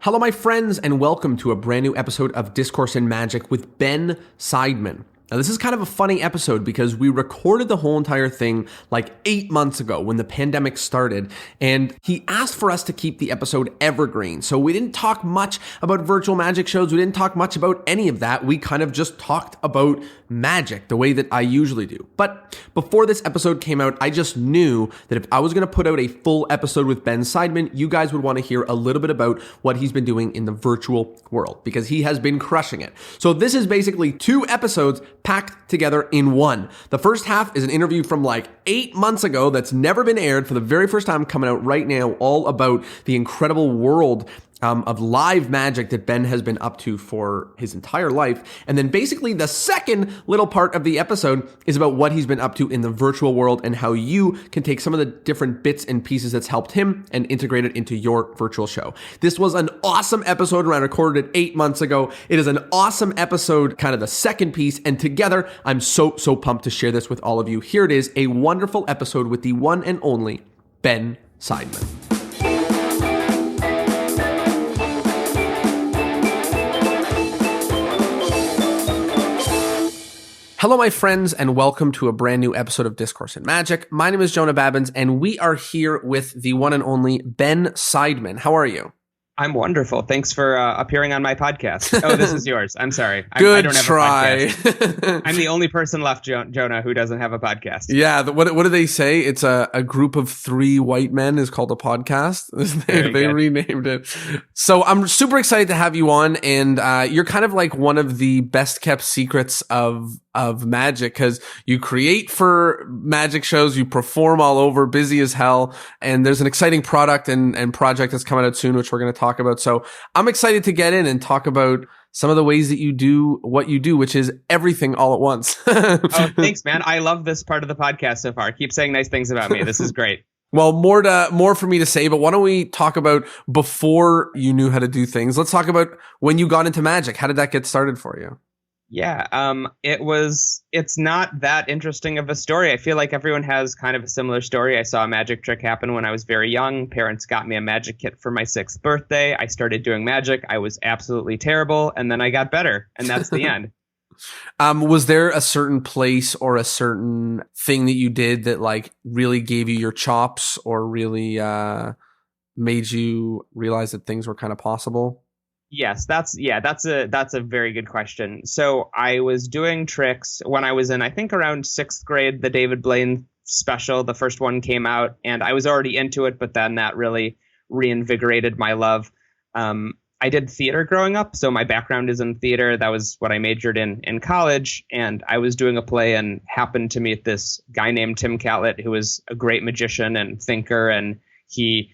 Hello, my friends, and welcome to a brand new episode of Discourse in Magic with Ben Seidman. Now, this is kind of a funny episode because we recorded the whole entire thing like 8 months ago when the pandemic started, and he asked for us to keep the episode evergreen. So we didn't talk much about virtual magic shows. We didn't talk much about any of that. We kind of just talked about magic the way that I usually do. But before this episode came out, I just knew that if I was going to put out a full episode with Ben Seidman, you guys would want to hear a little bit about what he's been doing in the virtual world because he has been crushing it. So this is basically 2 episodes packed together in one. The first half is an interview from like 8 months ago that's never been aired for the very first time, coming out right now, all about the incredible world of live magic that Ben has been up to for his entire life. And then basically the second little part of the episode is about what he's been up to in the virtual world and how you can take some of the different bits and pieces that's helped him and integrate it into your virtual show. This was an awesome episode when I recorded it 8 months ago. It is an awesome episode, kind of the second piece. And together, I'm so pumped to share this with all of you. Here it is, a wonderful episode with the one and only Ben Seidman. Hello, my friends, and welcome to a brand new episode of Discourse in Magic. My name is Jonah, and we are here with the one and only Ben Seidman. How are you? I'm wonderful. Thanks for appearing on my podcast. Oh, this is yours. I'm sorry. Good I don't have try. A podcast. I'm the only person left, Jonah, who doesn't have a podcast. Yeah. What do they say? It's a group of 3 white men is called a podcast. They renamed it. So I'm super excited to have you on. And you're kind of like one of the best kept secrets of magic because you create for magic shows, you perform all over, busy as hell. And there's an exciting product and project that's coming out soon, which we're going to talk about. So I'm excited to get in and talk about some of the ways that you do what you do, which is everything all at once. Oh, thanks, man. I love this part of the podcast so far. Keep saying nice things about me. This is great. Well, more for me to say, but why don't we talk about before you knew how to do things? Let's talk about when you got into magic. How did that get started for you? Yeah, it's not that interesting of a story. I feel like everyone has kind of a similar story. I saw a magic trick happen when I was very young. Parents got me a magic kit for my 6th birthday. I started doing magic. I was absolutely terrible. And then I got better. And that's the end. Was there a certain place or a certain thing that you did that like really gave you your chops or really made you realize that things were kind of possible? Yes, that's a very good question. So I was doing tricks when I was in, I think, around 6th grade. The David Blaine special, the first one came out, and I was already into it, but then that really reinvigorated my love. I did theater growing up, so my background is in theater. That was what I majored in college, and I was doing a play and happened to meet this guy named Tim Catlett, who was a great magician and thinker, and he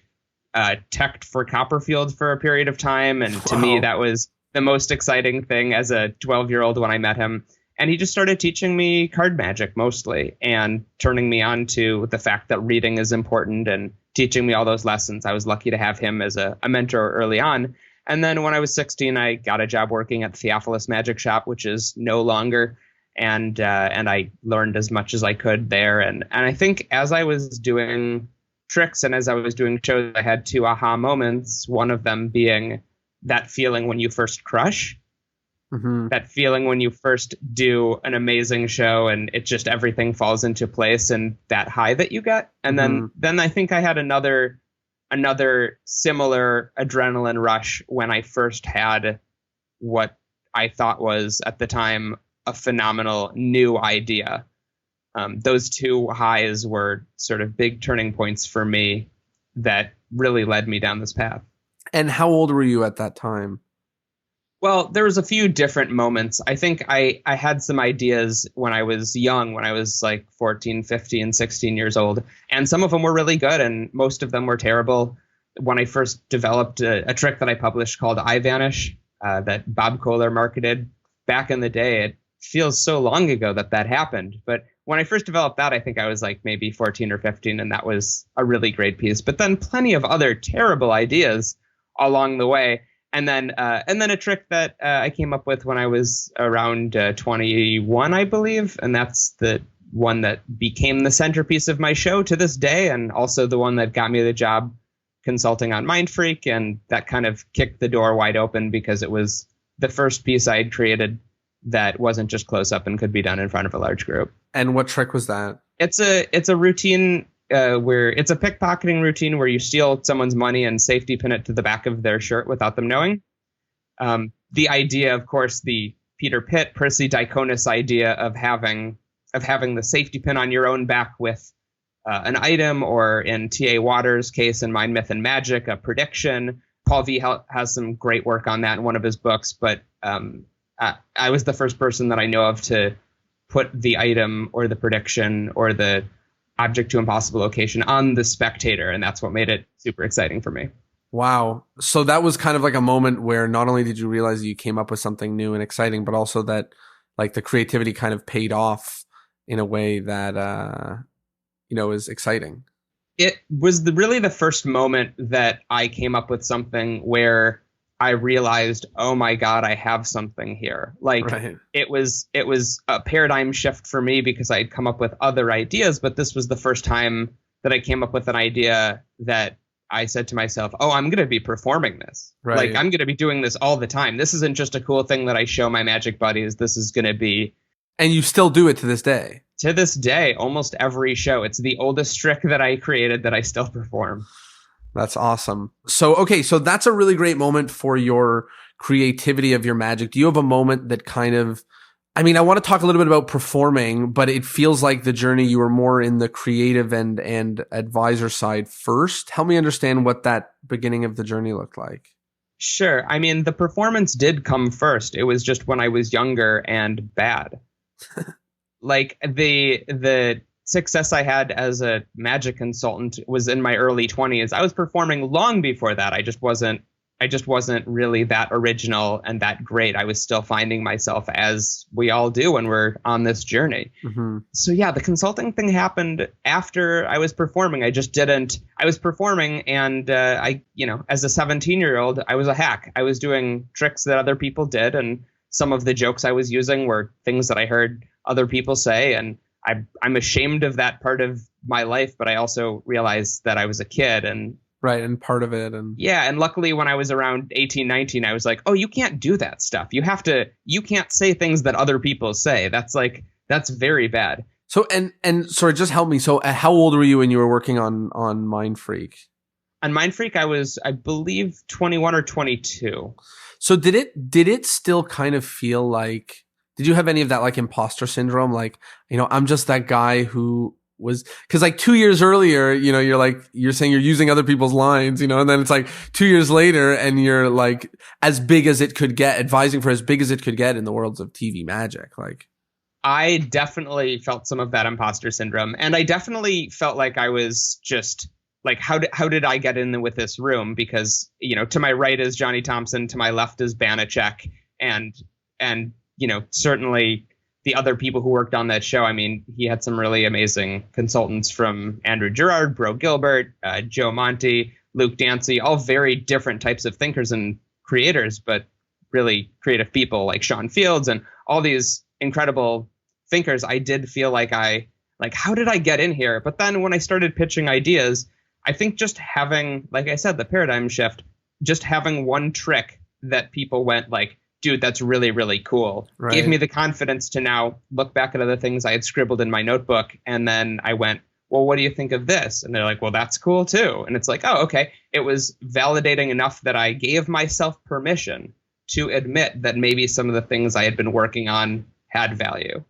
teched for Copperfield for a period of time. And to me, that was the most exciting thing as a 12-year-old when I met him. And he just started teaching me card magic mostly and turning me on to the fact that reading is important and teaching me all those lessons. I was lucky to have him as a mentor early on. And then when I was 16, I got a job working at the Theophilus Magic Shop, which is no longer. And I learned as much as I could there. And I think as I was doing tricks and as I was doing shows, I had 2 aha moments. One of them being that feeling when you first crush, that feeling when you first do an amazing show and it just everything falls into place, and that high that you get. And then I think I had another similar adrenaline rush when I first had what I thought was at the time a phenomenal new idea. Those 2 highs were sort of big turning points for me that really led me down this path. And how old were you at that time? Well, there was a few different moments. I think I had some ideas when I was young, when I was like 14, 15, 16 years old. And some of them were really good and most of them were terrible. When I first developed a trick that I published called I Vanish that Bob Kohler marketed back in the day, it feels so long ago that happened. But when I first developed that, I think I was like maybe 14 or 15, and that was a really great piece. But then plenty of other terrible ideas along the way. And then a trick that I came up with when I was around 21, I believe. And that's the one that became the centerpiece of my show to this day, and also the one that got me the job consulting on Mindfreak, and that kind of kicked the door wide open because it was the first piece I had created that wasn't just close up and could be done in front of a large group. And what trick was that? It's a routine where it's a pickpocketing routine where you steal someone's money and safety pin it to the back of their shirt without them knowing. The idea, of course, the Peter Pitt, Percy Diaconus idea of having the safety pin on your own back with an item, or in T.A. Waters' case in Mind, Myth, and Magic, a prediction. Paul V. has some great work on that in one of his books, but I was the first person that I know of to put the item or the prediction or the object to impossible location on the spectator, and that's what made it super exciting for me. Wow. So that was kind of like a moment where not only did you realize that you came up with something new and exciting, but also that like the creativity kind of paid off in a way that is exciting. It was really the first moment that I came up with something where I realized, oh my God, I have something here. Like right. It was a paradigm shift for me because I had come up with other ideas, but this was the first time that I came up with an idea that I said to myself, oh, I'm going to be performing this. Right. Like I'm going to be doing this all the time. This isn't just a cool thing that I show my magic buddies. This is going to be. And you still do it to this day. To this day, almost every show. It's the oldest trick that I created that I still perform. That's awesome. So, okay, so that's a really great moment for your creativity of your magic. Do you have a moment that kind of, I want to talk a little bit about performing, but it feels like the journey you were more in the creative and advisor side first. Help me understand what that beginning of the journey looked like. Sure. The performance did come first. It was just when I was younger and bad. Like the success I had as a magic consultant was in my early 20s. I was performing long before that. I just wasn't really that original and that great. I was still finding myself, as we all do when we're on this journey. Mm-hmm. So yeah, the consulting thing happened after I was performing. I was performing, and as a 17-year-old, I was a hack. I was doing tricks that other people did, and some of the jokes I was using were things that I heard other people say, and I'm ashamed of that part of my life, but I also realized that I was a kid and right, and part of it. And yeah, and luckily when I was around 18, 19, I was like, oh, you can't do that stuff. You can't say things that other people say. That's very bad. So, and sorry, just help me. So how old were you when you were working on Mindfreak? On Mindfreak, I was, I believe, 21 or 22. So did it still kind of feel like, did you have any of that like imposter syndrome? Like, I'm just that guy who was, because like 2 years earlier, you're saying you're using other people's lines, and then it's like 2 years later and you're like as big as it could get, advising for as big as it could get in the worlds of TV magic. Like, I definitely felt some of that imposter syndrome, and I definitely felt like I was just like, how did I get in with this room? Because, to my right is Johnny Thompson, to my left is Banachek, and certainly the other people who worked on that show. He had some really amazing consultants, from Andrew Gerard, Bro Gilbert, Joe Monty, Luke Dancy, all very different types of thinkers and creators, but really creative people like Sean Fields and all these incredible thinkers. I did feel like how did I get in here? But then when I started pitching ideas, I think just having, like I said, the paradigm shift, just having one trick that people went like, dude, that's really, really cool. Right. Gave me the confidence to now look back at other things I had scribbled in my notebook. And then I went, well, what do you think of this? And they're like, well, that's cool too. And it's like, oh, okay. It was validating enough that I gave myself permission to admit that maybe some of the things I had been working on had value.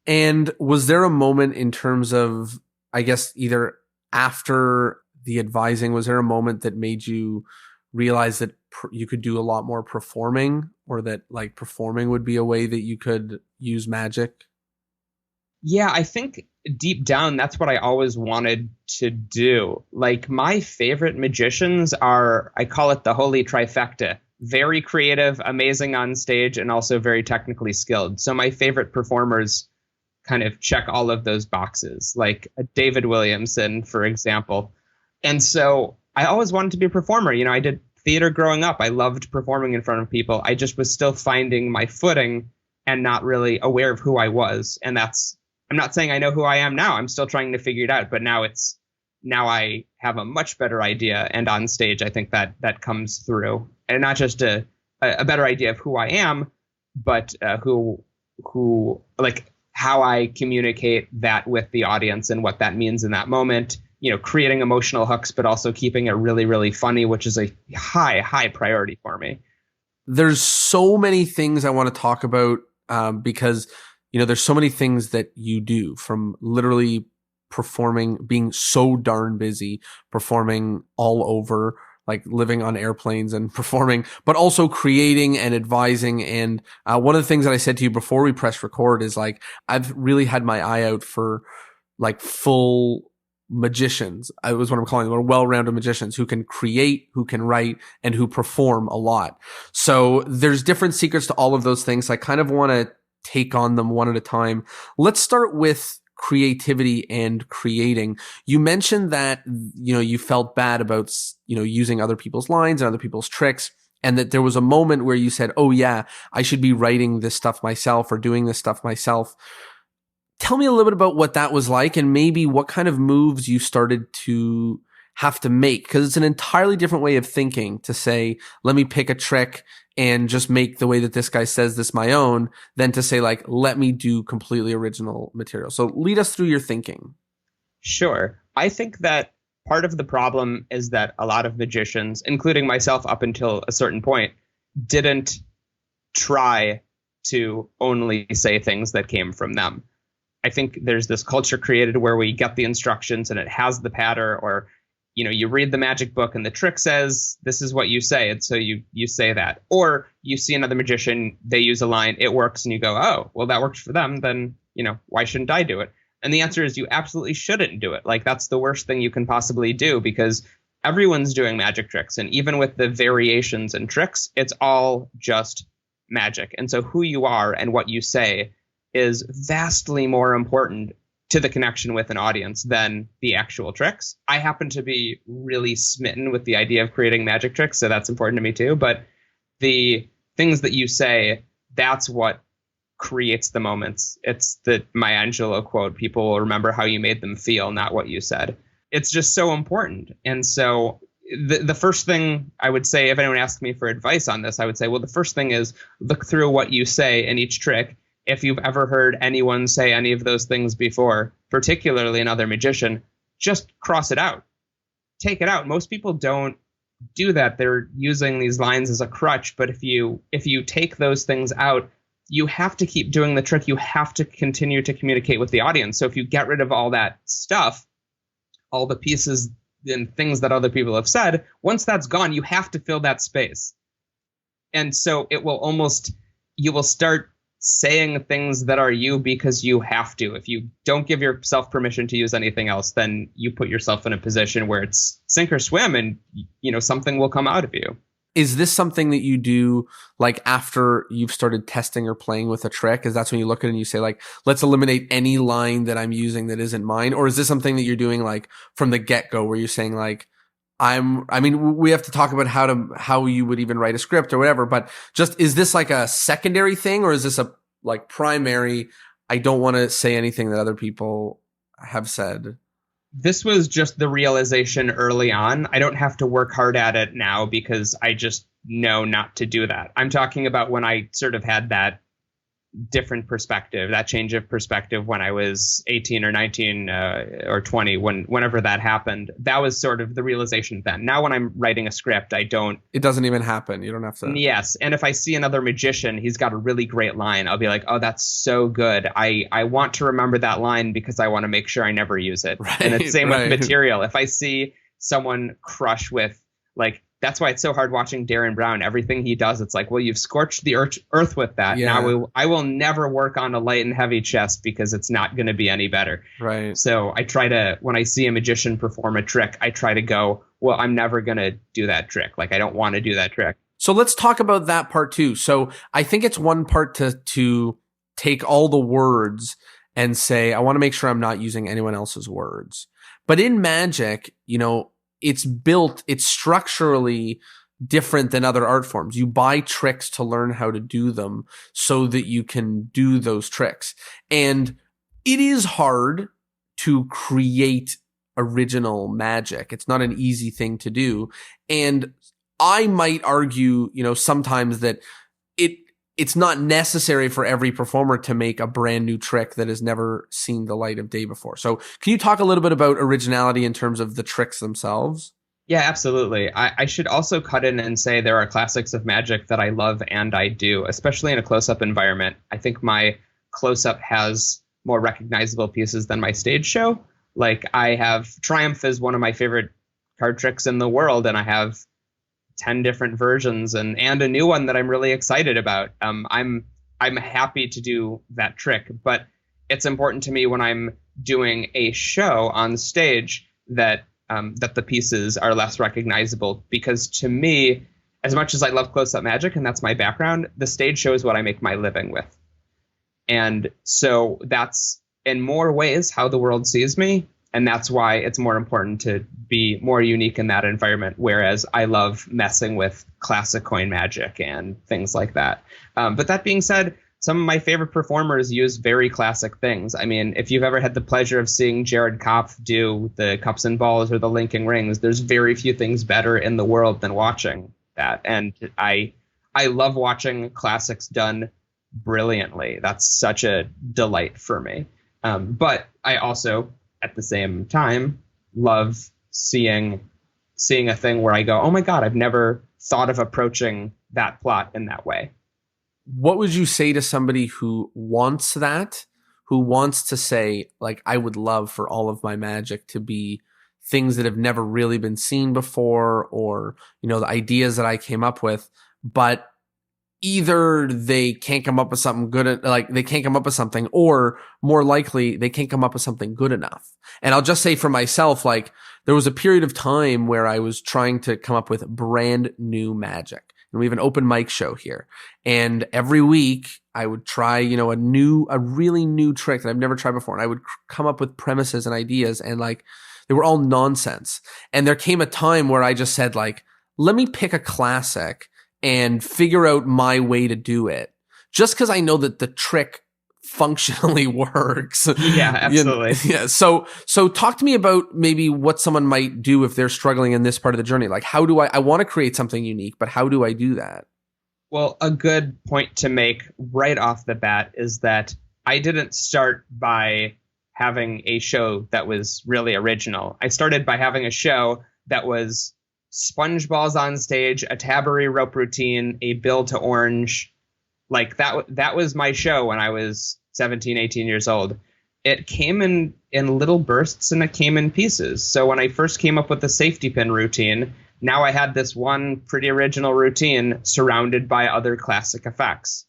And was there a moment in terms of, I guess, either after the advising, was there a moment that made you realize that you could do a lot more performing, or that like performing would be a way that you could use magic? Yeah, I think deep down, that's what I always wanted to do. Like, my favorite magicians are, I call it the holy trifecta. Very creative, amazing on stage, and also very technically skilled. So my favorite performers kind of check all of those boxes, like David Williamson, for example. And so I always wanted to be a performer. I did theater growing up. I loved performing in front of people. I just was still finding my footing and not really aware of who I was. And I'm not saying I know who I am now. I'm still trying to figure it out. But now it's now I have a much better idea. And on stage, I think that comes through, and not just a better idea of who I am, but who like how I communicate that with the audience and what that means in that moment. Creating emotional hooks, but also keeping it really, really funny, which is a high priority for me. There's so many things I want to talk about because, there's so many things that you do, from literally performing, being so darn busy, performing all over, like living on airplanes and performing, but also creating and advising. And one of the things that I said to you before we press record is like, I've really had my eye out for like full magicians. I was what I'm calling them, well-rounded magicians who can create, who can write, and who perform a lot. So there's different secrets to all of those things. I kind of want to take on them one at a time. Let's start with creativity and creating. You mentioned that, you felt bad about, using other people's lines and other people's tricks, and that there was a moment where you said, oh yeah, I should be writing this stuff myself or doing this stuff myself. Tell me a little bit about what that was like, and maybe what kind of moves you started to have to make, because it's an entirely different way of thinking to say, let me pick a trick and just make the way that this guy says this my own, than to say like, let me do completely original material. So lead us through your thinking. Sure. I think that part of the problem is that a lot of magicians, including myself up until a certain point, didn't try to only say things that came from them. I think there's this culture created where we get the instructions and it has the pattern, or, you read the magic book and the trick says, this is what you say. And so you say that, or you see another magician, they use a line, it works. And you go, oh, well, that works for them. Then, why shouldn't I do it? And the answer is you absolutely shouldn't do it. Like, that's the worst thing you can possibly do, because everyone's doing magic tricks. And even with the variations and tricks, it's all just magic. And so who you are and what you say is vastly more important to the connection with an audience than the actual tricks. I happen to be really smitten with the idea of creating magic tricks, so that's important to me too. But the things that you say, that's what creates the moments. It's the Maya Angelou quote, people will remember how you made them feel, not what you said. It's just so important. And so the first thing I would say, if anyone asked me for advice on this, I would say, well, the first thing is look through what you say in each trick. If you've ever heard anyone say any of those things before, particularly another magician, just cross it out. Take it out. Most people don't do that. They're using these lines as a crutch. But if you take those things out, you have to keep doing the trick. You have to continue to communicate with the audience. So if you get rid of all that stuff, all the pieces and things that other people have said, once that's gone, you have to fill that space. And so it will you will start saying things that are you because you have to. If you don't give yourself permission to use anything else, then you put yourself in a position where it's sink or swim, and something will come out of you. Is this something that you do like after you've started testing or playing with a trick? Is that's when you look at it and you say like, let's eliminate any line that I'm using that isn't mine? Or is this something that you're doing like from the get-go, where you're saying like, we have to talk about how you would even write a script or whatever, but just, is this like a secondary thing, or is this a like primary, I don't want to say anything that other people have said? This was just the realization early on. I don't have to work hard at it now because I just know not to do that. I'm talking about when I sort of had that different perspective, that change of perspective when I was 18 or 19 or 20, whenever that happened. That was sort of the realization then. Now when I'm writing a script, it doesn't even happen. You don't have to. Yes. And if I see another magician, he's got a really great line, I'll be like, oh, that's so good. I want to remember that line because I want to make sure I never use it. Right, and it's same with material. If I see someone crush with like, that's why it's so hard watching Darren Brown. Everything he does, it's like, well, you've scorched the earth with that. Yeah. Now I will never work on a light and heavy chest because it's not going to be any better. Right. So I try to, when I see a magician perform a trick, I try to go, well, I'm never going to do that trick. Like, I don't want to do that trick. So let's talk about that part too. So I think it's one part to take all the words and say, I want to make sure I'm not using anyone else's words. But in magic, it's structurally different than other art forms. You buy tricks to learn how to do them so that you can do those tricks. And it is hard to create original magic. It's not an easy thing to do. And I might argue, sometimes that it's not necessary for every performer to make a brand new trick that has never seen the light of day before. So can you talk a little bit about originality in terms of the tricks themselves? Yeah, absolutely. I should also cut in and say there are classics of magic that I love and I do, especially in a close-up environment. I think my close-up has more recognizable pieces than my stage show. Like I have Triumph is one of my favorite card tricks in the world, and I have 10 different versions and a new one that I'm really excited about. I'm happy to do that trick, but it's important to me when I'm doing a show on stage that the pieces are less recognizable, because to me, as much as I love close-up magic and that's my background, the stage show is what I make my living with. And so that's in more ways how the world sees me. And that's why it's more important to be more unique in that environment. Whereas I love messing with classic coin magic and things like that. But that being said, some of my favorite performers use very classic things. I mean, if you've ever had the pleasure of seeing Jared Kopf do the cups and balls or the linking rings, there's very few things better in the world than watching that. And I love watching classics done brilliantly. That's such a delight for me. But I also, at the same time, love seeing a thing where I go, oh my God, I've never thought of approaching that plot in that way. What would you say to somebody who wants that, who wants to say, like, I would love for all of my magic to be things that have never really been seen before, or, the ideas that I came up with, but either they can't come up with something good, like they can't come up with something, or more likely they can't come up with something good enough. And I'll just say for myself, like there was a period of time where I was trying to come up with brand new magic. And we have an open mic show here. And every week I would try, a really new trick that I've never tried before. And I would come up with premises and ideas, and like they were all nonsense. And there came a time where I just said, like, let me pick a classic and figure out my way to do it, just because I know that the trick functionally works. Yeah, absolutely. Yeah. So talk to me about maybe what someone might do if they're struggling in this part of the journey. Like, how do I want to create something unique, but how do I do that? Well, a good point to make right off the bat is that I didn't start by having a show that was really original. I started by having a show that was sponge balls on stage, a tabouret rope routine, a bill to orange. Like that was my show when I was 17, 18 years old. It came in little bursts and it came in pieces. So when I first came up with the safety pin routine, now I had this one pretty original routine surrounded by other classic effects.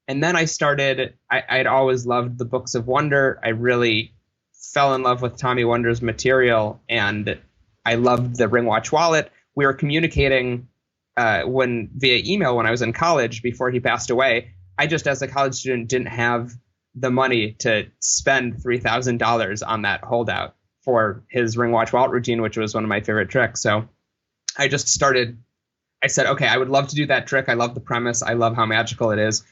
And then I started, I'd always loved the Books of Wonder. I really fell in love with Tommy Wonder's material, and I loved the Ring Watch wallet. We were communicating via email when I was in college before he passed away. I just, as a college student, didn't have the money to spend $3,000 on that holdout for his Ring Watch wallet routine, which was one of my favorite tricks. So I just started, I said, okay, I would love to do that trick. I love the premise. I love how magical it is.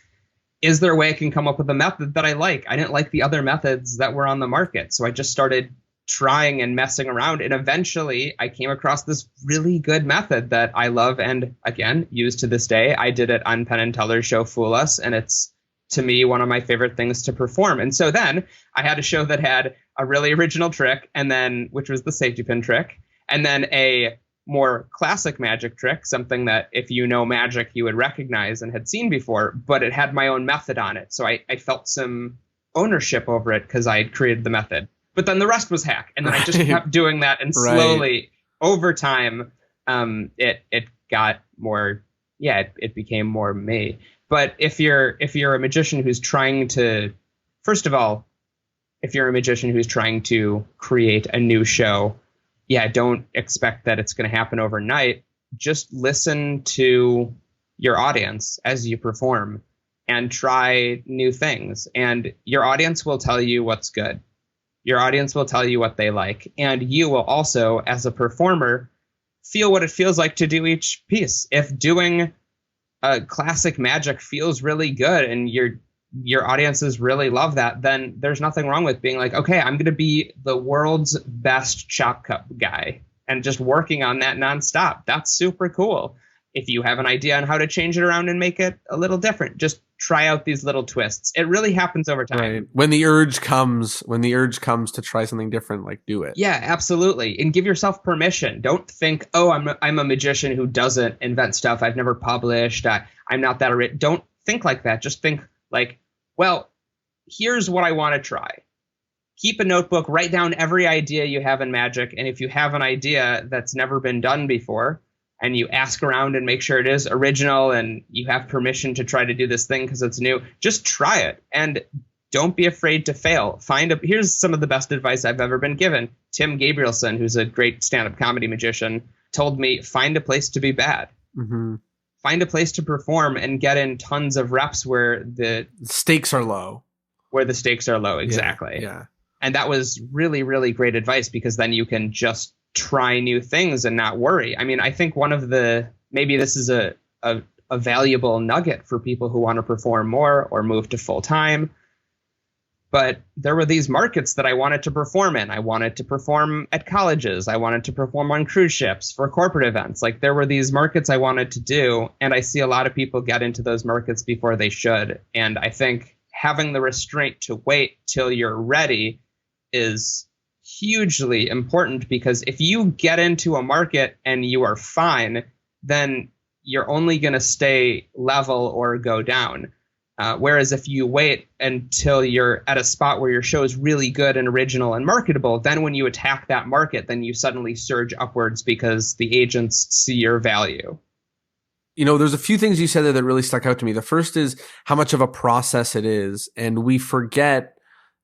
Is there a way I can come up with a method that I like? I didn't like the other methods that were on the market. So I just started trying and messing around. And eventually I came across this really good method that I love and, again, use to this day. I did it on Penn and Teller's show Fool Us, and it's, to me, one of my favorite things to perform. And so then I had a show that had a really original trick, and then, which was the safety pin trick, and then a more classic magic trick, something that if you know magic, you would recognize and had seen before, but it had my own method on it. So I felt some ownership over it because I had created the method. But then the rest was hack. And then I just kept doing that. And slowly, over time, it got more, it became more me. But if you're a magician who's trying to, first of all, if you're a magician who's trying to create a new show, don't expect that it's going to happen overnight. Just listen to your audience as you perform and try new things. And your audience will tell you what's good. Your audience will tell you what they like. And you will also, as a performer, feel what it feels like to do each piece. If doing a classic magic feels really good and you're your audiences really love that, then there's nothing wrong with being like, okay, I'm going to be the world's best chop cup guy and just working on that nonstop. That's super cool. If you have an idea on how to change it around and make it a little different, just try out these little twists. It really happens over time. Right. When the urge comes to try something different, like, do it. Yeah, absolutely. And give yourself permission. Don't think, oh, I'm a magician who doesn't invent stuff. I've never published. I'm not that. Don't think like that. Just think like, well, here's what I want to try. Keep a notebook, write down every idea you have in magic. And if you have an idea that's never been done before, and you ask around and make sure it is original and you have permission to try to do this thing because it's new, just try it. And don't be afraid to fail. Here's some of the best advice I've ever been given. Tim Gabrielson, who's a great stand-up comedy magician, told me, find a place to be bad. Mm-hmm. Find a place to perform and get in tons of reps where the stakes are low. Where the stakes are low, exactly. Yeah. And that was really, really great advice, because then you can just try new things and not worry. I mean, I think maybe this is a valuable nugget for people who want to perform more or move to full time. But there were these markets that I wanted to perform in. I wanted to perform at colleges. I wanted to perform on cruise ships for corporate events. Like, there were these markets I wanted to do. And I see a lot of people get into those markets before they should. And I think having the restraint to wait till you're ready is hugely important, because if you get into a market and you are fine, then you're only going to stay level or go down. Whereas if you wait until you're at a spot where your show is really good and original and marketable, then when you attack that market, then you suddenly surge upwards because the agents see your value. You know, there's a few things you said there that really stuck out to me. The first is how much of a process it is. And we forget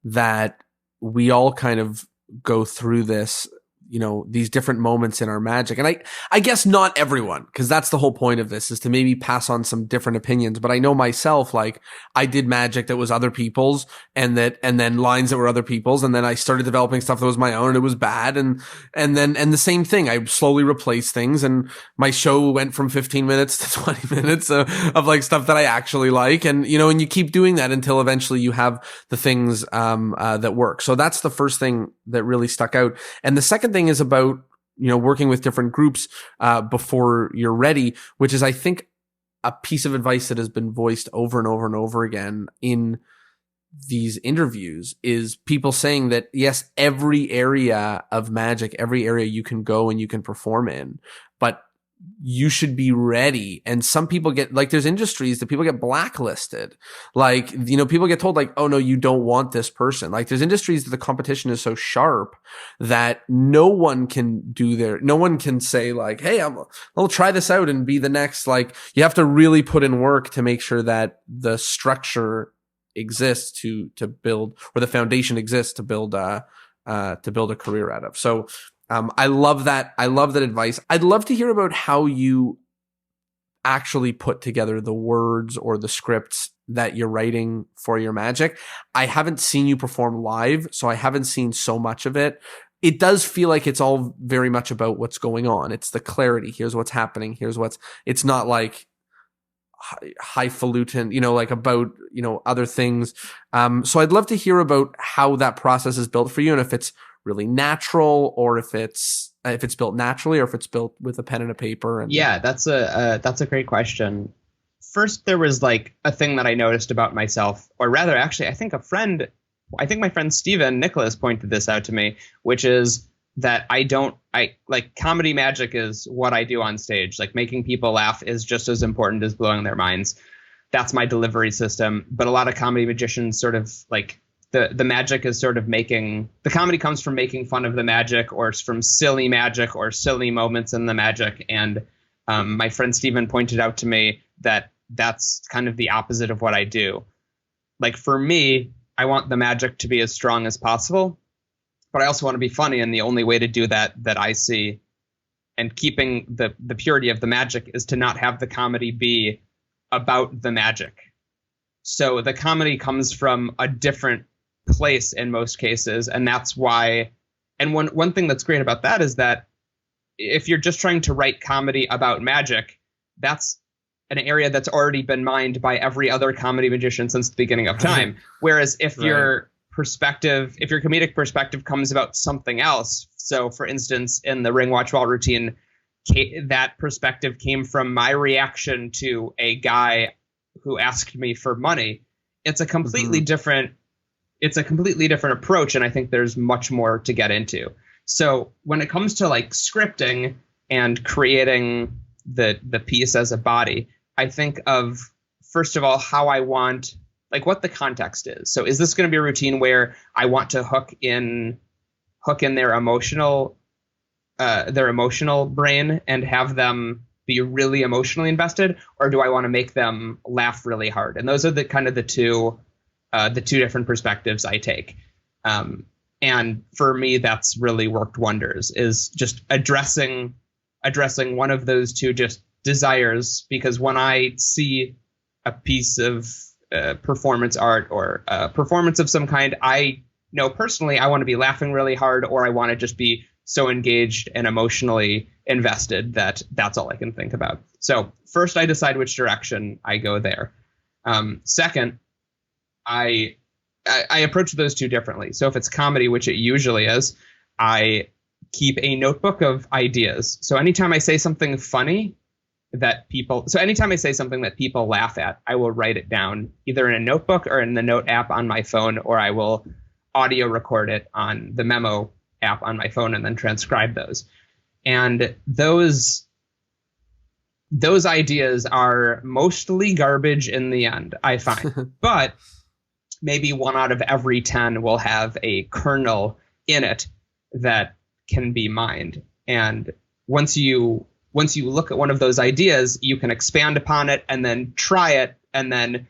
that we all kind of go through this, you know, these different moments in our magic. And I guess not everyone, because that's the whole point of this, is to maybe pass on some different opinions. But I know myself, like, I did magic that was other people's and then lines that were other people's. And then I started developing stuff that was my own and it was bad. And the same thing, I slowly replaced things, and my show went from 15 minutes to 20 minutes of like stuff that I actually like. And, you know, and you keep doing that until eventually you have the things, that work. So that's the first thing that really stuck out. And the second thing is about, you know, working with different groups before you're ready, which is, I think, a piece of advice that has been voiced over and over and over again in these interviews, is people saying that, yes, every area of magic, every area you can go and you can perform in, but you should be ready. And some people get, like, there's industries that people get blacklisted. Like, you know, people get told, like, oh no, you don't want this person. Like, there's industries that the competition is so sharp that no one can say, like, hey, I'll try this out and be the next. Like, you have to really put in work to make sure that the structure exists to build, or the foundation exists to build a career out of. So, I love that. I love that advice. I'd love to hear about how you actually put together the words or the scripts that you're writing for your magic. I haven't seen you perform live, so I haven't seen so much of it. It does feel like it's all very much about what's going on. It's the clarity. Here's what's happening. It's not like highfalutin, you know, like about, you know, other things. So I'd love to hear about how that process is built for you, and if it's really natural, or if it's built naturally, or if it's built with a pen and a paper. Yeah, that's a great question. First, there was like a thing that I noticed about myself, or rather, actually, I think my friend Steven Nicholas pointed this out to me, which is that I like comedy magic is what I do on stage. Like, making people laugh is just as important as blowing their minds. That's my delivery system. But a lot of comedy magicians sort of like, the magic is sort of the comedy comes from making fun of the magic, or from silly magic or silly moments in the magic. And my friend Steven pointed out to me that that's kind of the opposite of what I do. Like, for me, I want the magic to be as strong as possible, but I also want to be funny. And the only way to do that I see, and keeping the purity of the magic, is to not have the comedy be about the magic. So the comedy comes from a different place in most cases. And that's why, and one thing that's great about that is that if you're just trying to write comedy about magic, that's an area that's already been mined by every other comedy magician since the beginning of time. Whereas if your comedic perspective comes about something else, so for instance, in the Ring Watch Wall routine, that perspective came from my reaction to a guy who asked me for money. It's a completely different approach, and I think there's much more to get into. So when it comes to like scripting and creating the piece as a body, I think of, first of all, how I want, like, what the context is. So is this going to be a routine where I want to hook in their emotional brain and have them be really emotionally invested, or do I want to make them laugh really hard? And those are the two different perspectives I take. And for me, that's really worked wonders, is just addressing one of those two just desires. Because when I see a piece of performance art or a performance of some kind, I know personally I want to be laughing really hard, or I want to just be so engaged and emotionally invested that that's all I can think about. So first, I decide which direction I go there. Second, I approach those two differently. So if it's comedy, which it usually is, I keep a notebook of ideas. So anytime I say something that people laugh at, I will write it down either in a notebook or in the note app on my phone, or I will audio record it on the memo app on my phone and then transcribe those. And those ideas are mostly garbage in the end, I find. But maybe 1 out of every 10 will have a kernel in it that can be mined. And once you look at one of those ideas, you can expand upon it and then try it and then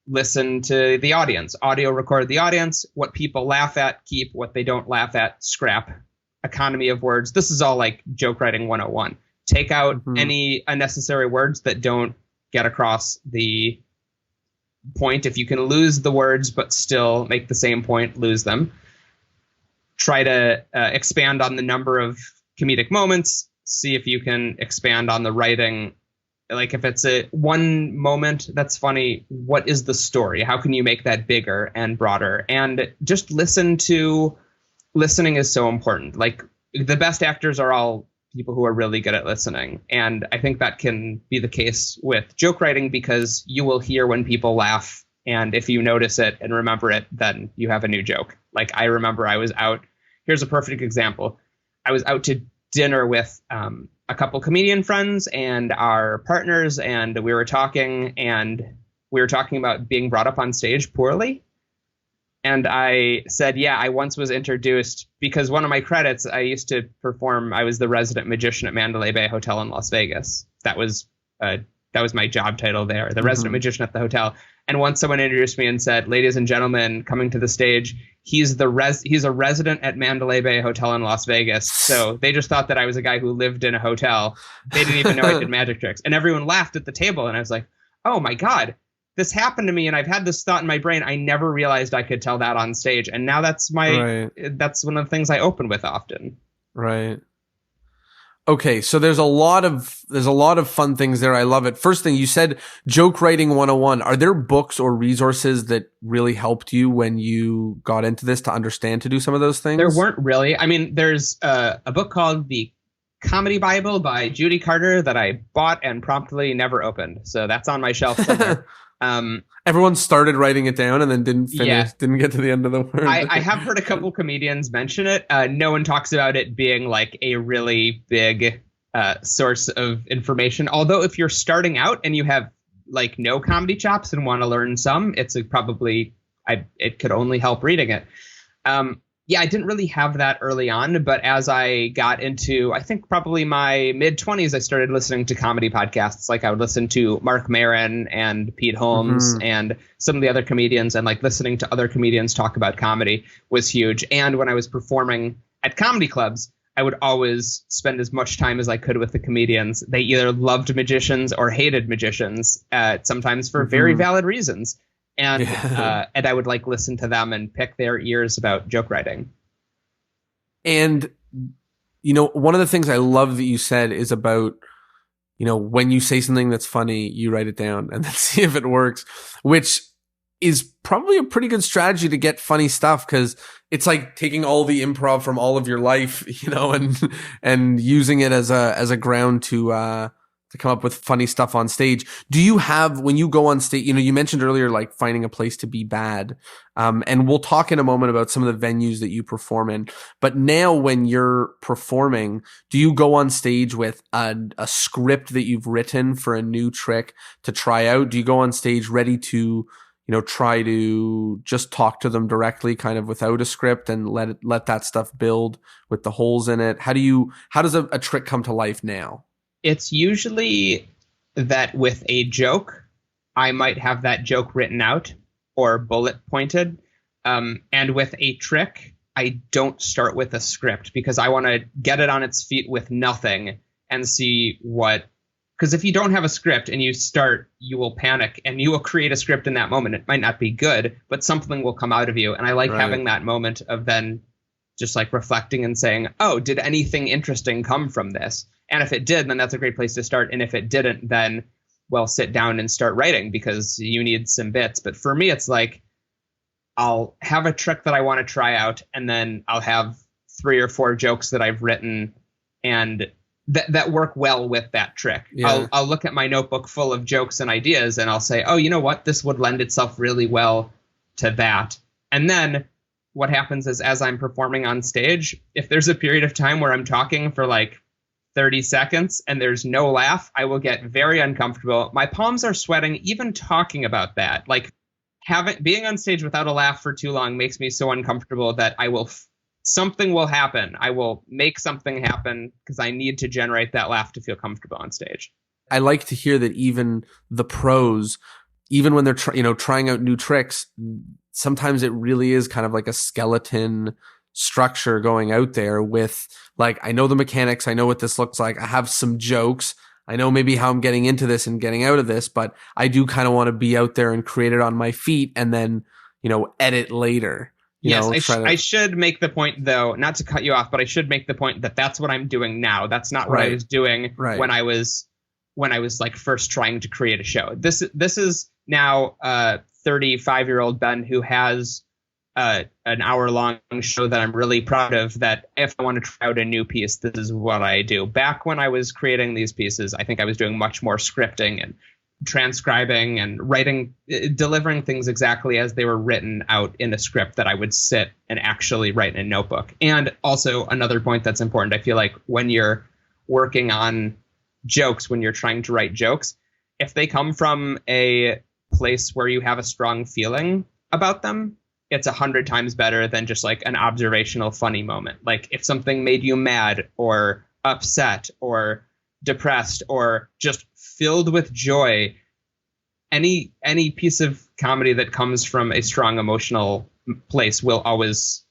listen to the audience, audio record the audience, what people laugh at, keep, what they don't laugh at, scrap. Economy of words. This is all like joke writing 101. Take out any unnecessary words that don't get across the point. If you can lose the words but still make the same point, lose them. Try to expand on the number of comedic moments. See if you can expand on the writing. Like if it's a one moment that's funny, what is the story? How can you make that bigger and broader? And just listening is so important. Like the best actors are all people who are really good at listening. And I think that can be the case with joke writing, because you will hear when people laugh. And if you notice it and remember it, then you have a new joke. Like I remember I was out. Here's a perfect example. I was out to dinner with a couple comedian friends and our partners, and we were talking about being brought up on stage poorly. And I said, yeah, I once was introduced, because one of my credits, I used to perform, I was the resident magician at Mandalay Bay Hotel in Las Vegas. That was my job title there, the resident magician at the hotel. And once someone introduced me and said, ladies and gentlemen, coming to the stage, he's a resident at Mandalay Bay Hotel in Las Vegas. So they just thought that I was a guy who lived in a hotel. They didn't even know I did magic tricks. And everyone laughed at the table. And I was like, oh my God, this happened to me. And I've had this thought in my brain. I never realized I could tell that on stage. And now that's that's one of the things I open with often. Right. Okay, so there's a lot of fun things there. I love it. First thing, you said joke writing 101. Are there books or resources that really helped you when you got into this to understand to do some of those things? There weren't really. I mean, there's a book called The Comedy Bible by Judy Carter that I bought and promptly never opened. So that's on my shelf somewhere. Everyone started writing it down and then didn't finish, didn't get to the end of the word. I have heard a couple comedians mention it. No one talks about it being like a really big source of information. Although if you're starting out and you have like no comedy chops and want to learn some, it could only help reading it. I didn't really have that early on, but as I got into, I think probably my mid-20s, I started listening to comedy podcasts. Like I would listen to Mark Maron and Pete Holmes and some of the other comedians, and like listening to other comedians talk about comedy was huge. And when I was performing at comedy clubs, I would always spend as much time as I could with the comedians. They either loved magicians or hated magicians, sometimes for very valid reasons. And and I would like listen to them and pick their ears about joke writing. And, you know, one of the things I love that you said is about when you say something that's funny, you write it down and then see if it works, which is probably a pretty good strategy to get funny stuff, because it's like taking all the improv from all of your life, and using it as a ground to come up with funny stuff on stage. Do you have, when you go on stage, you mentioned earlier, like finding a place to be bad. And we'll talk in a moment about some of the venues that you perform in. But now when you're performing, do you go on stage with a script that you've written for a new trick to try out? Do you go on stage ready to, try to just talk to them directly, kind of without a script, and let that stuff build with the holes in it? How does a trick come to life now? It's usually that with a joke, I might have that joke written out or bullet pointed. And with a trick, I don't start with a script, because I want to get it on its feet with nothing and see what. Because if you don't have a script and you start, you will panic and you will create a script in that moment. It might not be good, but something will come out of you. And I like having that moment of then just like reflecting and saying, oh, did anything interesting come from this? And if it did, then that's a great place to start. And if it didn't, then, well, sit down and start writing, because you need some bits. But for me, it's like I'll have a trick that I want to try out, and then I'll have 3 or 4 jokes that I've written and that work well with that trick. Yeah. I'll look at my notebook full of jokes and ideas, and I'll say, oh, you know what? This would lend itself really well to that. And then what happens is, as I'm performing on stage, if there's a period of time where I'm talking for like 30 seconds and there's no laugh, I will get very uncomfortable. My palms are sweating even talking about that. Like being on stage without a laugh for too long makes me so uncomfortable that something will happen. I will make something happen because I need to generate that laugh to feel comfortable on stage. I like to hear that even the pros, even when they're trying out new tricks, sometimes it really is kind of like a skeleton structure going out there with, like, I know the mechanics, I know what this looks like, I have some jokes, I know maybe how I'm getting into this and getting out of this, but I do kind of want to be out there and create it on my feet and then, edit later. Yes, I should make the point, though, not to cut you off, but I should make the point that that's what I'm doing now. That's not what I was doing when I was like first trying to create a show. This is now 35-year-old Ben who has an hour-long show that I'm really proud of, that if I want to try out a new piece, this is what I do. Back when I was creating these pieces, I think I was doing much more scripting and transcribing and writing, delivering things exactly as they were written out in a script that I would sit and actually write in a notebook. And also another point that's important, I feel like when you're working on jokes, when you're trying to write jokes, if they come from a place where you have a strong feeling about them, it's 100 times better than just like an observational funny moment. Like if something made you mad or upset or depressed or just filled with joy, any piece of comedy that comes from a strong emotional place will always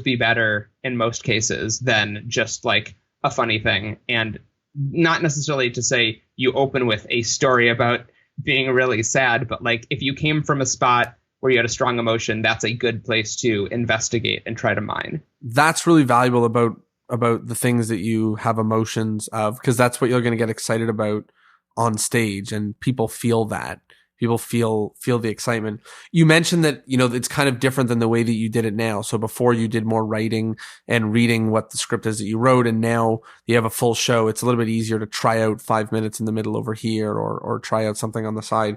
be better in most cases than just like a funny thing. And not necessarily to say you open with a story about being really sad, but like if you came from a spot where you had a strong emotion, that's a good place to investigate and try to mine. That's really valuable about the things that you have emotions of, because that's what you're going to get excited about on stage, and people feel that. People feel the excitement. You mentioned that, it's kind of different than the way that you did it now. So before you did more writing and reading what the script is that you wrote, and now you have a full show. It's a little bit easier to try out 5 minutes in the middle over here or try out something on the side.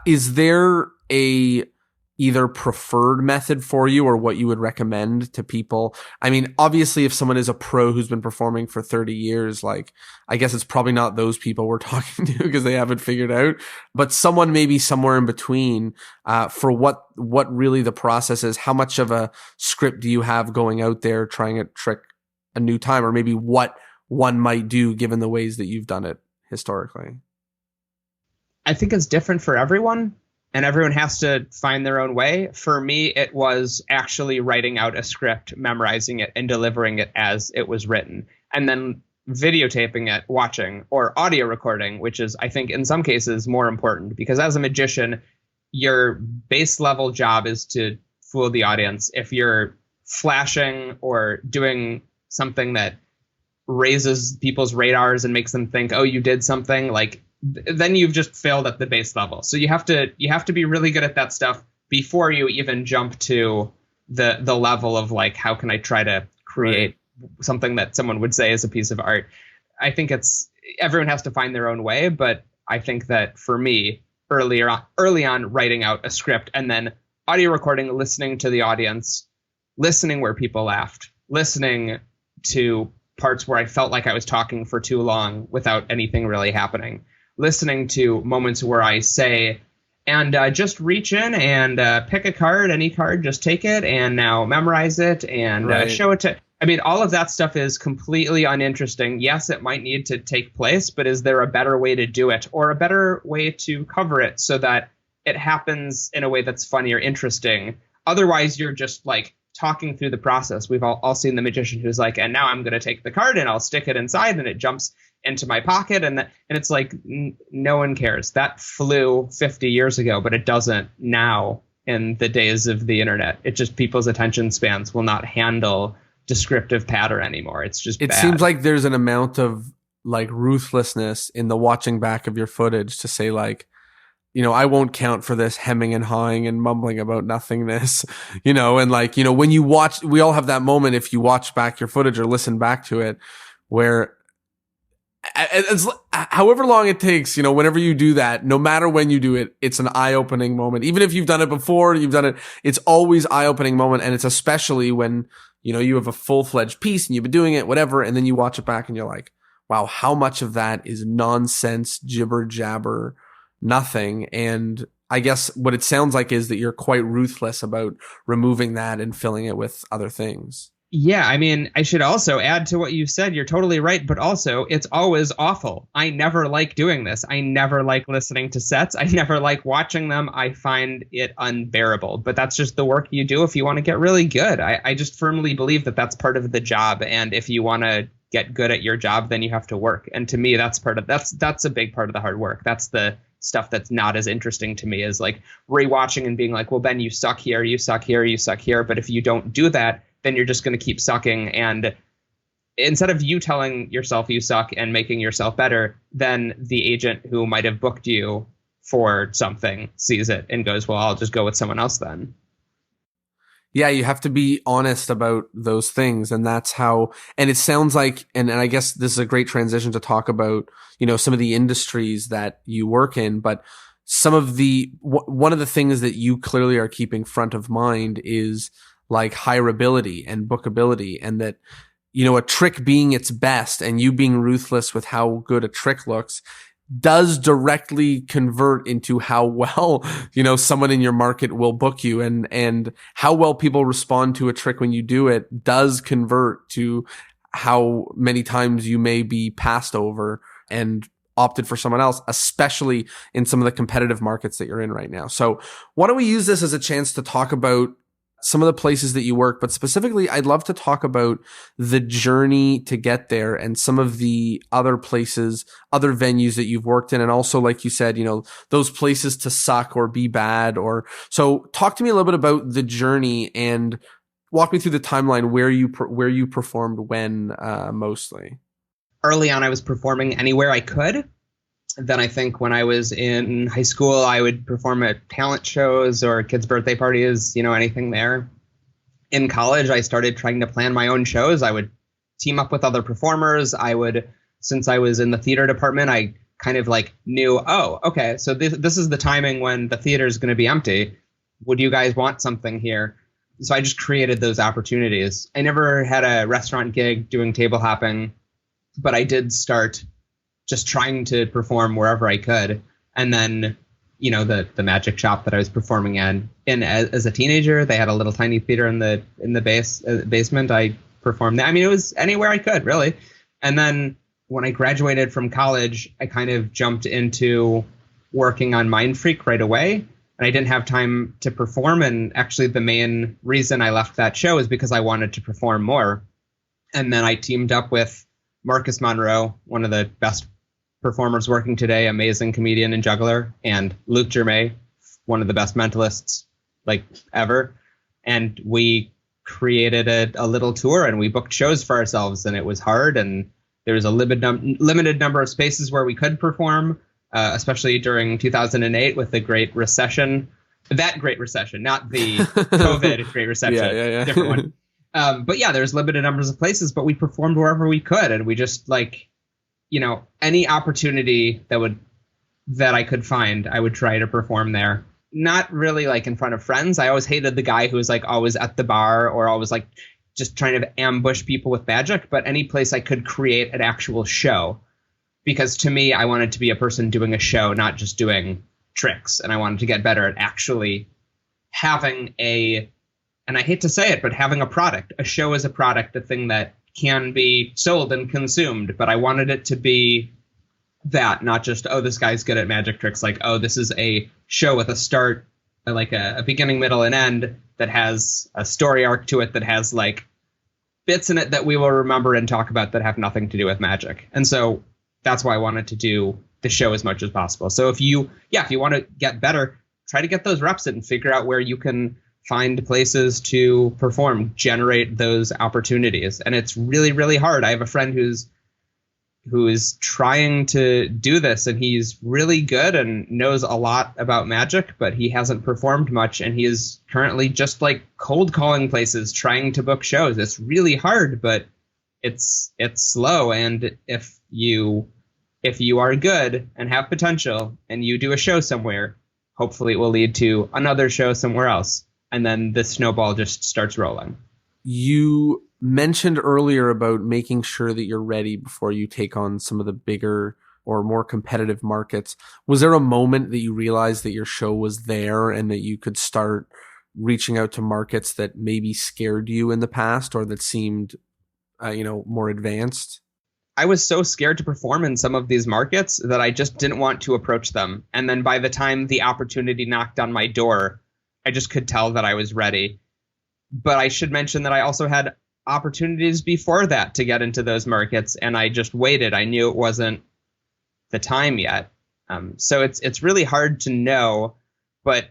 Is there a either preferred method for you or what you would recommend to people? I mean, obviously, if someone is a pro who's been performing for 30 years, like, I guess it's probably not those people we're talking to because they haven't figured out, but someone maybe somewhere in between, for what really the process is. How much of a script do you have going out there trying a trick a new time, or maybe what one might do given the ways that you've done it historically? I think it's different for everyone. And everyone has to find their own way. For me, it was actually writing out a script, memorizing it, and delivering it as it was written. And then videotaping it, watching, or audio recording, which is, I think, in some cases more important. Because as a magician, your base level job is to fool the audience. If you're flashing or doing something that raises people's radars and makes them think, oh, you did something, like then you've just failed at the base level. So you have to be really good at that stuff before you even jump to the level of like, how can I try to create something that someone would say is a piece of art. I think everyone has to find their own way, but I think that for me, early on writing out a script and then audio recording, listening to the audience, listening where people laughed, listening to parts where I felt like I was talking for too long without anything really happening, listening to moments where I say, and just reach in and pick a card, any card, just take it and now memorize it and show it to. I mean, all of that stuff is completely uninteresting. Yes, it might need to take place, but is there a better way to do it or a better way to cover it so that it happens in a way that's funny or interesting? Otherwise, you're just like talking through the process. We've all seen the magician who's like, and now I'm going to take the card and I'll stick it inside and it jumps into my pocket. And it's like, no one cares. That flew 50 years ago, but it doesn't now in the days of the internet. It just, people's attention spans will not handle descriptive patter anymore. It's just it bad. Seems like there's an amount of like ruthlessness in the watching back of your footage to say like, you know, I won't count for this hemming and hawing and mumbling about nothingness, you know, and like, you know, when you watch, we all have that moment if you watch back your footage or listen back to it where it's, however long it takes, you know, whenever you do that, no matter when you do it, it's an eye-opening moment. Even if you've done it before, it's always eye-opening moment. And it's especially when, you know, you have a full-fledged piece and you've been doing it, whatever, and then you watch it back and you're like, wow, how much of that is nonsense, jibber jabber, nothing. And I guess what it sounds like is that you're quite ruthless about removing that and filling it with other things. Yeah, I mean, I should also add to what you said. You're totally right. But also, it's always awful. I never like doing this. I never like listening to sets. I never like watching them. I find it unbearable. But that's just the work you do if you want to get really good. I just firmly believe that that's part of the job. And if you want to get good at your job, then you have to work. And to me, that's a big part of the hard work. That's the stuff that's not as interesting to me, is like rewatching and being like, well, Ben, you suck here, you suck here, you suck here. But if you don't do that, then you're just going to keep sucking. And instead of you telling yourself you suck and making yourself better, then the agent who might have booked you for something sees it and goes, well, I'll just go with someone else then. Yeah, you have to be honest about those things. And that's how, and it sounds like, and I guess this is a great transition to talk about, you know, some of the industries that you work in, but some of one of the things that you clearly are keeping front of mind is like hireability and bookability, and that, you know, a trick being its best and you being ruthless with how good a trick looks does directly convert into how well, you know, someone in your market will book you, and how well people respond to a trick when you do it does convert to how many times you may be passed over and opted for someone else, especially in some of the competitive markets that you're in right now. So why don't we use this as a chance to talk about some of the places that you work, but specifically, I'd love to talk about the journey to get there and some of the other places, other venues that you've worked in. And also, like you said, you know, those places to suck or be bad, so talk to me a little bit about the journey and walk me through the timeline where you performed when, mostly. Early on, I was performing anywhere I could. Then I think when I was in high school, I would perform at talent shows or kids' birthday parties, you know, anything there. In college, I started trying to plan my own shows. I would team up with other performers. Since I was in the theater department, I kind of like knew, oh, okay, so this is the timing when the theater is going to be empty. Would you guys want something here? So I just created those opportunities. I never had a restaurant gig doing table hopping, but I did start just trying to perform wherever I could. And then, you know, the magic shop that I was performing in as a teenager, they had a little tiny theater in the basement. I performed there. I mean, it was anywhere I could, really. And then when I graduated from college, I kind of jumped into working on Mindfreak right away. And I didn't have time to perform. And actually, the main reason I left that show is because I wanted to perform more. And then I teamed up with Marcus Monroe, one of the best performers working today, amazing comedian and juggler, and Luke Germain, one of the best mentalists like ever. And we created a little tour and we booked shows for ourselves, and it was hard. And There was a limited number of spaces where we could perform, especially during 2008 with the Great Recession. That Great Recession, not the COVID Great Recession. Yeah. Different one. But yeah, there's limited numbers of places, but we performed wherever we could. And we just any opportunity that I could find, I would try to perform there. Not really in front of friends. I always hated the guy who was always at the bar or always just trying to ambush people with magic, but any place I could create an actual show. Because to me, I wanted to be a person doing a show, not just doing tricks. And I wanted to get better at actually having and I hate to say it, but having a product. A show is a product, a thing that can be sold and consumed. But I wanted it to be that, not just, oh, this guy's good at magic tricks. This is a show with a start, a beginning, middle, and end that has a story arc to it, that has bits in it that we will remember and talk about that have nothing to do with magic. And so that's why I wanted to do the show as much as possible. So if you want to get better, try to get those reps in and figure out where you can find places to perform, generate those opportunities. And it's really, really hard. I have a friend who is trying to do this, and he's really good and knows a lot about magic, but he hasn't performed much, and he is currently just cold calling places, trying to book shows. It's really hard, but it's slow. And if you are good and have potential and you do a show somewhere, hopefully it will lead to another show somewhere else, and then the snowball just starts rolling. You mentioned earlier about making sure that you're ready before you take on some of the bigger or more competitive markets. Was there a moment that you realized that your show was there and that you could start reaching out to markets that maybe scared you in the past or that seemed, more advanced? I was so scared to perform in some of these markets that I just didn't want to approach them. And then by the time the opportunity knocked on my door, I just could tell that I was ready. But I should mention that I also had opportunities before that to get into those markets, and I just waited. I knew it wasn't the time yet. So it's really hard to know, but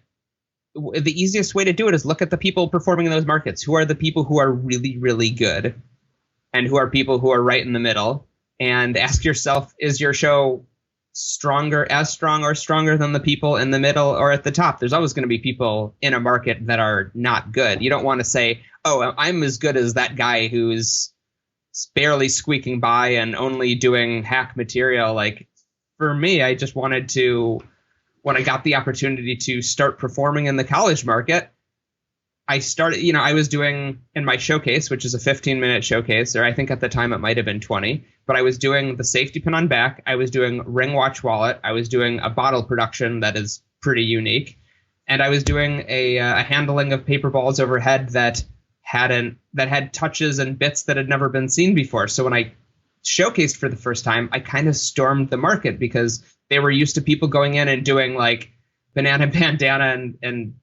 the easiest way to do it is look at the people performing in those markets. Who are the people who are really, really good, and who are people who are right in the middle? And ask yourself, is your show as strong or stronger than the people in the middle or at the top? There's always going to be people in a market that are not good. You don't want to say, oh, I'm as good as that guy who's barely squeaking by and only doing hack material. For me, I just wanted to, when I got the opportunity to start performing in the college market, I started, I was doing in my showcase, which is a 15-minute showcase, or I think at the time it might have been 20, but I was doing the safety pin on back. I was doing ring watch wallet. I was doing a bottle production that is pretty unique. And I was doing a handling of paper balls overhead that had touches and bits that had never been seen before. So when I showcased for the first time, I kind of stormed the market because they were used to people going in and doing banana bandana and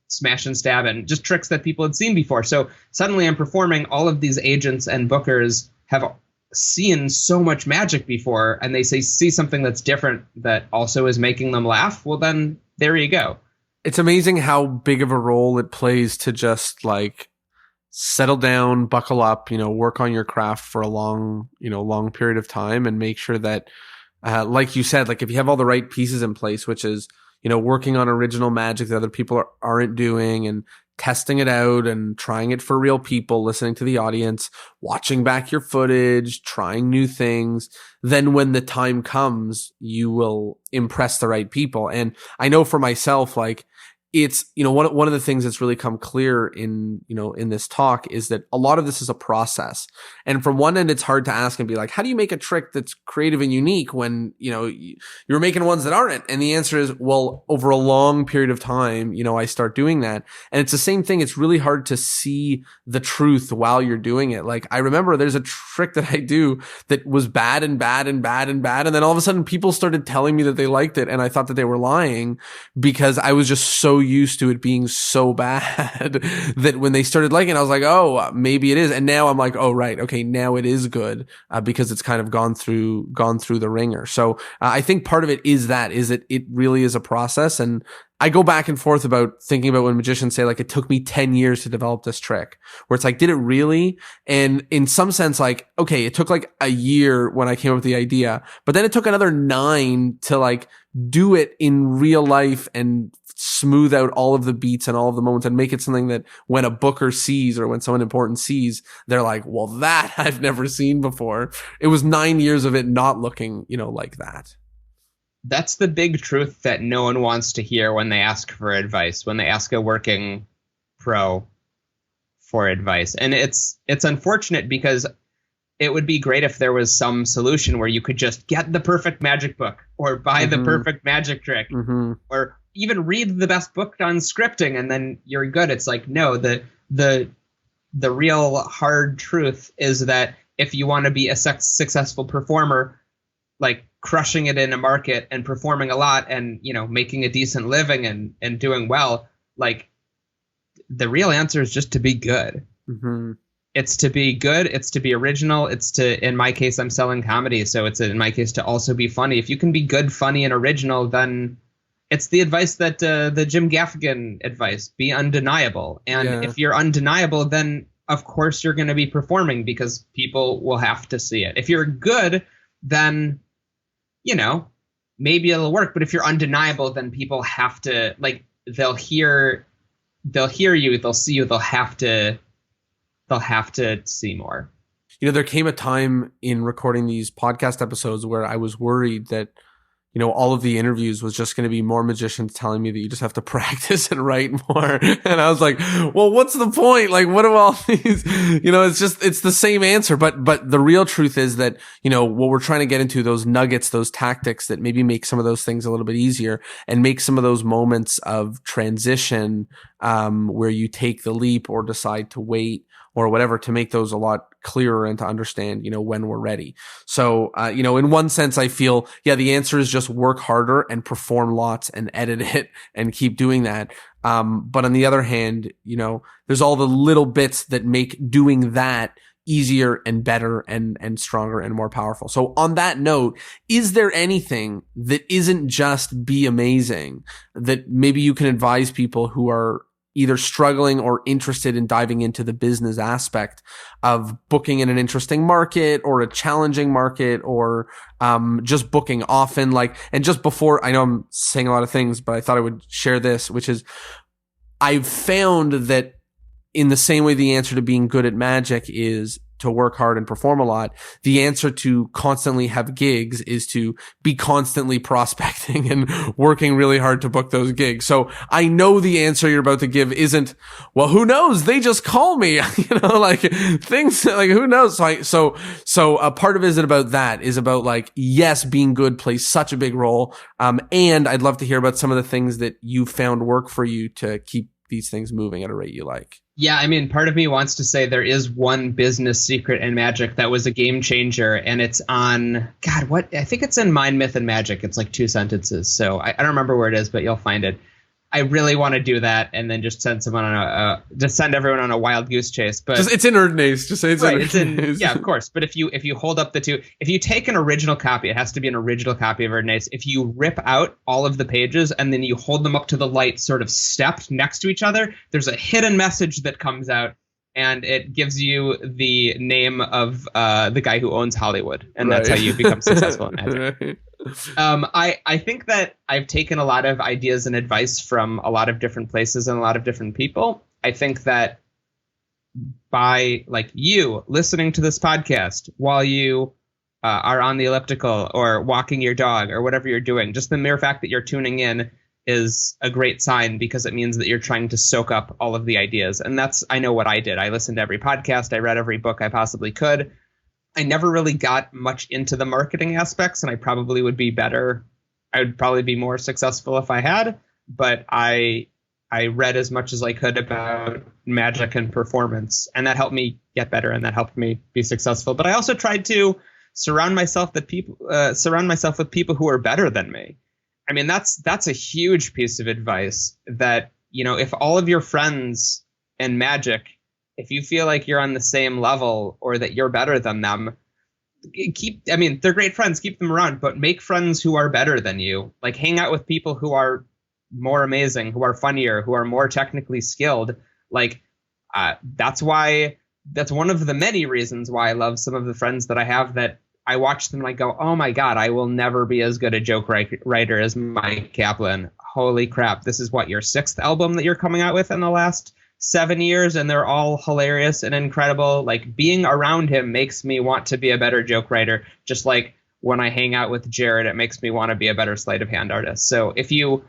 smash and stab and just tricks that people had seen before. So suddenly I'm performing. All of these agents and bookers have seen so much magic before, and they see something that's different that also is making them laugh. Well, then there you go. It's amazing how big of a role it plays to just settle down, buckle up, work on your craft for a long period of time, and make sure that, like you said, if you have all the right pieces in place, which is, working on original magic that other people aren't doing, and testing it out and trying it for real people, listening to the audience, watching back your footage, trying new things. Then when the time comes, you will impress the right people. And I know for myself, it's, one of the things that's really come clear in this talk is that a lot of this is a process. And from one end, it's hard to ask and be how do you make a trick that's creative and unique when, you're making ones that aren't? And the answer is, well, over a long period of time, I start doing that. And it's the same thing. It's really hard to see the truth while you're doing it. I remember there's a trick that I do that was bad and bad and bad and bad. And then all of a sudden people started telling me that they liked it. And I thought that they were lying because I was just so used to it being so bad that when they started liking it, I was like, oh, maybe it is. And now I'm like, oh, right. Okay. Now it is good, because it's kind of gone through the ringer. So I think part of it is that it really is a process. And I go back and forth about thinking about when magicians say, like, it took me 10 years to develop this trick, where it's like, did it really? And in some sense, like, okay, it took like a year when I came up with the idea, but then it took another 9 to like do it in real life and smooth out all of the beats and all of the moments and make it something that when a booker sees or when someone important sees, they're like, well, that I've never seen before. It was 9 years of it not looking, like that. That's the big truth that no one wants to hear when they ask for advice, when they ask a working pro for advice. And it's unfortunate, because it would be great if there was some solution where you could just get the perfect magic book or buy the perfect magic trick or even read the best book on scripting and then you're good. It's like, no, the real hard truth is that if you want to be a successful performer, like crushing it in a market and performing a lot and, making a decent living and doing well, like the real answer is just to be good. It's to be good. It's to be original. It's to, in my case, I'm selling comedy. So it's in my case to also be funny. If you can be good, funny, and original, then it's the advice that the Jim Gaffigan advice, be undeniable. And if you're undeniable, then of course you're going to be performing because people will have to see it. If you're good, then, maybe it'll work. But if you're undeniable, then people have to, like, they'll hear you, they'll see you, they'll have to see more. There came a time in recording these podcast episodes where I was worried that, all of the interviews was just going to be more magicians telling me that you just have to practice and write more. And I was like, well, what's the point? Like, what are all these, it's the same answer. But the real truth is that, what we're trying to get into, those nuggets, those tactics that maybe make some of those things a little bit easier and make some of those moments of transition, where you take the leap or decide to wait or whatever, to make those a lot clearer and to understand, when we're ready. So, in one sense, I feel, the answer is just work harder and perform lots and edit it and keep doing that. But on the other hand, there's all the little bits that make doing that easier and better and stronger and more powerful. So on that note, is there anything that isn't just be amazing that maybe you can advise people who are either struggling or interested in diving into the business aspect of booking in an interesting market or a challenging market, or just booking often? And just before, I know I'm saying a lot of things, but I thought I would share this, which is I've found that in the same way the answer to being good at magic is to work hard and perform a lot, the answer to constantly have gigs is to be constantly prospecting and working really hard to book those gigs. So I know the answer you're about to give isn't, well, who knows? They just call me, things like, who knows? So a part of it is about that, is about yes, being good plays such a big role. And I'd love to hear about some of the things that you found work for you to keep these things moving at a rate you like. Yeah, I mean, part of me wants to say there is one business secret in magic that was a game changer, and it's on, I think it's in Mind, Myth, and Magic. It's like 2 sentences, so I don't remember where it is, but you'll find it. I really want to do that and then just send everyone on a wild goose chase. But it's in Erdnase. Just say it's right, in Erdnase. Yeah, of course. But if you hold up the two, if you take an original copy, it has to be an original copy of Erdnase. If you rip out all of the pages and then you hold them up to the light, sort of stepped next to each other, there's a hidden message that comes out, and it gives you the name of the guy who owns Hollywood, and that's how you become successful in magic. Right. I think that I've taken a lot of ideas and advice from a lot of different places and a lot of different people. I think that by you listening to this podcast while you are on the elliptical or walking your dog or whatever you're doing, just the mere fact that you're tuning in is a great sign, because it means that you're trying to soak up all of the ideas. And I know what I did. I listened to every podcast. I read every book I possibly could. I never really got much into the marketing aspects, and I probably would be better. I would probably be more successful if I had, but I read as much as I could about magic and performance, and that helped me get better, and that helped me be successful. But I also tried to surround myself with people who are better than me. I mean, that's a huge piece of advice that, you know, if all of your friends in magic, if you feel like you're on the same level or that you're better than them, I mean, they're great friends, keep them around, but make friends who are better than you. Like, hang out with people who are more amazing, who are funnier, who are more technically skilled. Like, that's one of the many reasons why I love some of the friends that I have, that I watch them and I go, oh my God, I will never be as good a joke writer as Mike Kaplan. Holy crap. This is what, your 6th album that you're coming out with in the last 7 years, and they're all hilarious and incredible. Like, being around him makes me want to be a better joke writer. Just like when I hang out with Jared, it makes me want to be a better sleight of hand artist. So if you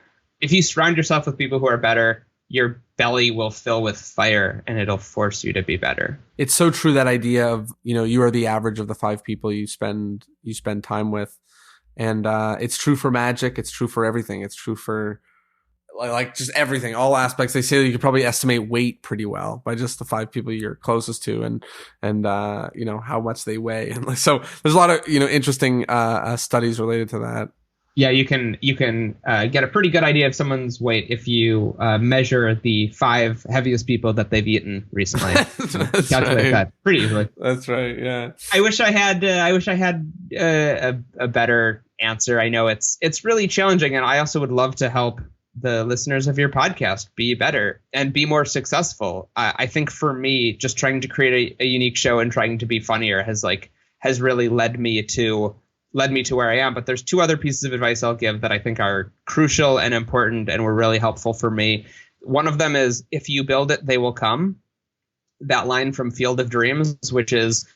surround yourself with people who are better, your belly will fill with fire and it'll force you to be better. It's so true, that idea of, you know, you are the average of the 5 people you spend time with. And it's true for magic. It's true for everything. It's true for like just everything, all aspects. They say that you could probably estimate weight pretty well by just the 5 people you're closest to, and you know, how much they weigh. And so there's a lot of, you know, interesting studies related to that. Yeah, you can get a pretty good idea of someone's weight if you measure the 5 heaviest people that they've eaten recently. Calculate that pretty easily. That's right. Yeah. I wish I had a better answer. I know it's really challenging, and I also would love to help the listeners of your podcast be better and be more successful. I think for me, just trying to create a unique show and trying to be funnier has really led me to where I am. But there's 2 other pieces of advice I'll give that I think are crucial and important and were really helpful for me. One of them is, if you build it, they will come. That line from Field of Dreams, which is,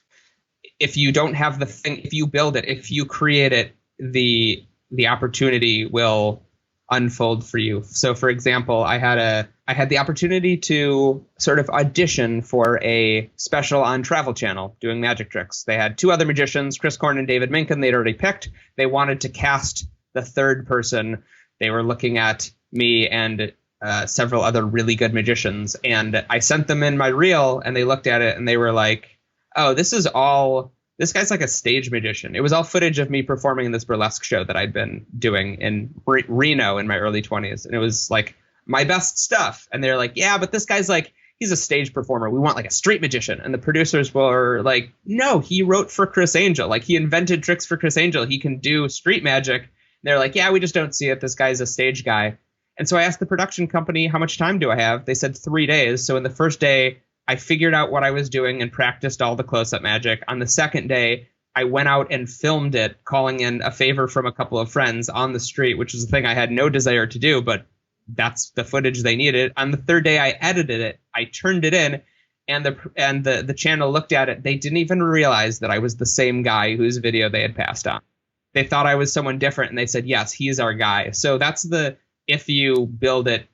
if you don't have the thing, if you build it, if you create it, the opportunity will unfold for you. So for example, I had the opportunity to sort of audition for a special on Travel Channel doing magic tricks. They had 2 other magicians, Chris Korn and David Minkin, they'd already picked. They wanted to cast the 3rd person. They were looking at me and several other really good magicians. And I sent them in my reel, and they looked at it and they were like, oh, this guy's like a stage magician. It was all footage of me performing in this burlesque show that I'd been doing in Reno in my early 20s. And it was like my best stuff. And they're like, yeah, but this guy's like, he's a stage performer. We want like a street magician. And the producers were like, no, he wrote for Chris Angel. Like, he invented tricks for Chris Angel. He can do street magic. And they're like, yeah, we just don't see it. This guy's a stage guy. And so I asked the production company, how much time do I have? They said 3 days. So in the first day, I figured out what I was doing and practiced all the close-up magic. On the second day, I went out and filmed it, calling in a favor from a couple of friends on the street, which is a thing I had no desire to do, but that's the footage they needed. On the third day, I edited it. I turned it in, and the channel looked at it. They didn't even realize that I was the same guy whose video they had passed on. They thought I was someone different, and they said, yes, he's our guy. So that's if you build it,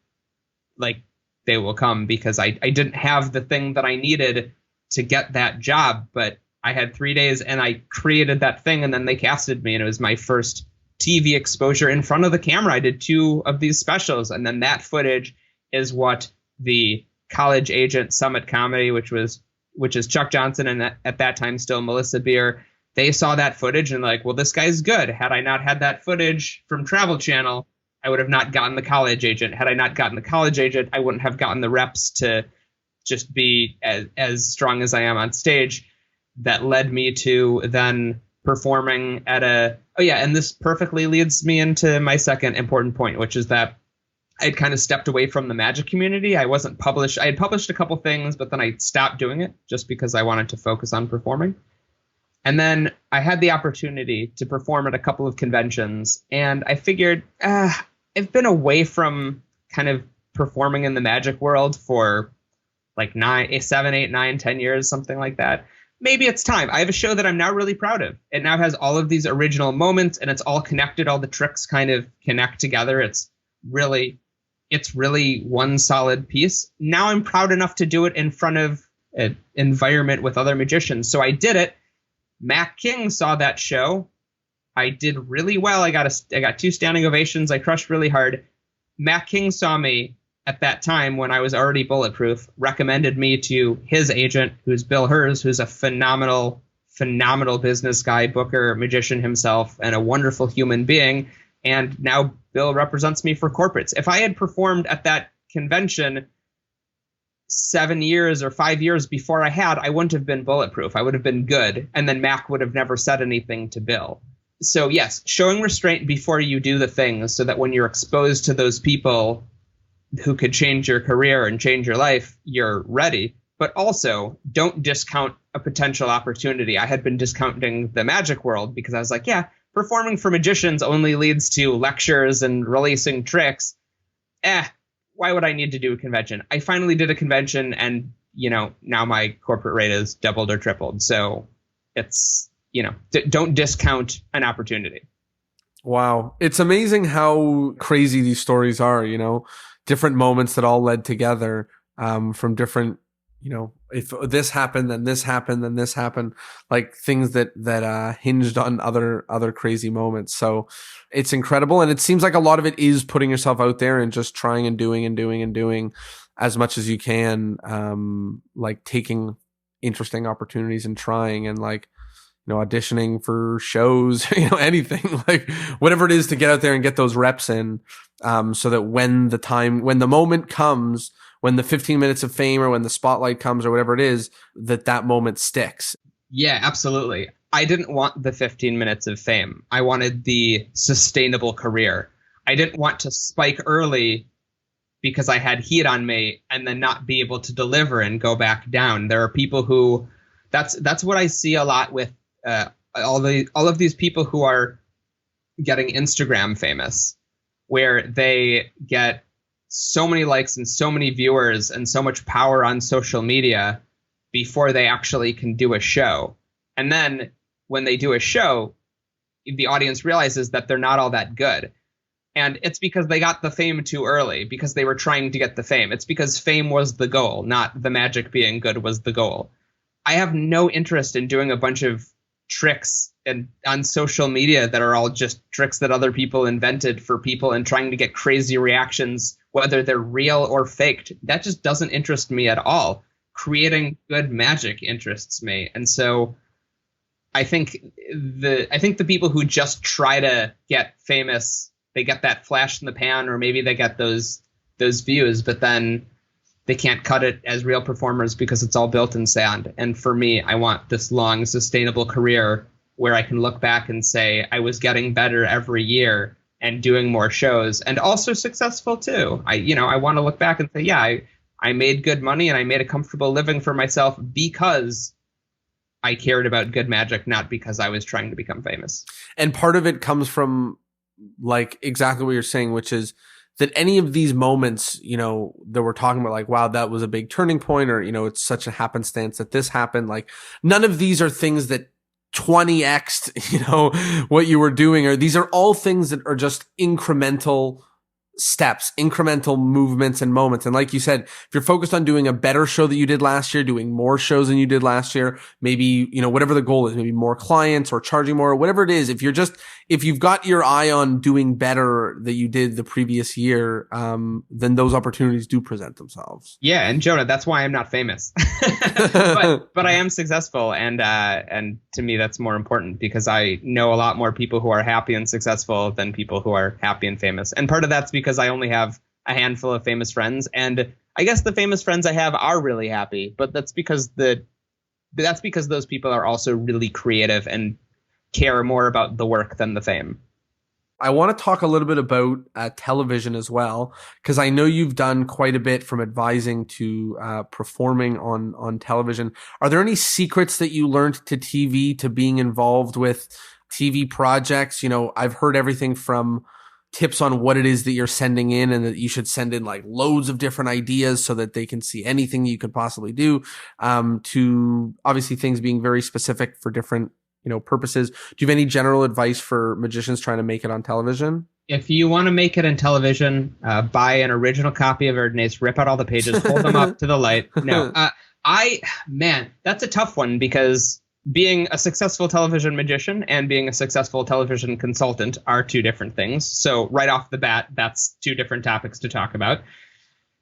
like, they will come, because I didn't have the thing that I needed to get that job, but I had 3 days and I created that thing, and then they casted me, and it was my first TV exposure in front of the camera. I did 2 of these specials, and then that footage is what the college agent Summit Comedy, which is Chuck Johnson and at that time still Melissa Beer, they saw that footage and like, well, this guy's good. Had I not had that footage from Travel Channel, I would have not gotten the college agent. Had I not gotten the college agent, I wouldn't have gotten the reps to just be as strong as I am on stage. That led me to then performing at and this perfectly leads me into my second important point, which is that I'd kind of stepped away from the magic community. I wasn't published. I had published a couple things, but then I stopped doing it just because I wanted to focus on performing. And then I had the opportunity to perform at a couple of conventions, and I figured, I've been away from kind of performing in the magic world for like 7, 8, 9, 10 years, something like that. Maybe it's time. I have a show that I'm now really proud of. It now has all of these original moments, and it's all connected. All the tricks kind of connect together. It's really one solid piece. Now I'm proud enough to do it in front of an environment with other magicians. So I did it. Matt King saw that show. I did really well. I got 2 standing ovations. I crushed really hard. Matt King saw me at that time when I was already bulletproof, recommended me to his agent, who's Bill Hers, who's a phenomenal business guy, booker, magician himself, and a wonderful human being. And now Bill represents me for corporates. If I had performed at that convention 7 years or 5 years before I wouldn't have been bulletproof. I would have been good. And then Mac would have never said anything to Bill. So yes, showing restraint before you do the things so that when you're exposed to those people who could change your career and change your life, you're ready. But also don't discount a potential opportunity. I had been discounting the magic world because I was like, yeah, performing for magicians only leads to lectures and releasing tricks. Why would I need to do a convention? I finally did a convention, and, now my corporate rate is doubled or tripled. So it's, don't discount an opportunity. Wow. It's amazing how crazy these stories are, different moments that all led together from different, if this happened, then this happened, then this happened, like things that hinged on other crazy moments. So it's incredible. And it seems like a lot of it is putting yourself out there and just trying and doing as much as you can, like taking interesting opportunities and trying and like, auditioning for shows, anything, like whatever it is to get out there and get those reps in, so that when the moment comes, when the 15 minutes of fame or when the spotlight comes or whatever it is, that moment sticks. Yeah, absolutely. I didn't want the 15 minutes of fame. I wanted the sustainable career. I didn't want to spike early because I had heat on me and then not be able to deliver and go back down. There are people who, that's what I see a lot with all of these people who are getting Instagram famous, where they get so many likes and so many viewers and so much power on social media before they actually can do a show. And then when they do a show, the audience realizes that they're not all that good. And it's because they got the fame too early, because they were trying to get the fame. It's because fame was the goal, not the magic being good was the goal. I have no interest in doing a bunch of tricks and on social media that are all just tricks that other people invented for people and trying to get crazy reactions, whether they're real or faked. That just doesn't interest me at all. Creating good magic interests me. And so I think the people who just try to get famous, they get that flash in the pan, or maybe they get those views, but then they can't cut it as real performers because it's all built in sand. And for me, I want this long, sustainable career where I can look back and say I was getting better every year and doing more shows, and also successful too. I want to look back and say, yeah, I made good money and I made a comfortable living for myself because I cared about good magic, not because I was trying to become famous. And part of it comes from like exactly what you're saying, which is that any of these moments, that we're talking about, like, wow, that was a big turning point, or, it's such a happenstance that this happened. Like, none of these are things that 20x'd, what you were doing, or these are all things that are just incremental steps, incremental movements and moments. And like you said, if you're focused on doing a better show that you did last year, doing more shows than you did last year, maybe, whatever the goal is, maybe more clients or charging more, or whatever it is, if you've got your eye on doing better than you did the previous year, then those opportunities do present themselves. Yeah. And Jonah, that's why I'm not famous, but I am successful. And to me, that's more important because I know a lot more people who are happy and successful than people who are happy and famous. And part of that's because I only have a handful of famous friends, and I guess the famous friends I have are really happy, but that's because those people are also really creative and care more about the work than the fame. I want to talk a little bit about television as well, because I know you've done quite a bit from advising to performing on television. Are there any secrets that you learned to TV, to being involved with TV projects? I've heard everything from tips on what it is that you're sending in, and that you should send in like loads of different ideas so that they can see anything you could possibly do, to obviously things being very specific for different, purposes. Do you have any general advice for magicians trying to make it on television? If you want to make it in television, buy an original copy of Erdnase, rip out all the pages, hold them up to the light. No, that's a tough one, because being a successful television magician and being a successful television consultant are two different things. So right off the bat, that's two different topics to talk about.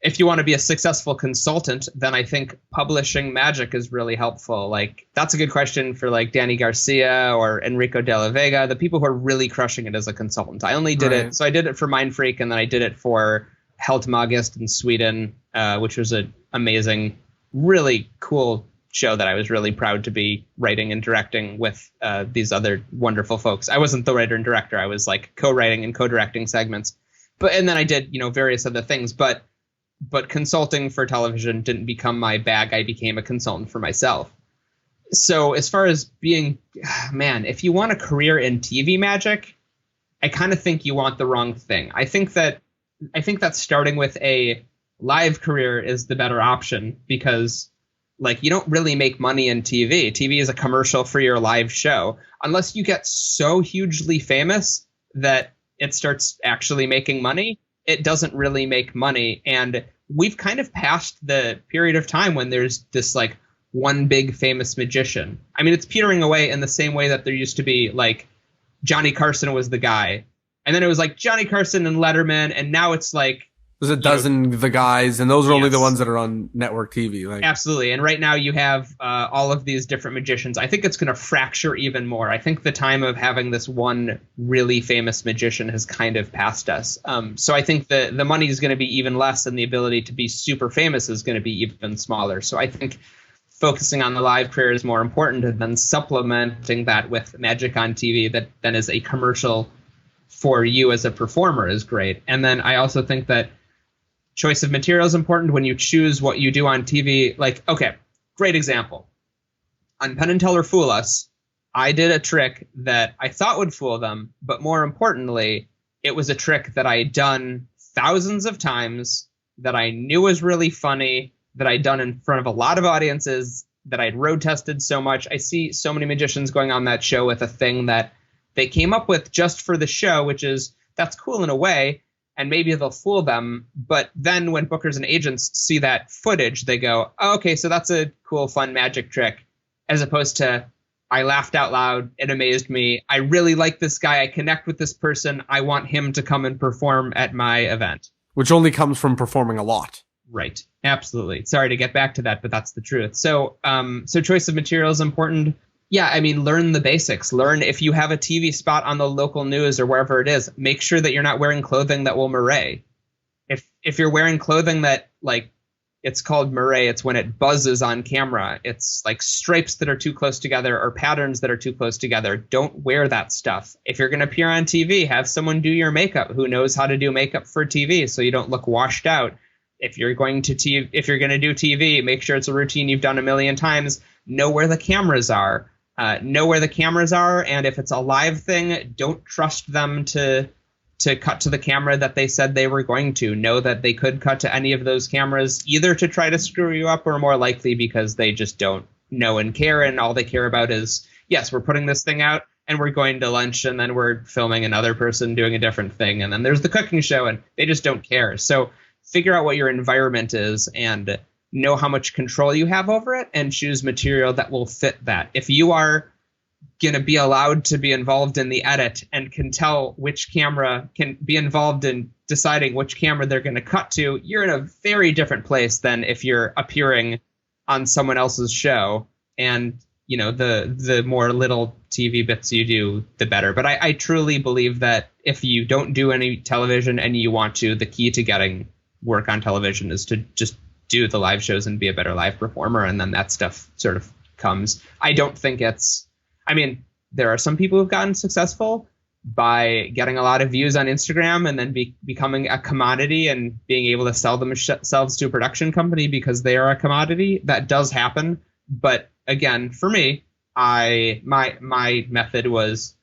if you want to be a successful consultant, then I think publishing magic is really helpful. Like, that's a good question for like Danny Garcia or Enrico de la Vega, the people who are really crushing it as a consultant. I only did it. So I did it for Mindfreak, and then I did it for Heltmagist in Sweden, which was an amazing, really cool show that I was really proud to be writing and directing with these other wonderful folks. I wasn't the writer and director. I was like co-writing and co-directing segments. And then I did, various other things. But consulting for television didn't become my bag. I became a consultant for myself. So as far as being, man, if you want a career in TV magic, I kind of think you want the wrong thing. I think that starting with a live career is the better option, because like, you don't really make money in TV. TV is a commercial for your live show, unless you get so hugely famous that it starts actually making money. It doesn't really make money. And we've kind of passed the period of time when there's this like one big famous magician. I mean, it's petering away in the same way that there used to be like Johnny Carson was the guy. And then it was like Johnny Carson and Letterman. And now it's like, there's a dozen the guys, and those are only the ones that are on network TV. Like, absolutely. And right now you have all of these different magicians. I think it's going to fracture even more. I think the time of having this one really famous magician has kind of passed us. So I think the money is going to be even less, and the ability to be super famous is going to be even smaller. So I think focusing on the live career is more important than supplementing that with magic on TV that then is a commercial for you as a performer is great. And then I also think that choice of material is important when you choose what you do on TV. Like, okay, great example. On Penn and Teller Fool Us, I did a trick that I thought would fool them, but more importantly, it was a trick that I had done thousands of times, that I knew was really funny, that I'd done in front of a lot of audiences, that I'd road tested so much. I see so many magicians going on that show with a thing that they came up with just for the show, which is, that's cool in a way, and maybe they'll fool them. But then when bookers and agents see that footage, they go, oh, okay, so that's a cool, fun magic trick, as opposed to, I laughed out loud, it amazed me, I really like this guy, I connect with this person, I want him to come and perform at my event. Which only comes from performing a lot. Right. Absolutely. Sorry to get back to that, but that's the truth. So choice of material is important. Yeah, I mean, learn the basics. Learn, if you have a TV spot on the local news or wherever it is, make sure that you're not wearing clothing that will moiré. If you're wearing clothing that, like, it's called moiré, it's when it buzzes on camera. It's like stripes that are too close together or patterns that are too close together. Don't wear that stuff. If you're going to appear on TV, have someone do your makeup who knows how to do makeup for TV so you don't look washed out. If you're going to do TV, make sure it's a routine you've done a million times. Know where the cameras are. And if it's a live thing, don't trust them to cut to the camera that they said they were going to. Know that they could cut to any of those cameras, either to try to screw you up or more likely because they just don't know and care, and all they care about is, yes, we're putting this thing out and we're going to lunch and then we're filming another person doing a different thing and then there's the cooking show, and they just don't care. So figure out what your environment is and know how much control you have over it, and choose material that will fit that. If you are going to be allowed to be involved in the edit and can tell which camera, can be involved in deciding which camera they're going to cut to, you're in a very different place than if you're appearing on someone else's show. And, the more little TV bits you do, the better. But I truly believe that if you don't do any television and you want to, the key to getting work on television is to just do the live shows and be a better live performer, and then that stuff sort of comes. I don't think there are some people who've gotten successful by getting a lot of views on Instagram and then becoming a commodity and being able to sell themselves to a production company because they are a commodity. That does happen. But again, for me, my method was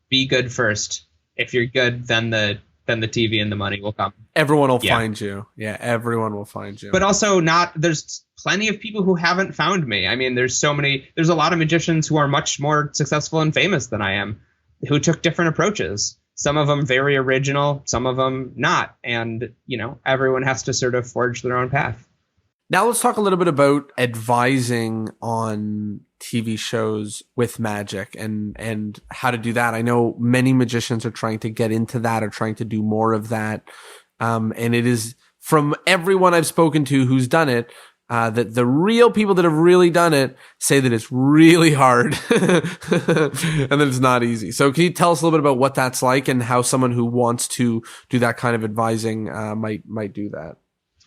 be good first. If you're good, then the TV and the money will come. Everyone will find you. Yeah, everyone will find you. But also there's plenty of people who haven't found me. I mean, there's a lot of magicians who are much more successful and famous than I am, who took different approaches. Some of them very original, some of them not. And, everyone has to sort of forge their own path. Now let's talk a little bit about advising on TV shows with magic and how to do that. I know many magicians are trying to get into that or trying to do more of that. And it is from everyone I've spoken to who's done it, that the real people that have really done it say that it's really hard and that it's not easy. So can you tell us a little bit about what that's like and how someone who wants to do that kind of advising might do that?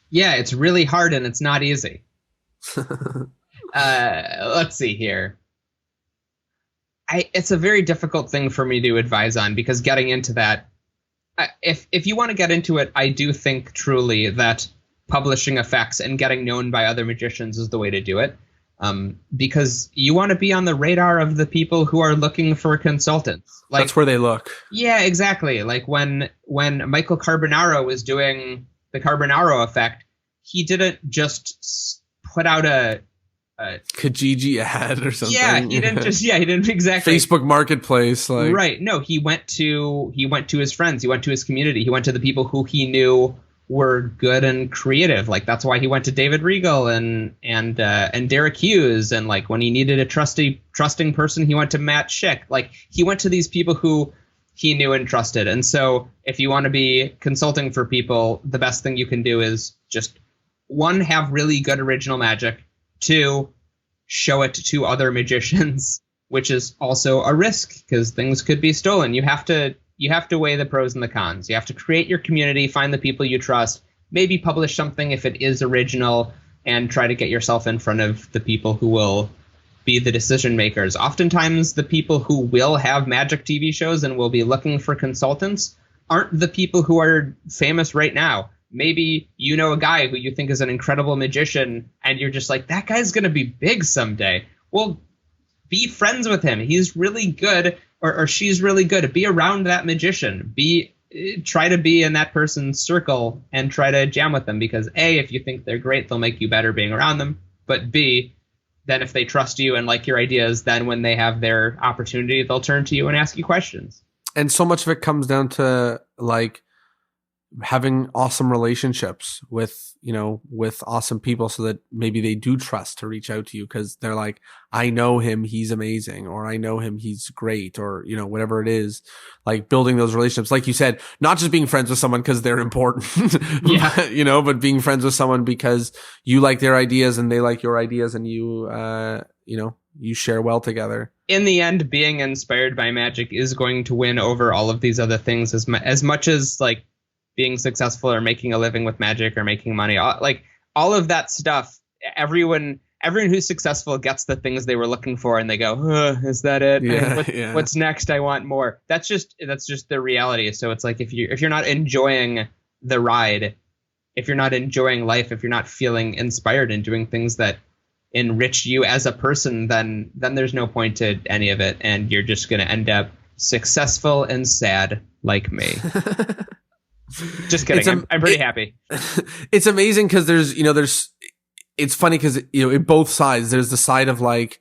Yeah, it's really hard and it's not easy. Let's see here. It's a very difficult thing for me to advise on, because getting into that, if you want to get into it, I do think truly that publishing effects and getting known by other magicians is the way to do it. Because you want to be on the radar of the people who are looking for consultants. Like, that's where they look. Yeah, exactly. Like when Michael Carbonaro was doing the Carbonaro effect, he didn't just put out a Kijiji ad or something. Yeah, he didn't exactly. Facebook Marketplace, like, right. No, he went to his friends, he went to his community, he went to the people who he knew were good and creative. Like, that's why he went to David Regal and Derek Hughes, and like when he needed a trusting person, he went to Matt Schick. Like, he went to these people who he knew and trusted. And so if you want to be consulting for people, the best thing you can do is just, one, have really good original magic. 2, show it to other magicians, which is also a risk because things could be stolen. You have to weigh the pros and the cons. You have to create your community, find the people you trust, maybe publish something if it is original, and try to get yourself in front of the people who will be the decision makers. Oftentimes, the people who will have magic TV shows and will be looking for consultants aren't the people who are famous right now. Maybe you know a guy who you think is an incredible magician, and you're just like, that guy's going to be big someday. Well, be friends with him. He's really good, or she's really good. Be around that magician. Try to be in that person's circle and try to jam with them, because A, if you think they're great, they'll make you better being around them. But B, then if they trust you and like your ideas, then when they have their opportunity, they'll turn to you and ask you questions. And so much of it comes down to like having awesome relationships with awesome people, so that maybe they do trust to reach out to you because they're like, I know him, he's amazing, or I know him, he's great, or whatever it is. Like, building those relationships, like you said, not just being friends with someone because they're important, yeah. but being friends with someone because you like their ideas and they like your ideas, and you share well together. In the end, being inspired by magic is going to win over all of these other things, as much as like being successful or making a living with magic or making money. Like, all of that stuff, everyone who's successful gets the things they were looking for, and they go, is that it? Yeah, What's next? I want more. That's just the reality. So it's like, if you're not enjoying the ride, if you're not enjoying life, if you're not feeling inspired and doing things that enrich you as a person, then there's no point to any of it, and you're just going to end up successful and sad like me. Just kidding. I'm pretty happy. It's amazing because it's funny because in both sides, there's the side of like,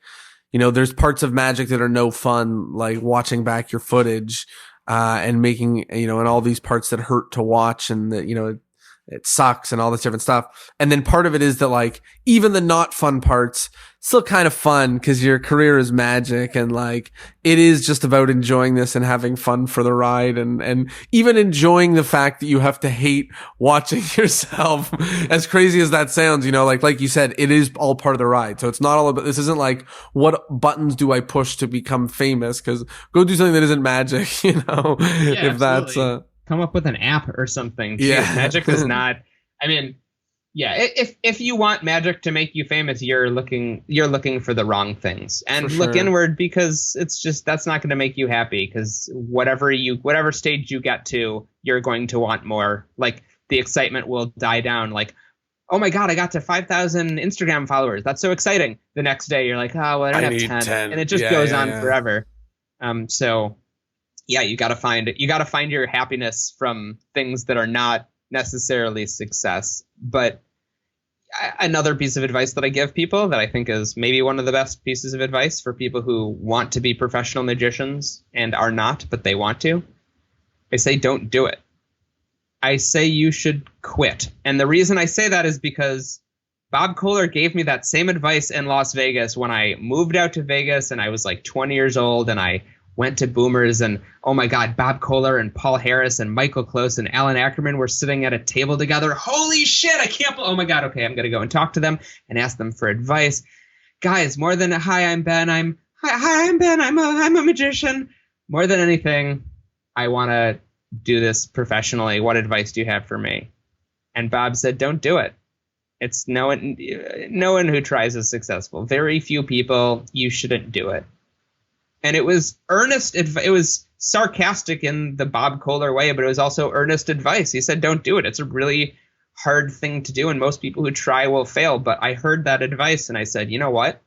there's parts of magic that are no fun, like watching back your footage, and making, and all these parts that hurt to watch, and that, it sucks and all this different stuff. And then part of it is that like, even the not fun parts still kind of fun because your career is magic, and like, it is just about enjoying this and having fun for the ride, and even enjoying the fact that you have to hate watching yourself, as crazy as that sounds, like you said, it is all part of the ride. So it's not all about, this isn't like, what buttons do I push to become famous? Because go do something that isn't magic, Yeah, if absolutely. That's come up with an app or something. Yeah. Magic is not, I mean, yeah, if you want magic to make you famous, you're looking for the wrong things, and look inward, because it's just, that's not going to make you happy, because whatever stage you get to, you're going to want more. Like, the excitement will die down. Like, oh my God, I got to 5,000 Instagram followers. That's so exciting. The next day you're like, oh, well, I don't have 10. And it just goes on forever. So yeah, you got to find your happiness from things that are not necessarily success. But another piece of advice that I give people that I think is maybe one of the best pieces of advice for people who want to be professional magicians and are not, but they want to, I say, don't do it. I say you should quit. And the reason I say that is because Bob Kohler gave me that same advice in Las Vegas when I moved out to Vegas, and I was like 20 years old, and I went to Boomers, and oh my God, Bob Kohler and Paul Harris and Michael Close and Alan Ackerman were sitting at a table together. Holy shit, I can't oh my God, okay, I'm going to go and talk to them and ask them for advice. Guys, more than hi, I'm Ben, I'm Ben, I'm a magician. More than anything, I want to do this professionally. What advice do you have for me? And Bob said, don't do it. It's no one who tries is successful. Very few people. You shouldn't do it. And it was earnest. It was sarcastic in the Bob Kohler way, but it was also earnest advice. He said, don't do it. It's a really hard thing to do, and most people who try will fail. But I heard that advice, and I said, you know what?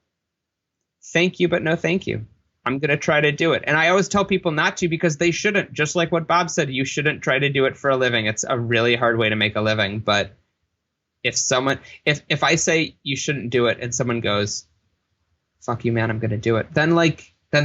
Thank you, but no thank you. I'm going to try to do it. And I always tell people not to, because they shouldn't. Just like what Bob said, you shouldn't try to do it for a living. It's a really hard way to make a living. But if I say you shouldn't do it and someone goes, fuck you, man, I'm going to do it, then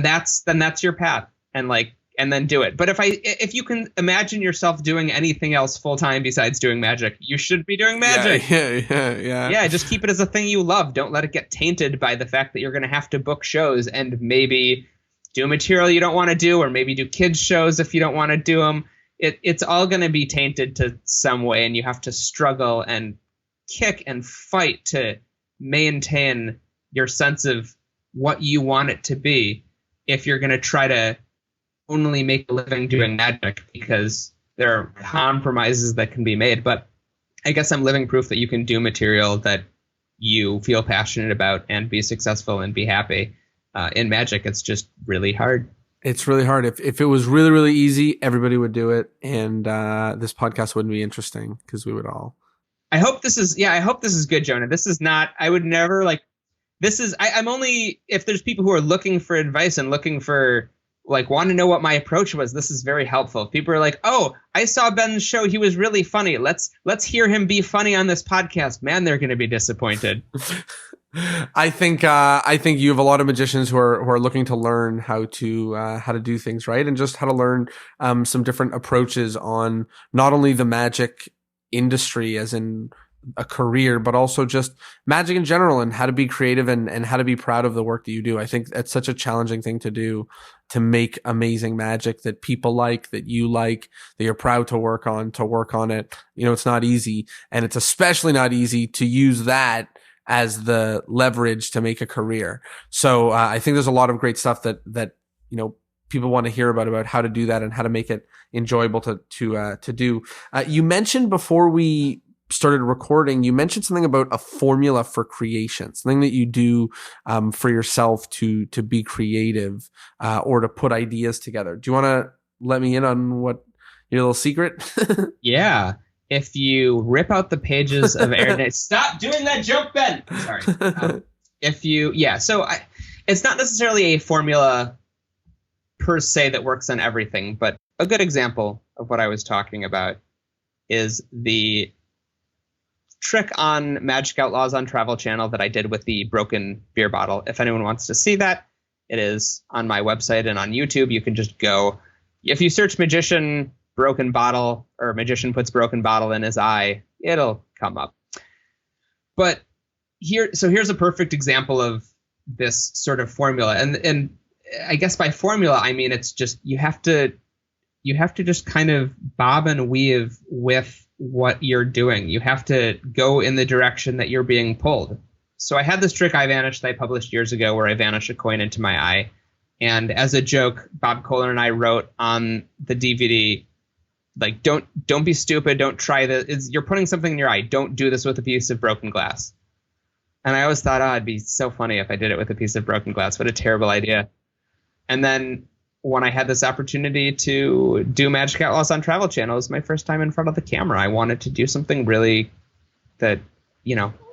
that's your path, and then do it. But if you can imagine yourself doing anything else full time besides doing magic, you should be doing magic. Yeah. Just keep it as a thing you love. Don't let it get tainted by the fact that you're going to have to book shows and maybe do material you don't want to do, or maybe do kids shows if you don't want to do them. It's all going to be tainted to some way, and you have to struggle and kick and fight to maintain your sense of what you want it to be if you're going to try to only make a living doing magic, because there are compromises that can be made. But I guess I'm living proof that you can do material that you feel passionate about and be successful and be happy. In magic, it's just really hard. It's really hard. If it was really, really easy, everybody would do it. And this podcast wouldn't be interesting, because we would all. I hope this is good, Jonah. This is not, I would never I'm only, if there's people who are looking for advice and looking for, want to know what my approach was, this is very helpful. If people are like, oh, I saw Ben's show, he was really funny. Let's hear him be funny on this podcast. Man, they're going to be disappointed. I think you have a lot of magicians who are looking to learn how to do things right, and just how to learn some different approaches on not only the magic industry as in a career, but also just magic in general, and how to be creative and how to be proud of the work that you do. I think that's such a challenging thing to do, to make amazing magic that people like, that you like, that you're proud to work on it. It's not easy, and it's especially not easy to use that as the leverage to make a career. So I think there's a lot of great stuff that people want to hear about how to do that and how to make it enjoyable to do. You mentioned before we started recording, you mentioned something about a formula for creation, something that you do for yourself to be creative or to put ideas together. Do you want to let me in on what your little secret? Yeah. If you rip out the pages of stop doing that joke, Ben. Sorry. It's not necessarily a formula per se that works on everything, but a good example of what I was talking about is the trick on Magic Outlaws on Travel Channel that I did with the broken beer bottle. If anyone wants to see that, it is on my website and on YouTube. You can just go, if you search magician broken bottle, or magician puts broken bottle in his eye, it'll come up. But here's a perfect example of this sort of formula. And I guess by formula, I mean, it's just, you have to just kind of bob and weave with what you're doing. You have to go in the direction that you're being pulled. So I had this trick I vanished that I published years ago, where I vanish a coin into my eye. And as a joke, Bob Kohler and I wrote on the DVD, don't be stupid. Don't try this. You're putting something in your eye. Don't do this with a piece of broken glass. And I always thought, it'd be so funny if I did it with a piece of broken glass. What a terrible idea. And then when I had this opportunity to do Magic Outlaws on Travel Channel, it was my first time in front of the camera. I wanted to do something really that,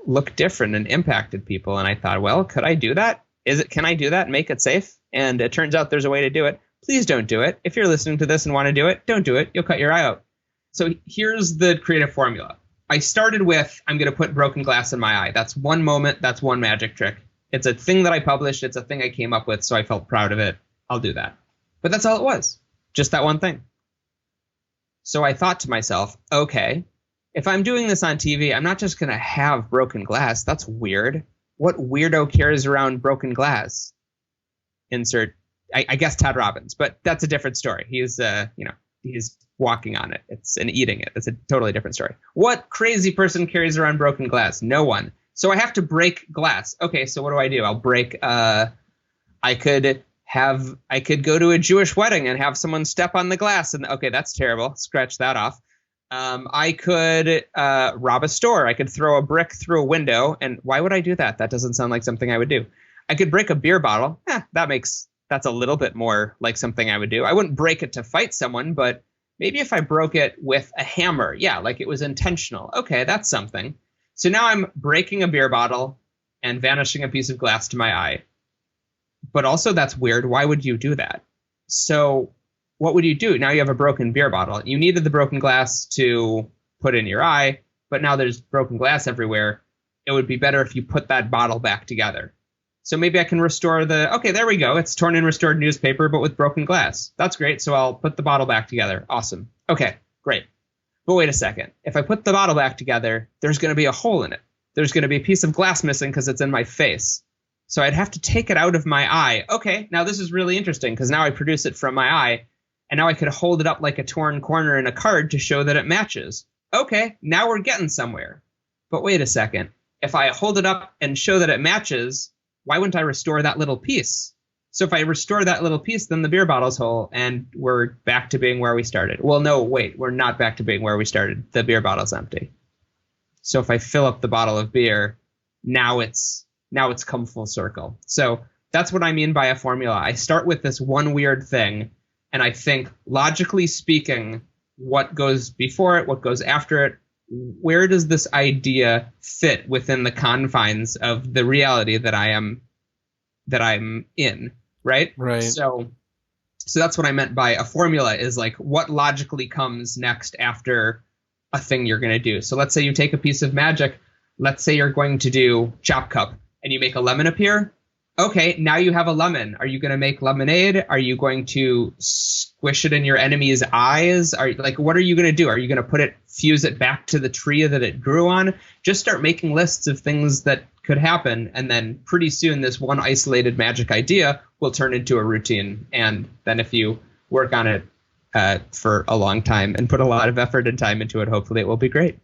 looked different and impacted people. And I thought, well, could I do that? Can I do that and make it safe? And it turns out there's a way to do it. Please don't do it. If you're listening to this and want to do it, don't do it. You'll cut your eye out. So here's the creative formula. I started with, I'm going to put broken glass in my eye. That's one moment. That's one magic trick. It's a thing that I published. It's a thing I came up with, so I felt proud of it. I'll do that. But that's all it was. Just that one thing. So I thought to myself, okay, if I'm doing this on TV, I'm not just going to have broken glass. That's weird. What weirdo carries around broken glass? Insert I guess Todd Robbins, but that's a different story. He's he's walking on it. And eating it. It's a totally different story. What crazy person carries around broken glass? No one. So I have to break glass. Okay, so what do? I'll break. I could go to a Jewish wedding and have someone step on the glass, and okay, that's terrible. Scratch that off. I could rob a store. I could throw a brick through a window, and why would I do that? That doesn't sound like something I would do. I could break a beer bottle. That's a little bit more like something I would do. I wouldn't break it to fight someone, but maybe if I broke it with a hammer, yeah, like it was intentional. Okay, that's something. So now I'm breaking a beer bottle and vanishing a piece of glass to my eye. But also that's weird. Why would you do that? So what would you do? Now you have a broken beer bottle. You needed the broken glass to put in your eye, but now there's broken glass everywhere. It would be better if you put that bottle back together. So maybe I can restore okay, there we go. It's torn and restored newspaper, but with broken glass. That's great. So I'll put the bottle back together. Awesome. Okay, great. But wait a second. If I put the bottle back together, there's going to be a hole in it. There's going to be a piece of glass missing because it's in my face. So I'd have to take it out of my eye. Okay, now this is really interesting because now I produce it from my eye, and now I could hold it up like a torn corner in a card to show that it matches. Okay, now we're getting somewhere. But wait a second. If I hold it up and show that it matches, why wouldn't I restore that little piece? So if I restore that little piece, then the beer bottle's whole, and we're back to being where we started. Well, no, wait, we're not back to being where we started. The beer bottle's empty. So if I fill up the bottle of beer, now it's come full circle. So that's what I mean by a formula. I start with this one weird thing, and I think, logically speaking, what goes before it, what goes after it, where does this idea fit within the confines of the reality that I'm in, right? Right. So that's what I meant by a formula, is like what logically comes next after a thing you're going to do. So let's say you take a piece of magic. Let's say you're going to do chop cup and you make a lemon appear. Okay, now you have a lemon. Are you going to make lemonade? Are you going to squish it in your enemy's eyes? What are you going to do? Are you going to fuse it back to the tree that it grew on? Just start making lists of things that could happen, and then pretty soon this one isolated magic idea will turn into a routine. And then if you work on it for a long time and put a lot of effort and time into it, hopefully it will be great.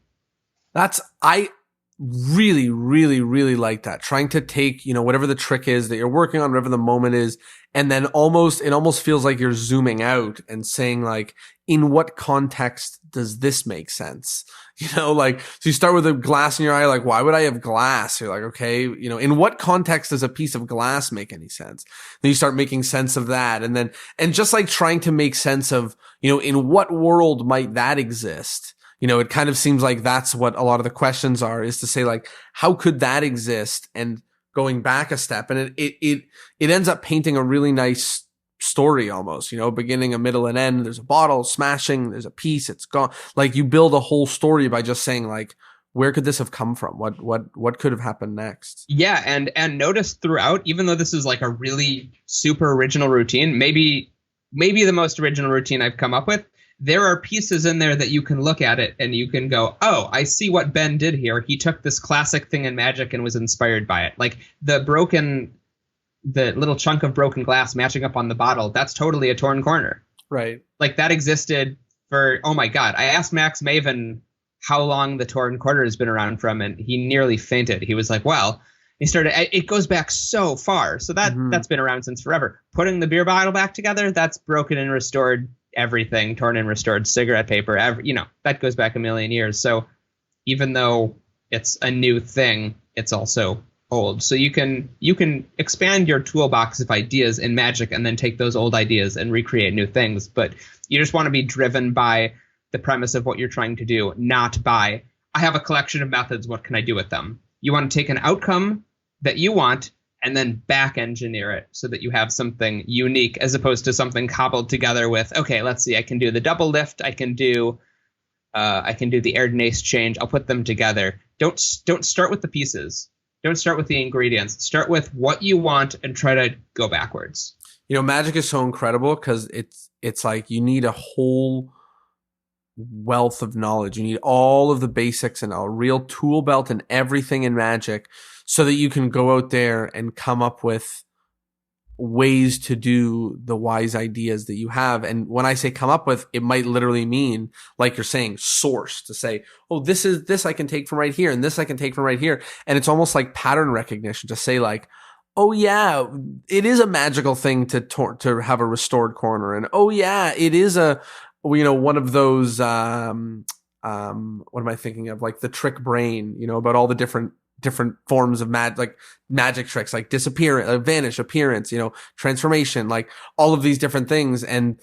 I really, really, really like that. Trying to take, whatever the trick is that you're working on, whatever the moment is, and then it almost feels like you're zooming out and saying, like, in what context does this make sense? So you start with a glass in your eye, like, why would I have glass? You're like, okay, in what context does a piece of glass make any sense? Then you start making sense of that. And just like trying to make sense of, in what world might that exist? It kind of seems like that's what a lot of the questions are, is to say, like, how could that exist? And going back a step, and it ends up painting a really nice story almost, beginning, a middle, and end. There's a bottle smashing, there's a piece, it's gone. Like, you build a whole story by just saying, like, where could this have come from? What could have happened next? Yeah, and notice throughout, even though this is like a really super original routine, maybe the most original routine I've come up with, there are pieces in there that you can look at it and you can go, oh, I see what Ben did here. He took this classic thing in magic and was inspired by it. Like the little chunk of broken glass matching up on the bottle, that's totally a torn corner. Right. Like that existed for, oh my God. I asked Max Maven how long the torn corner has been around from, and he nearly fainted. He was like, well, it goes back so far. So that's been around since forever. Putting the beer bottle back together, that's broken and restored everything, torn and restored cigarette paper, that goes back a million years. So even though it's a new thing, it's also old. So you can expand your toolbox of ideas in magic and then take those old ideas and recreate new things. But you just want to be driven by the premise of what you're trying to do, not by, I have a collection of methods, what can I do with them? You want to take an outcome that you want and then back engineer it so that you have something unique, as opposed to something cobbled together with, okay, let's see, I can do the double lift, I can do the aired nace change, I'll put them together. Don't start with the pieces. Don't start with the ingredients. Start with what you want and try to go backwards. Magic is so incredible because it's like you need a whole wealth of knowledge. You need all of the basics and a real tool belt and everything in magic, so that you can go out there and come up with ways to do the wise ideas that you have. And when I say come up with, it might literally mean, like you're saying, source, to say, oh, this I can take from right here, and this I can take from right here. And it's almost like pattern recognition to say like, oh yeah, it is a magical thing to have a restored corner. And oh yeah, it is one of those, what am I thinking of? Like the trick brain, about all the different forms of magic tricks, like disappear, vanish, appearance, transformation, like all of these different things, and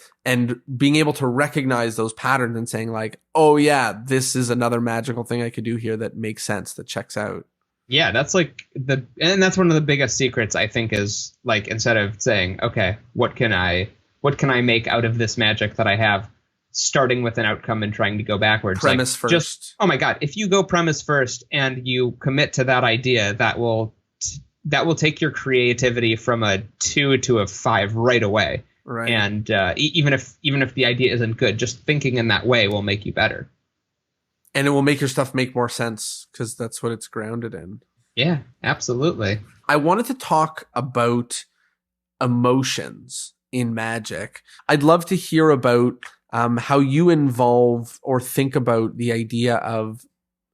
being able to recognize those patterns and saying like, oh yeah, this is another magical thing I could do here that makes sense, that checks out. Yeah, that's that's one of the biggest secrets, I think, is like, instead of saying, okay, what can I make out of this magic that I have, starting with an outcome and trying to go backwards. Premise like, first. Oh my God, if you go premise first and you commit to that idea, that will take your creativity from a 2 to a 5 right away. Right. And even if the idea isn't good, just thinking in that way will make you better. And it will make your stuff make more sense because that's what it's grounded in. Yeah, absolutely. I wanted to talk about emotions in magic. I'd love to hear about how you involve or think about the idea of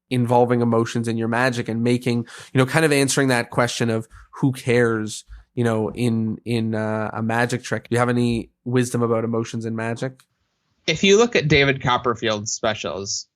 involving emotions in your magic and making, kind of answering that question of who cares, in a magic trick. Do you have any wisdom about emotions in magic? If you look at David Copperfield's specials,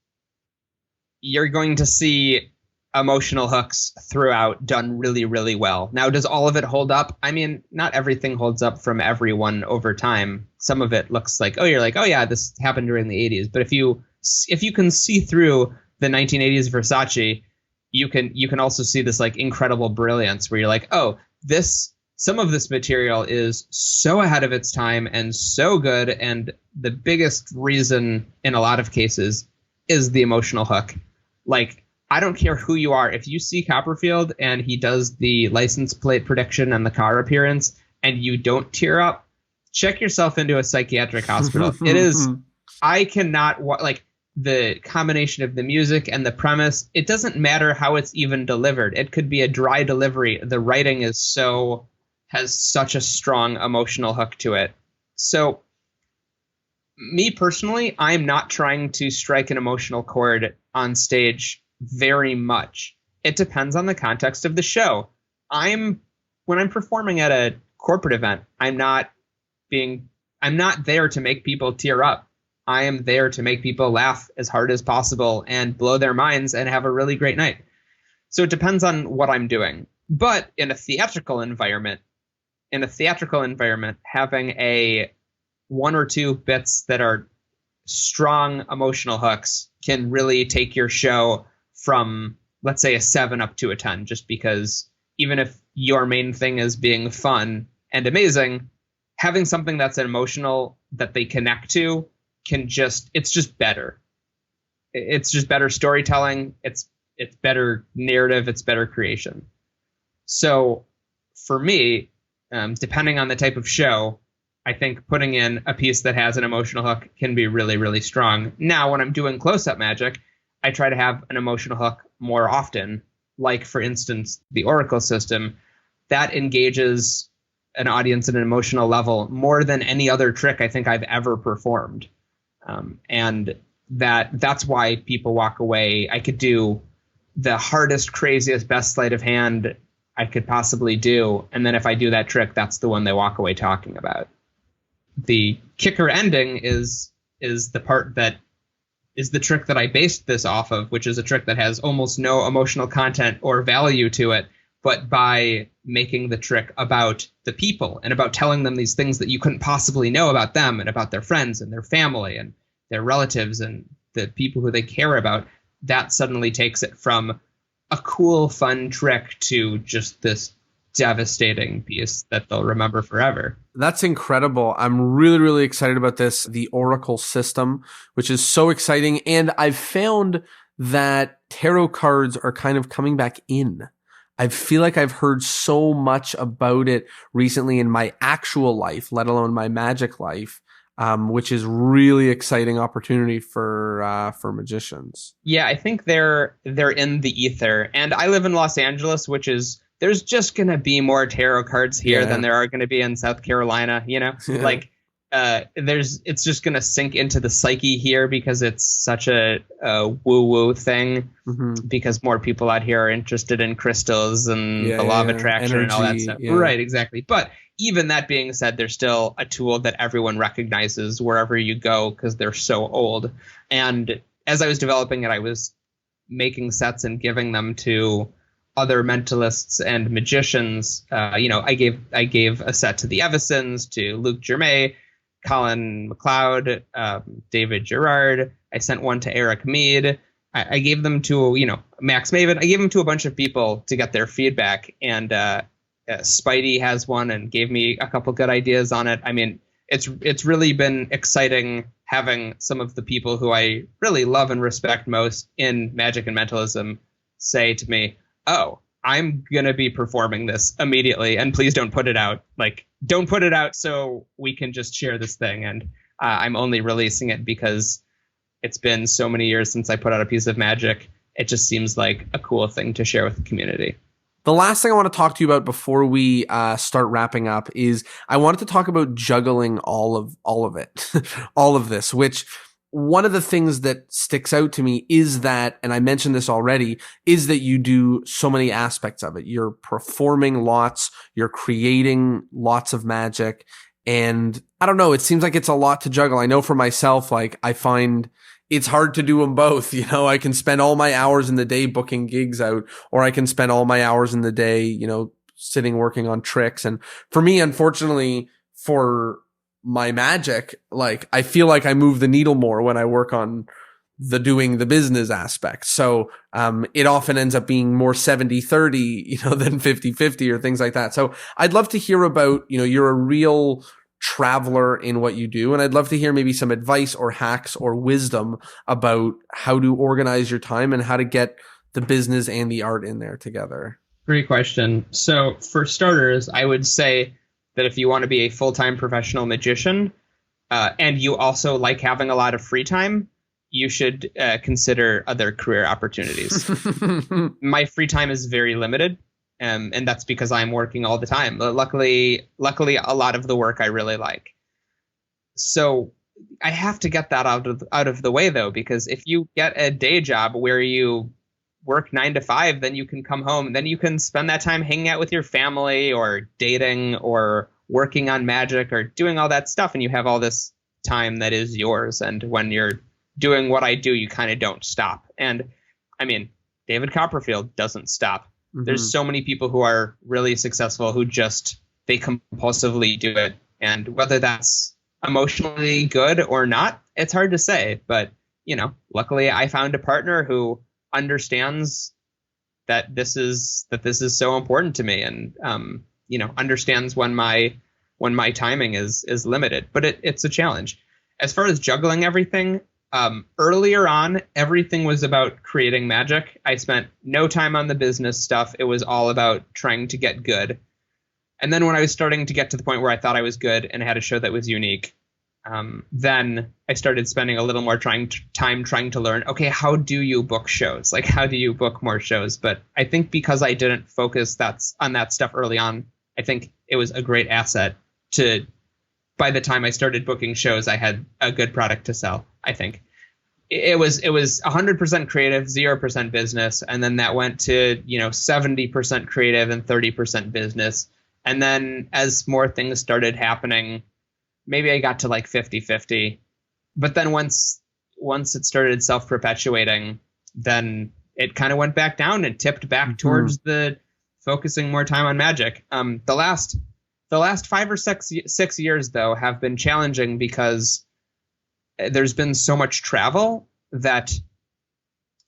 you're going to see emotional hooks throughout done really, really well. Now, does all of it hold up? I mean, not everything holds up from everyone over time. Some of it looks like, oh, you're like, oh yeah, this happened during the 80s. But if you can see through the 1980s Versace, you can also see this like incredible brilliance where you're like, oh, some of this material is so ahead of its time and so good. And the biggest reason in a lot of cases is the emotional hook. Like, I don't care who you are. If you see Copperfield and he does the license plate prediction and the car appearance and you don't tear up, check yourself into a psychiatric hospital. It is, I cannot, like, the combination of the music and the premise, it doesn't matter how it's even delivered. It could be a dry delivery. The writing has such a strong emotional hook to it. So, me personally, I'm not trying to strike an emotional chord on stage very much. It depends on the context of the show. When I'm performing at a corporate event, I'm not there to make people tear up. I am there to make people laugh as hard as possible and blow their minds and have a really great night. So it depends on what I'm doing. But in a theatrical environment, having a 1 or 2 bits that are strong emotional hooks can really take your show from, let's say, a 7 up to a 10, just because even if your main thing is being fun and amazing, having something that's emotional that they connect to it's just better. It's just better storytelling. It's better narrative. It's better creation. So for me, depending on the type of show, I think putting in a piece that has an emotional hook can be really, really strong. Now, when I'm doing close-up magic, I try to have an emotional hook more often. Like, for instance, the Oracle system, that engages an audience at an emotional level more than any other trick I think I've ever performed. And that's why people walk away. I could do the hardest, craziest, best sleight of hand I could possibly do. And then if I do that trick, that's the one they walk away talking about. The kicker ending is the part that is the trick that I based this off of, which is a trick that has almost no emotional content or value to it. But by making the trick about the people and about telling them these things that you couldn't possibly know about them and about their friends and their family and their relatives and the people who they care about, that suddenly takes it from a cool, fun trick to just this devastating piece that they'll remember forever. That's incredible. I'm really, really excited about this, the Oracle system, which is so exciting. And I've found that tarot cards are kind of coming back in. I feel like I've heard so much about it recently in my actual life, let alone my magic life, which is really exciting opportunity for magicians. Yeah, I think they're in the ether. And I live in Los Angeles, which is there's just going to be more tarot cards here than there are going to be in South Carolina, like it's just going to sink into the psyche here because it's such a woo-woo thing, because more people out here are interested in crystals and the law of attraction, energy, and all that stuff. Right, exactly. But even that being said, there's still a tool that everyone recognizes wherever you go because they're so old. And as I was developing it, I was making sets and giving them to other mentalists and magicians. I gave a set to the Evasons, to Luke Germain, Colin McLeod, David Gerard. I sent one to Eric Mead. I gave them to, Max Maven. I gave them to a bunch of people to get their feedback. And Spidey has one and gave me a couple good ideas on it. I mean, it's really been exciting having some of the people who I really love and respect most in magic and mentalism say to me, "Oh, I'm going to be performing this immediately, and please don't put it out. Like, don't put it out so we can just share this thing." And I'm only releasing it because it's been so many years since I put out a piece of magic. It just seems like a cool thing to share with the community. The last thing I want to talk to you about before we start wrapping up is I wanted to talk about juggling all of it, all of this, which one of the things that sticks out to me is that, and I mentioned this already, is that you do so many aspects of it. You're performing lots, you're creating lots of magic, and I don't know, it seems like it's a lot to juggle. I know for myself, like I find it's hard to do them both. I can spend all my hours in the day booking gigs out, or I can spend all my hours in the day, sitting working on tricks. And for me, unfortunately, for my magic, like I feel like I move the needle more when I work on doing the business aspect. So it often ends up being more 70-30, than 50-50 or things like that. So I'd love to hear about, you're a real traveler in what you do. And I'd love to hear maybe some advice or hacks or wisdom about how to organize your time and how to get the business and the art in there together. Great question. So for starters, I would say that if you want to be a full-time professional magician, and you also like having a lot of free time, you should consider other career opportunities. My free time is very limited. And that's because I'm working all the time. But luckily, a lot of the work I really like. So I have to get that out of the way, though, because if you get a day job where you work 9 to 5, then you can come home and then you can spend that time hanging out with your family or dating or working on magic or doing all that stuff. And you have all this time that is yours. And when you're doing what I do, you kind of don't stop. And I mean, David Copperfield doesn't stop. There's so many people who are really successful who they compulsively do it. And whether that's emotionally good or not, it's hard to say. But, luckily I found a partner who understands that this is so important to me and, understands when my timing is limited. But it's a challenge. As far as juggling everything, earlier on, everything was about creating magic. I spent no time on the business stuff. It was all about trying to get good. And then when I was starting to get to the point where I thought I was good and had a show that was unique, then I started spending a little more time trying to learn, okay, how do you book shows? Like, how do you book more shows? But I think because I didn't focus on that stuff early on, I think it was a great asset to, by the time I started booking shows, I had a good product to sell, I think. It was 100% creative, 0% business. And then that went to, 70% creative and 30% business. And then as more things started happening, maybe I got to like 50-50. But then once it started self-perpetuating, then it kind of went back down and tipped back towards the focusing more time on magic. The last 5 or 6 years, though, have been challenging because there's been so much travel that,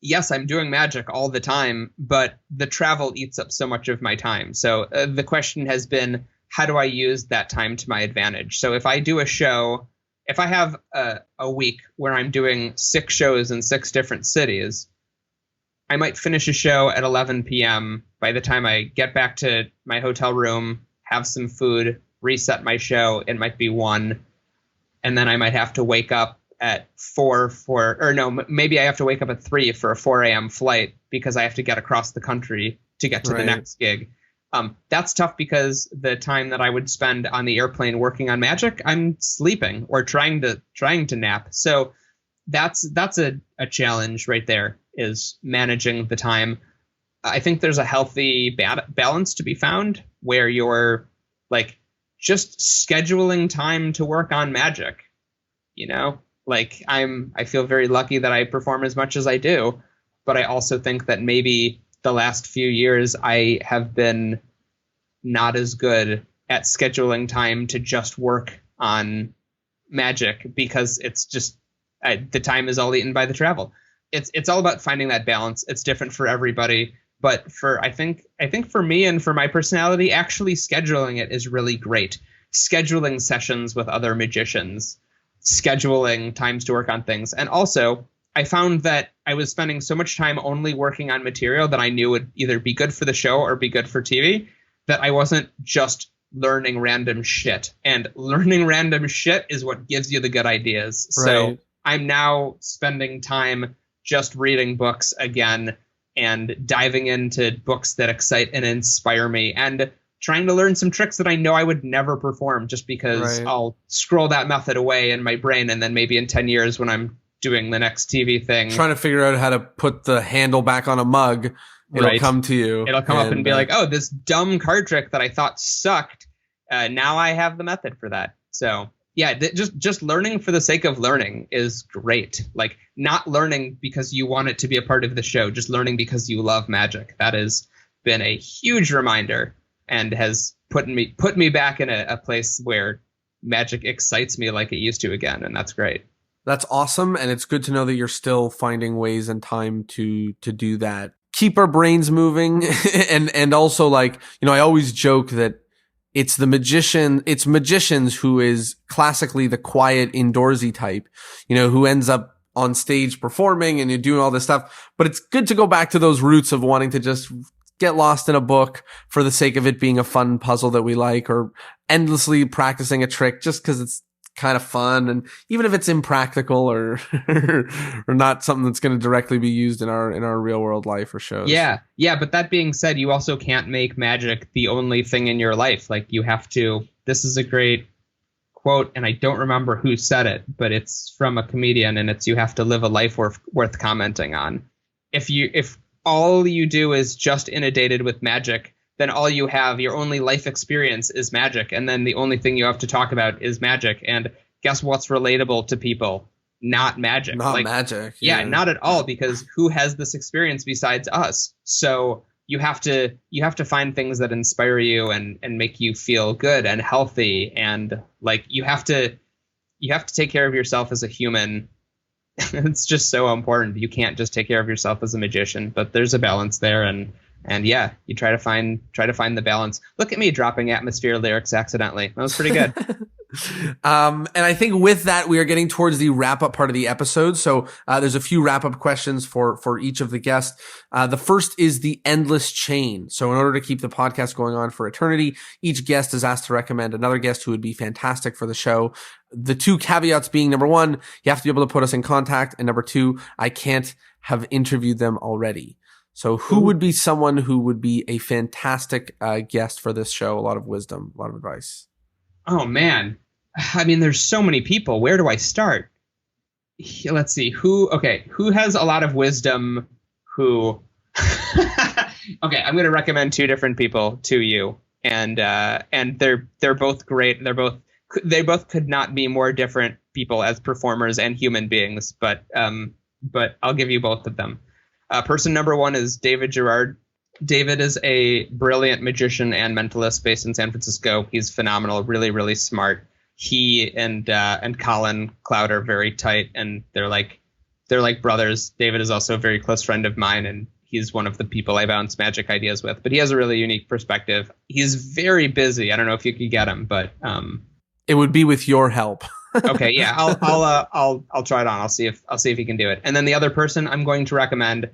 yes, I'm doing magic all the time, but the travel eats up so much of my time. So the question has been, how do I use that time to my advantage? So if I do a show, if I have a week where I'm doing 6 shows in 6 different cities, I might finish a show at 11 p.m. By the time I get back to my hotel room, have some food, reset my show, it might be 1. And then I might have to wake up at 4 maybe I have to wake up at 3 for a 4 a.m. flight because I have to get across the country to get to the next gig. That's tough because the time that I would spend on the airplane working on magic, I'm sleeping or trying to nap. So that's a challenge right there, is managing the time. I think there's a healthy balance to be found where you're like just scheduling time to work on magic. Like I feel very lucky that I perform as much as I do, but I also think that maybe the last few years I have been not as good at scheduling time to just work on magic because it's just the time is all eaten by the travel. It's all about finding that balance. It's different for everybody, but I think for me and for my personality, actually scheduling it is really great. Scheduling sessions with other magicians, scheduling times to work on things. And also, I found that I was spending so much time only working on material that I knew would either be good for the show or be good for TV, that I wasn't just learning random shit. And learning random shit is what gives you the good ideas. Right. So I'm now spending time just reading books again and diving into books that excite and inspire me, and trying to learn some tricks that I know I would never perform just because I'll scroll that method away in my brain, and then maybe in 10 years when I'm doing the next TV thing, trying to figure out how to put the handle back on a mug, it'll come to you. It'll come up and be like, oh, this dumb card trick that I thought sucked. Now I have the method for that. So yeah, just learning for the sake of learning is great. Like, not learning because you want it to be a part of the show, just learning because you love magic. That has been a huge reminder and has put me back in a place where magic excites me like it used to again. And that's great. That's awesome. And it's good to know that you're still finding ways and time to do that. Keep our brains moving. and also, like, I always joke that it's magicians who is classically the quiet indoorsy type, who ends up on stage performing and you're doing all this stuff. But it's good to go back to those roots of wanting to just get lost in a book for the sake of it being a fun puzzle that we like, or endlessly practicing a trick just because it's kind of fun. And even if it's impractical or or not something that's going to directly be used in our real world life or shows. Yeah. But that being said, you also can't make magic the only thing in your life. Like, you have to, this is a great quote, and I don't remember who said it, but it's from a comedian, and it's, you have to live a life worth commenting on. If all you do is just inundated with magic, then all you have, your only life experience is magic. And then the only thing you have to talk about is magic. And guess what's relatable to people? Not magic. Not magic. Yeah, not at all, because who has this experience besides us? So you have to find things that inspire you and make you feel good and healthy. And like, you have to take care of yourself as a human. It's just so important. You can't just take care of yourself as a magician, but there's a balance there. And yeah, you try to find the balance. Look at me dropping atmosphere lyrics accidentally. That was pretty good. And I think with that, we are getting towards the wrap up part of the episode. So there's a few wrap up questions for each of the guests. The first is the endless chain. So in order to keep the podcast going on for eternity, each guest is asked to recommend another guest who would be fantastic for the show. The two caveats being, number one, you have to be able to put us in contact. And number two, I can't have interviewed them already. So who would be someone who would be a fantastic guest for this show? A lot of wisdom, a lot of advice. Oh, man. I mean, there's so many people. Where do I start? Let's see. Who has a lot of wisdom? Who? Okay, I'm going to recommend two different people to you. And they're both great. They both could not be more different people as performers and human beings. But I'll give you both of them. Person number one is David Gerard. David is a brilliant magician and mentalist based in San Francisco. He's phenomenal, really, really smart. He and Colin Cloud are very tight, and they're like brothers. David is also a very close friend of mine, and he's one of the people I bounce magic ideas with. But he has a really unique perspective. He's very busy. I don't know if you could get him, but it would be with your help. Okay, yeah, I'll try it on. I'll see if he can do it. And then the other person I'm going to recommend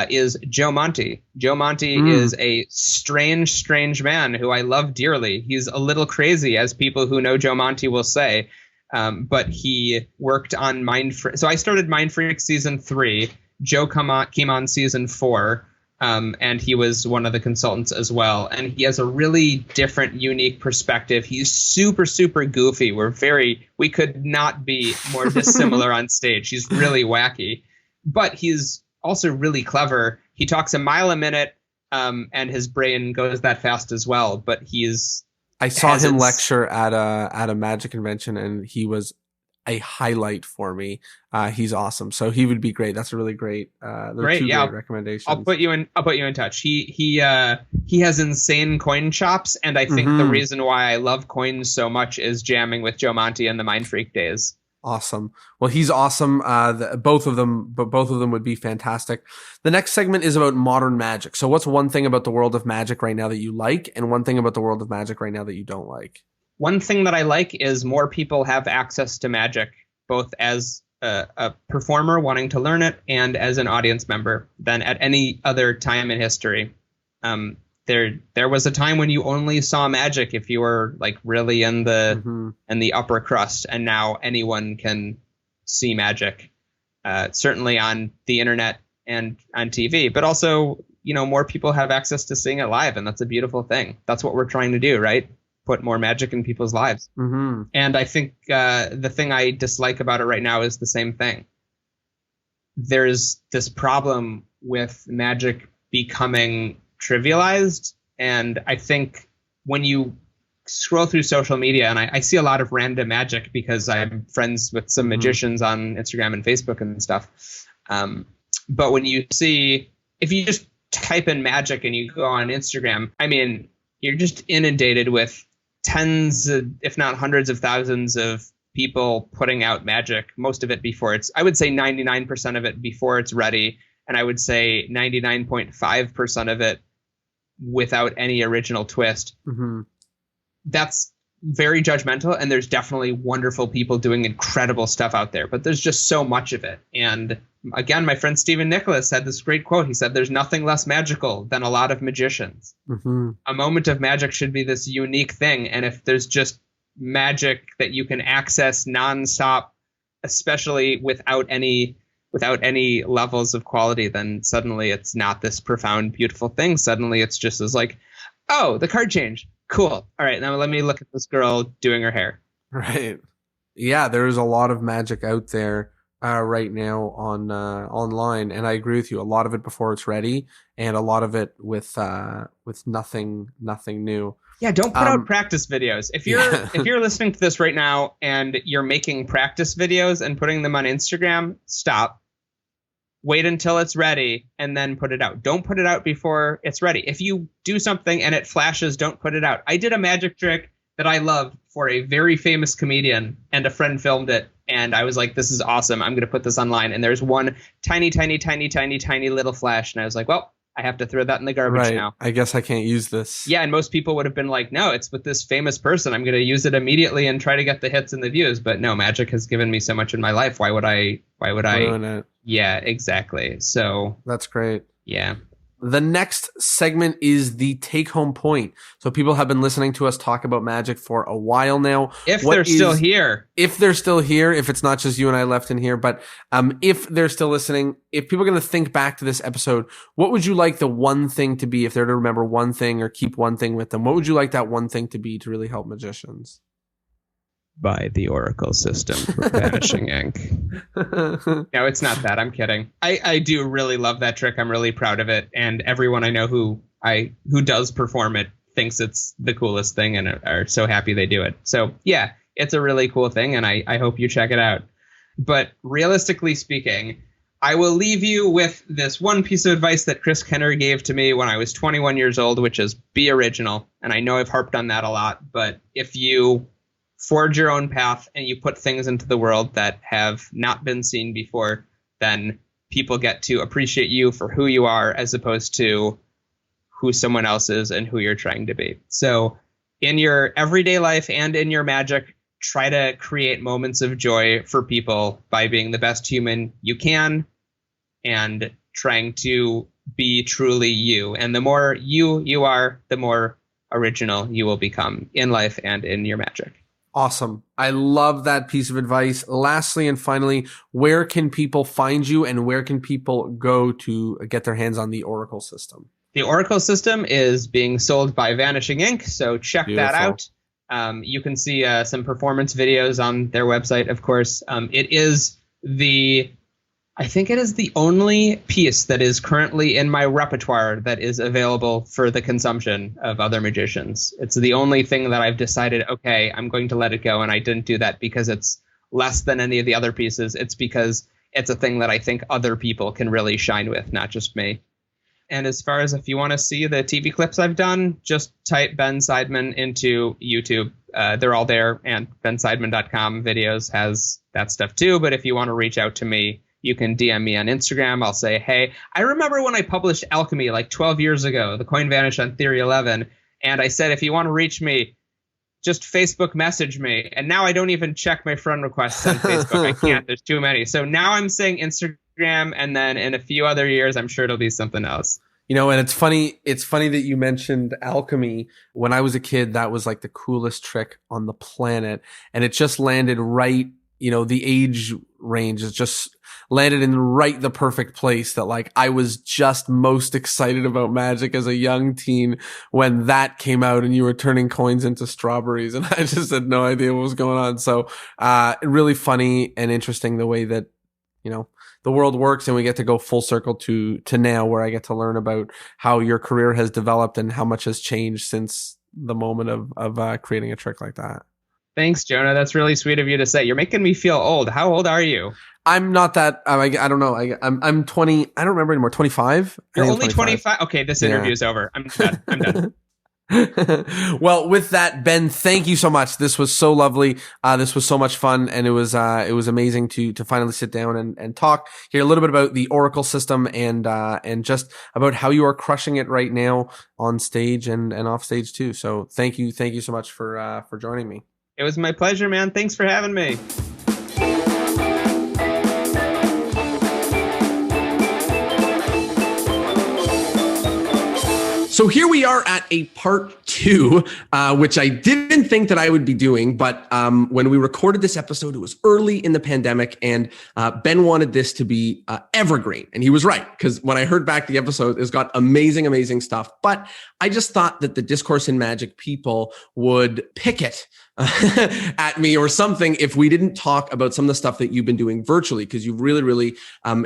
is Joe Monte. Joe Monte is a strange man who I love dearly. He's a little crazy, as people who know Joe Monte will say, but he worked on Mindfreak. So I started Mindfreak season 3. Joe came on season 4. and he was one of the consultants as well. And he has a really different, unique perspective. He's super, super goofy. We could not be more dissimilar on stage. He's really wacky, but he's also really clever. He talks a mile a minute, and his brain goes that fast as well. But I saw him lecture at a magic convention, and he was a highlight for me. He's awesome, so he would be great. That's a really great. Great, yeah. Great recommendations. I'll put you in touch. He has insane coin chops, and I think the reason why I love coins so much is jamming with Joe Monty in the Mindfreak days. Awesome. Well, he's awesome. Both of them would be fantastic. The next segment is about modern magic. So what's one thing about the world of magic right now that you like, and one thing about the world of magic right now that you don't like? One thing that I like is more people have access to magic, both as a performer wanting to learn it and as an audience member than at any other time in history. There was a time when you only saw magic if you were like really in the upper crust, and now anyone can see magic, certainly on the internet and on TV, but also, more people have access to seeing it live, and that's a beautiful thing. That's what we're trying to do, right? Put more magic in people's lives. And I think the thing I dislike about it right now is the same thing. There's this problem with magic becoming trivialized, and I think when you scroll through social media, and I see a lot of random magic because I'm friends with some magicians on Instagram and Facebook and stuff, but when if you just type in magic and you go on Instagram, I mean, you're just inundated with tens of, if not hundreds of thousands of people putting out magic, most of it I would say 99% of it before it's ready, and I would say 99.5% of it without any original twist. That's very judgmental, and there's definitely wonderful people doing incredible stuff out there, but there's just so much of it. And again, my friend Stephen Nicholas had this great quote. He said, "There's nothing less magical than a lot of magicians." A moment of magic should be this unique thing, and if there's just magic that you can access nonstop, especially without any levels of quality, then suddenly it's not this profound, beautiful thing. Suddenly it's just as like, oh, the card changed. Cool. All right, now let me look at this girl doing her hair. Right. Yeah, there's a lot of magic out there right now on online, and I agree with you. A lot of it before it's ready, and a lot of it with nothing new. Yeah, don't put out practice videos. If you're listening to this right now and you're making practice videos and putting them on Instagram, stop. Wait until it's ready and then put it out. Don't put it out before it's ready. If you do something and it flashes, don't put it out. I did a magic trick that I loved for a very famous comedian, and a friend filmed it, and I was like, this is awesome. I'm going to put this online. And there's one tiny little flash, and I was like, well, I have to throw that in the garbage now. I guess I can't use this. Yeah, and most people would have been like, no, it's with this famous person. I'm going to use it immediately and try to get the hits and the views. But no, magic has given me so much in my life. Why would I ruin it? Yeah, exactly. So that's great. Yeah. The next segment is the take-home point. So people have been listening to us talk about magic for a while now. If they're still here. If they're still here, if it's not just you and I left in here, but if they're still listening, if people are going to think back to this episode, what would you like the one thing to be, if they're to remember one thing or keep one thing with them? What would you like that one thing to be to really help magicians? Buy the Oracle system for Vanishing Ink. No, it's not that. I'm kidding. I do really love that trick. I'm really proud of it. And everyone I know who does perform it thinks it's the coolest thing and are so happy they do it. So yeah, it's a really cool thing, and I hope you check it out. But realistically speaking, I will leave you with this one piece of advice that Chris Kenner gave to me when I was 21 years old, which is be original. And I know I've harped on that a lot, but if you forge your own path and you put things into the world that have not been seen before, then people get to appreciate you for who you are as opposed to who someone else is and who you're trying to be. So in your everyday life and in your magic, try to create moments of joy for people by being the best human you can and trying to be truly you. And the more you are, the more original you will become in life and in your magic. Awesome. I love that piece of advice. Lastly and finally, where can people find you and where can people go to get their hands on the Oracle system? The Oracle system is being sold by Vanishing Ink, so check that Beautiful. out. You can see some performance videos on their website, of course. I think it is the only piece that is currently in my repertoire that is available for the consumption of other magicians. It's the only thing that I've decided, okay, I'm going to let it go. And I didn't do that because it's less than any of the other pieces. It's because it's a thing that I think other people can really shine with, not just me. And as far as if you want to see the TV clips I've done, just type Ben Seidman into YouTube. They're all there. And benseidman.com videos has that stuff too. But if you want to reach out to me, you can DM me on Instagram. I'll say, hey, I remember when I published Alchemy like 12 years ago, the coin vanished on Theory 11. And I said, if you want to reach me, just Facebook message me. And now I don't even check my friend requests on Facebook. I can't. There's too many. So now I'm saying Instagram. And then in a few other years, I'm sure it'll be something else. You know, and it's funny that you mentioned alchemy. When I was a kid, that was like the coolest trick on the planet. And it just landed right, the age range is just landed in right the perfect place that like I was just most excited about magic as a young teen when that came out and you were turning coins into strawberries and I just had no idea what was going on. So, really funny and interesting the way that, the world works and we get to go full circle to now where I get to learn about how your career has developed and how much has changed since the moment of creating a trick like that. Thanks, Jonah. That's really sweet of you to say. You're making me feel old. How old are you? I'm not that. I don't know. I'm 20. I don't remember anymore. 25. You're only 25. Okay, this interview is over. I'm done. I'm done. Well, with that, Ben, thank you so much. This was so lovely. This was so much fun, and it was amazing to finally sit down and talk, hear a little bit about the Oracle system and just about how you are crushing it right now on stage and off stage too. So thank you so much for joining me. It was my pleasure, man. Thanks for having me. So here we are at a part 2, which I didn't think that I would be doing. But when we recorded this episode, it was early in the pandemic and Ben wanted this to be evergreen. And he was right, because when I heard back the episode, it's got amazing, amazing stuff. But I just thought that the Discourse in Magic people would pick it at me or something if we didn't talk about some of the stuff that you've been doing virtually, because you've really, really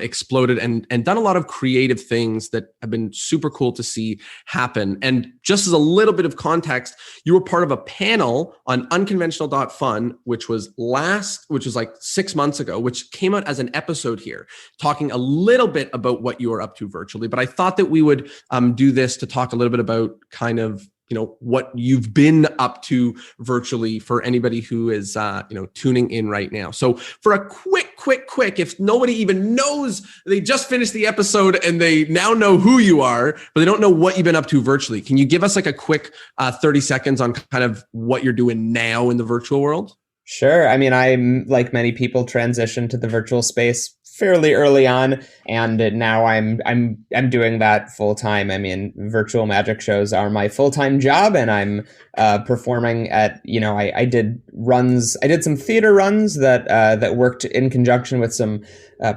exploded and done a lot of creative things that have been super cool to see happen. And just as a little bit of context, you were part of a panel on unconventional.fun, which was like 6 months ago, which came out as an episode here, talking a little bit about what you are up to virtually. But I thought that we would do this to talk a little bit about kind of what you've been up to virtually for anybody who is, tuning in right now. So for a quick, if nobody even knows, they just finished the episode and they now know who you are, but they don't know what you've been up to virtually. Can you give us like a quick 30 seconds on kind of what you're doing now in the virtual world? Sure. I mean, I'm like many people transitioned to the virtual space fairly early on, and now I'm doing that full time. I mean, virtual magic shows are my full-time job, and I'm performing at, I did some theater runs that worked in conjunction with some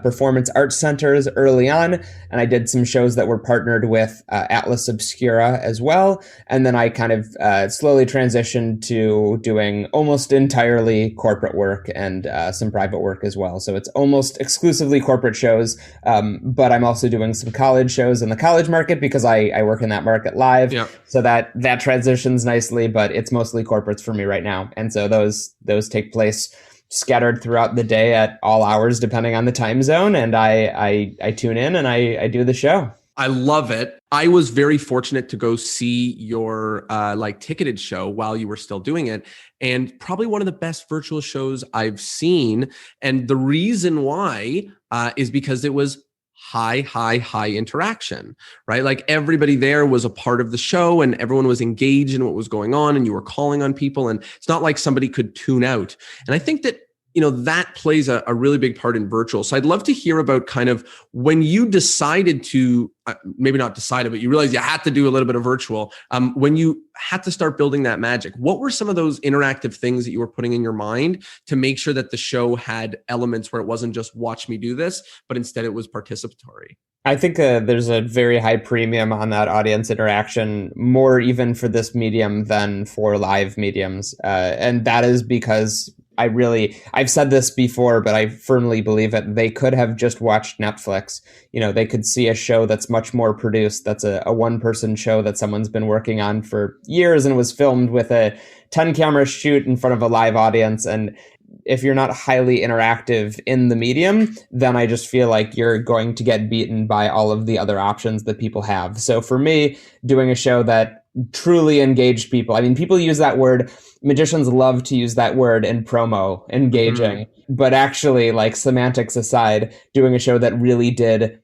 performance arts centers early on, and I did some shows that were partnered with Atlas Obscura as well, and then I kind of slowly transitioned to doing almost entirely corporate work and some private work as well. So it's almost exclusively corporate shows, but I'm also doing some college shows in the college market because I work in that market live. Yeah. So that transitions nicely, but it's mostly corporates for me right now. And so those take place scattered throughout the day at all hours, depending on the time zone. And I tune in and I do the show. I love it. I was very fortunate to go see your ticketed show while you were still doing it, and probably one of the best virtual shows I've seen. And the reason why is because it was high interaction, right? Like everybody there was a part of the show and everyone was engaged in what was going on and you were calling on people, and it's not like somebody could tune out. And I think that that plays a really big part in virtual. So I'd love to hear about kind of when you decided to, maybe not decided, but you realized you had to do a little bit of virtual. When you had to start building that magic, what were some of those interactive things that you were putting in your mind to make sure that the show had elements where it wasn't just watch me do this, but instead it was participatory? I think there's a very high premium on that audience interaction, more even for this medium than for live mediums. And that is because I've said this before, but I firmly believe it. They could have just watched Netflix. They could see a show that's much more produced. That's a one-person show that someone's been working on for years and was filmed with a 10-camera shoot in front of a live audience. And if you're not highly interactive in the medium, then I just feel like you're going to get beaten by all of the other options that people have. So for me, doing a show that truly engaged people, I mean, people use that word, magicians love to use that word in promo, engaging, but actually, like, semantics aside, doing a show that really did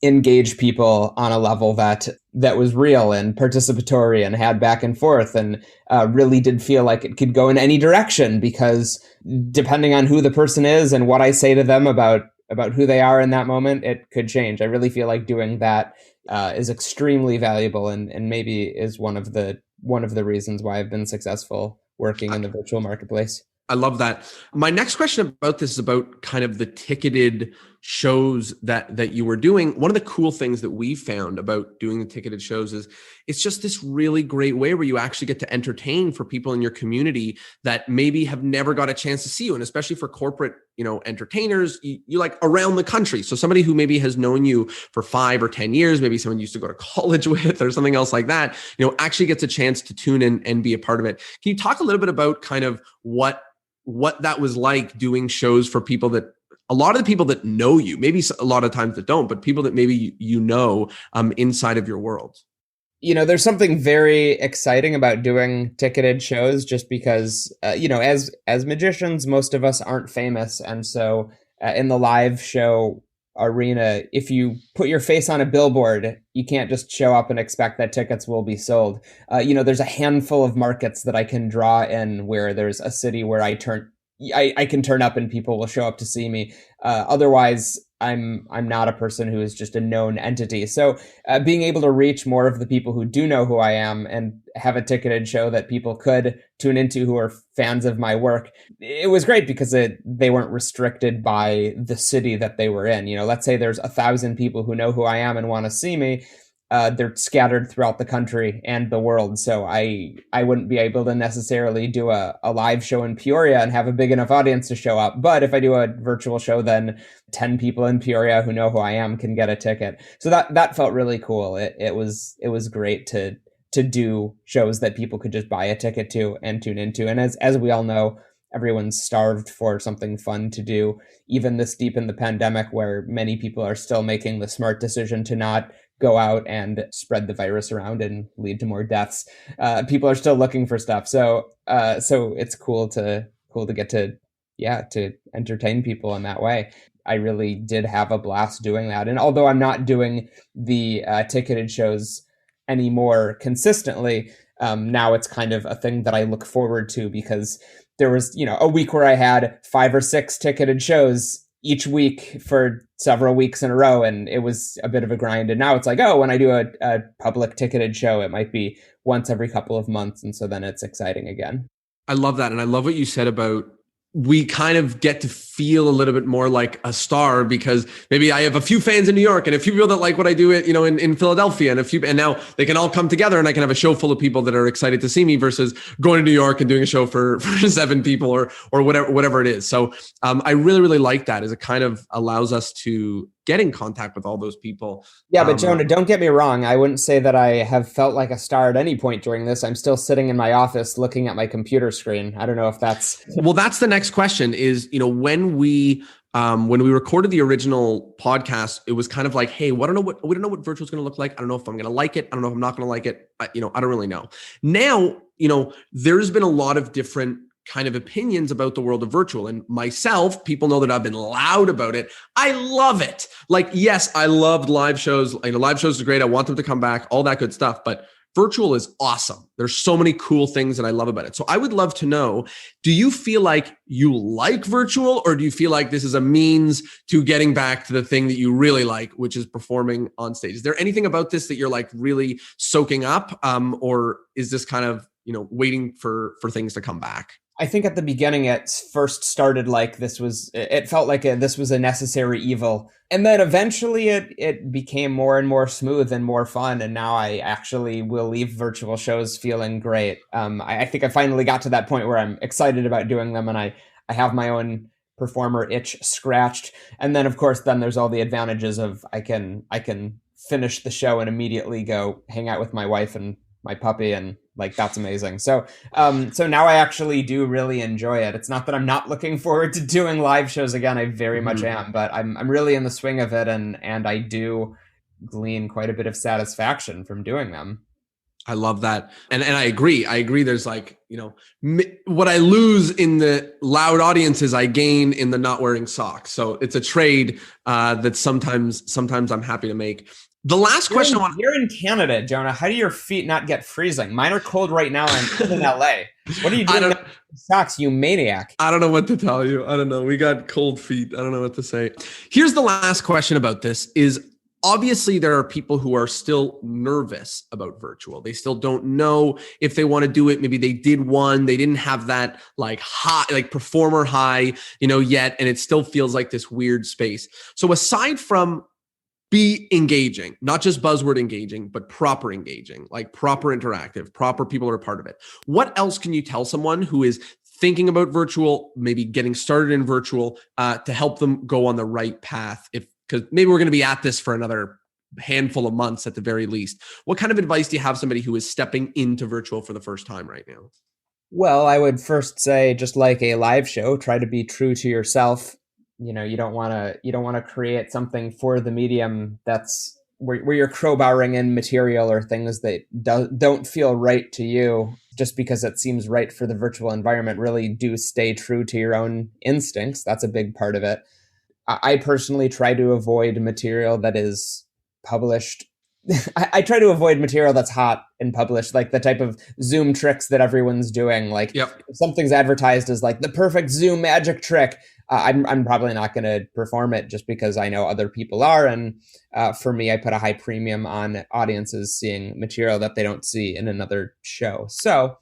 engage people on a level that was real and participatory and had back and forth and really did feel like it could go in any direction, because depending on who the person is and what I say to them about who they are in that moment, it could change. I really feel like doing that is extremely valuable and maybe is one of the reasons why I've been successful working in the virtual marketplace. I love that. My next question about this is about kind of the ticketed shows that you were doing. One of the cool things that we found about doing the ticketed shows is it's just this really great way where you actually get to entertain for people in your community that maybe have never got a chance to see you. And especially for corporate, entertainers, you like around the country. So somebody who maybe has known you for 5 or 10 years, maybe someone you used to go to college with or something else like that, actually gets a chance to tune in and be a part of it. Can you talk a little bit about kind of what that was like doing shows for people that, a lot of the people that know you, maybe a lot of times that don't, but people that maybe inside of your world? There's something very exciting about doing ticketed shows just because, as magicians, most of us aren't famous. And so in the live show arena, if you put your face on a billboard, you can't just show up and expect that tickets will be sold. There's a handful of markets that I can draw in where there's a city where I can turn up and people will show up to see me. Otherwise, I'm not a person who is just a known entity. So being able to reach more of the people who do know who I am and have a ticketed show that people could tune into who are fans of my work, it was great because they weren't restricted by the city that they were in. Let's say there's 1,000 people who know who I am and want to see me. They're scattered throughout the country and the world. So I wouldn't be able to necessarily do a live show in Peoria and have a big enough audience to show up. But if I do a virtual show, then 10 people in Peoria who know who I am can get a ticket. So that felt really cool. It was great to do shows that people could just buy a ticket to and tune into. And as we all know, everyone's starved for something fun to do, even this deep in the pandemic where many people are still making the smart decision to not go out and spread the virus around and lead to more deaths. People are still looking for stuff. So it's cool to get to entertain people in that way. I really did have a blast doing that. And although I'm not doing the ticketed shows anymore consistently, now it's kind of a thing that I look forward to because there was, a week where I had 5 or 6 ticketed shows each week for several weeks in a row, and it was a bit of a grind. And now it's like, when I do a public ticketed show, it might be once every couple of months, and so then it's exciting again. I love that. And I love what you said about we kind of get to feel a little bit more like a star because maybe I have a few fans in New York and a few people that like what I do in Philadelphia and now they can all come together and I can have a show full of people that are excited to see me versus going to New York and doing a show for 7 people or whatever it is. So I really, really like that as it kind of allows us to get in contact with all those people. Yeah, but Jonah, don't get me wrong. I wouldn't say that I have felt like a star at any point during this. I'm still sitting in my office looking at my computer screen. I don't know if that's... Well, that's the next question is, when we recorded the original podcast, it was kind of like, hey, we don't know what virtual is going to look like. I don't know if I'm going to like it. I don't know if I'm not going to like it. I don't really know. Now, there's been a lot of different kind of opinions about the world of virtual. And myself, people know that I've been loud about it. I love it. Like, yes, I loved live shows. Live shows are great. I want them to come back, all that good stuff. But virtual is awesome. There's so many cool things that I love about it. So I would love to know, do you feel like you like virtual, or do you feel like this is a means to getting back to the thing that you really like, which is performing on stage? Is there anything about this that you're like really soaking up? Or is this kind of, waiting for things to come back? I think at the beginning it first started like it felt like this was a necessary evil. And then eventually it became more and more smooth and more fun. And now I actually will leave virtual shows feeling great. I think I finally got to that point where I'm excited about doing them, and I have my own performer itch scratched. And then of course, then there's all the advantages of I can finish the show and immediately go hang out with my wife and my puppy, and like that's amazing. So now I actually do really enjoy it. It's not that I'm not looking forward to doing live shows again. I very much am, but I'm really in the swing of it, and I do glean quite a bit of satisfaction from doing them. I love that. And I agree. There's like, what I lose in the loud audiences, I gain in the not wearing socks. So it's a trade that sometimes I'm happy to make. The last question you're in Canada, Jonah. How do your feet not get freezing? Mine are cold right now. I'm in LA. What are you doing with socks, you maniac? I don't know what to tell you. I don't know. We got cold feet. I don't know what to say. Here's the last question about this is, obviously there are people who are still nervous about virtual. They still don't know if they want to do it. Maybe they did one, they didn't have that like high, like performer high, yet. And it still feels like this weird space. So aside from be engaging, not just buzzword engaging, but proper engaging, like proper interactive, proper people are a part of it. What else can you tell someone who is thinking about virtual, maybe getting started in virtual, to help them go on the right path? Because maybe we're going to be at this for another handful of months at the very least. What kind of advice do you have somebody who is stepping into virtual for the first time right now? Well, I would first say, just like a live show, try to be true to yourself. You don't want to create something for the medium that's where you're crowbarring in material or things that don't feel right to you just because it seems right for the virtual environment. Really do stay true to your own instincts. That's a big part of it. I personally try to avoid material that is published. I try to avoid material that's hot and published, like the type of Zoom tricks that everyone's doing. Like if something's advertised as like the perfect Zoom magic trick, I'm probably not going to perform it just because I know other people are. And for me, I put a high premium on audiences seeing material that they don't see in another show. So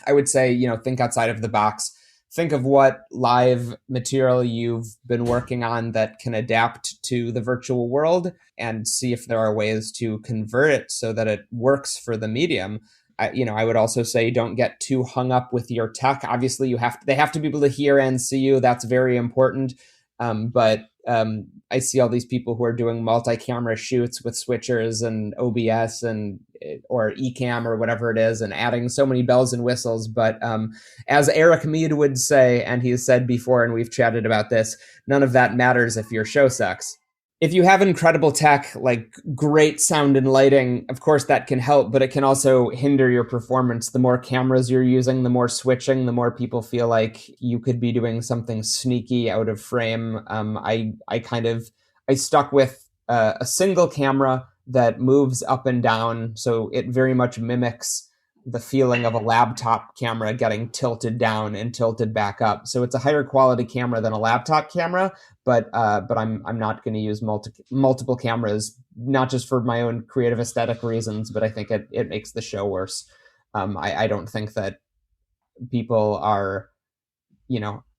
I would say, think outside of the box. Think of what live material you've been working on that can adapt to the virtual world, and see if there are ways to convert it so that it works for the medium. I would also say don't get too hung up with your tech. Obviously, they have to be able to hear and see you. That's very important. But I see all these people who are doing multi-camera shoots with switchers and OBS or Ecamm or whatever it is, and adding so many bells and whistles. But as Eric Mead would say, and he's said before, and we've chatted about this, none of that matters if your show sucks. If you have incredible tech, like great sound and lighting, of course that can help, but it can also hinder your performance. The more cameras you're using, the more switching, the more people feel like you could be doing something sneaky out of frame. I stuck with a single camera that moves up and down, so it very much mimics the feeling of a laptop camera getting tilted down and tilted back up. So it's a higher quality camera than a laptop camera, but I'm not going to use multiple cameras, not just for my own creative aesthetic reasons, but I think it makes the show worse. I don't think that people are,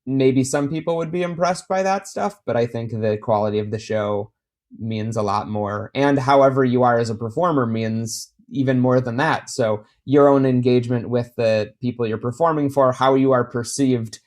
maybe some people would be impressed by that stuff, but I think the quality of the show means a lot more. And however you are as a performer means even more than that. So your own engagement with the people you're performing for, how you are perceived,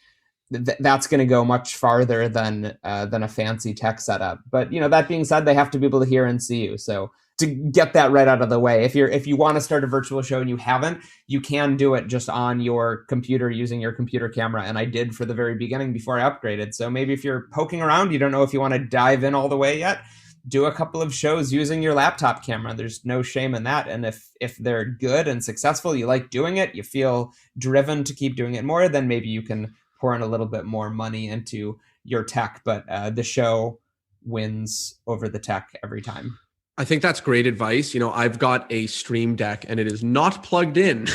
that's going to go much farther than a fancy tech setup. But that being said, they have to be able to hear and see you. So to get that right out of the way, if you want to start a virtual show and you haven't, you can do it just on your computer using your computer camera. And I did for the very beginning before I upgraded. So maybe if you're poking around, you don't know if you want to dive in all the way yet, do a couple of shows using your laptop camera. There's no shame in that. And if they're good and successful, you like doing it, you feel driven to keep doing it more, then maybe you can pour in a little bit more money into your tech. But the show wins over the tech every time. I think that's great advice. I've got a Stream Deck and it is not plugged in.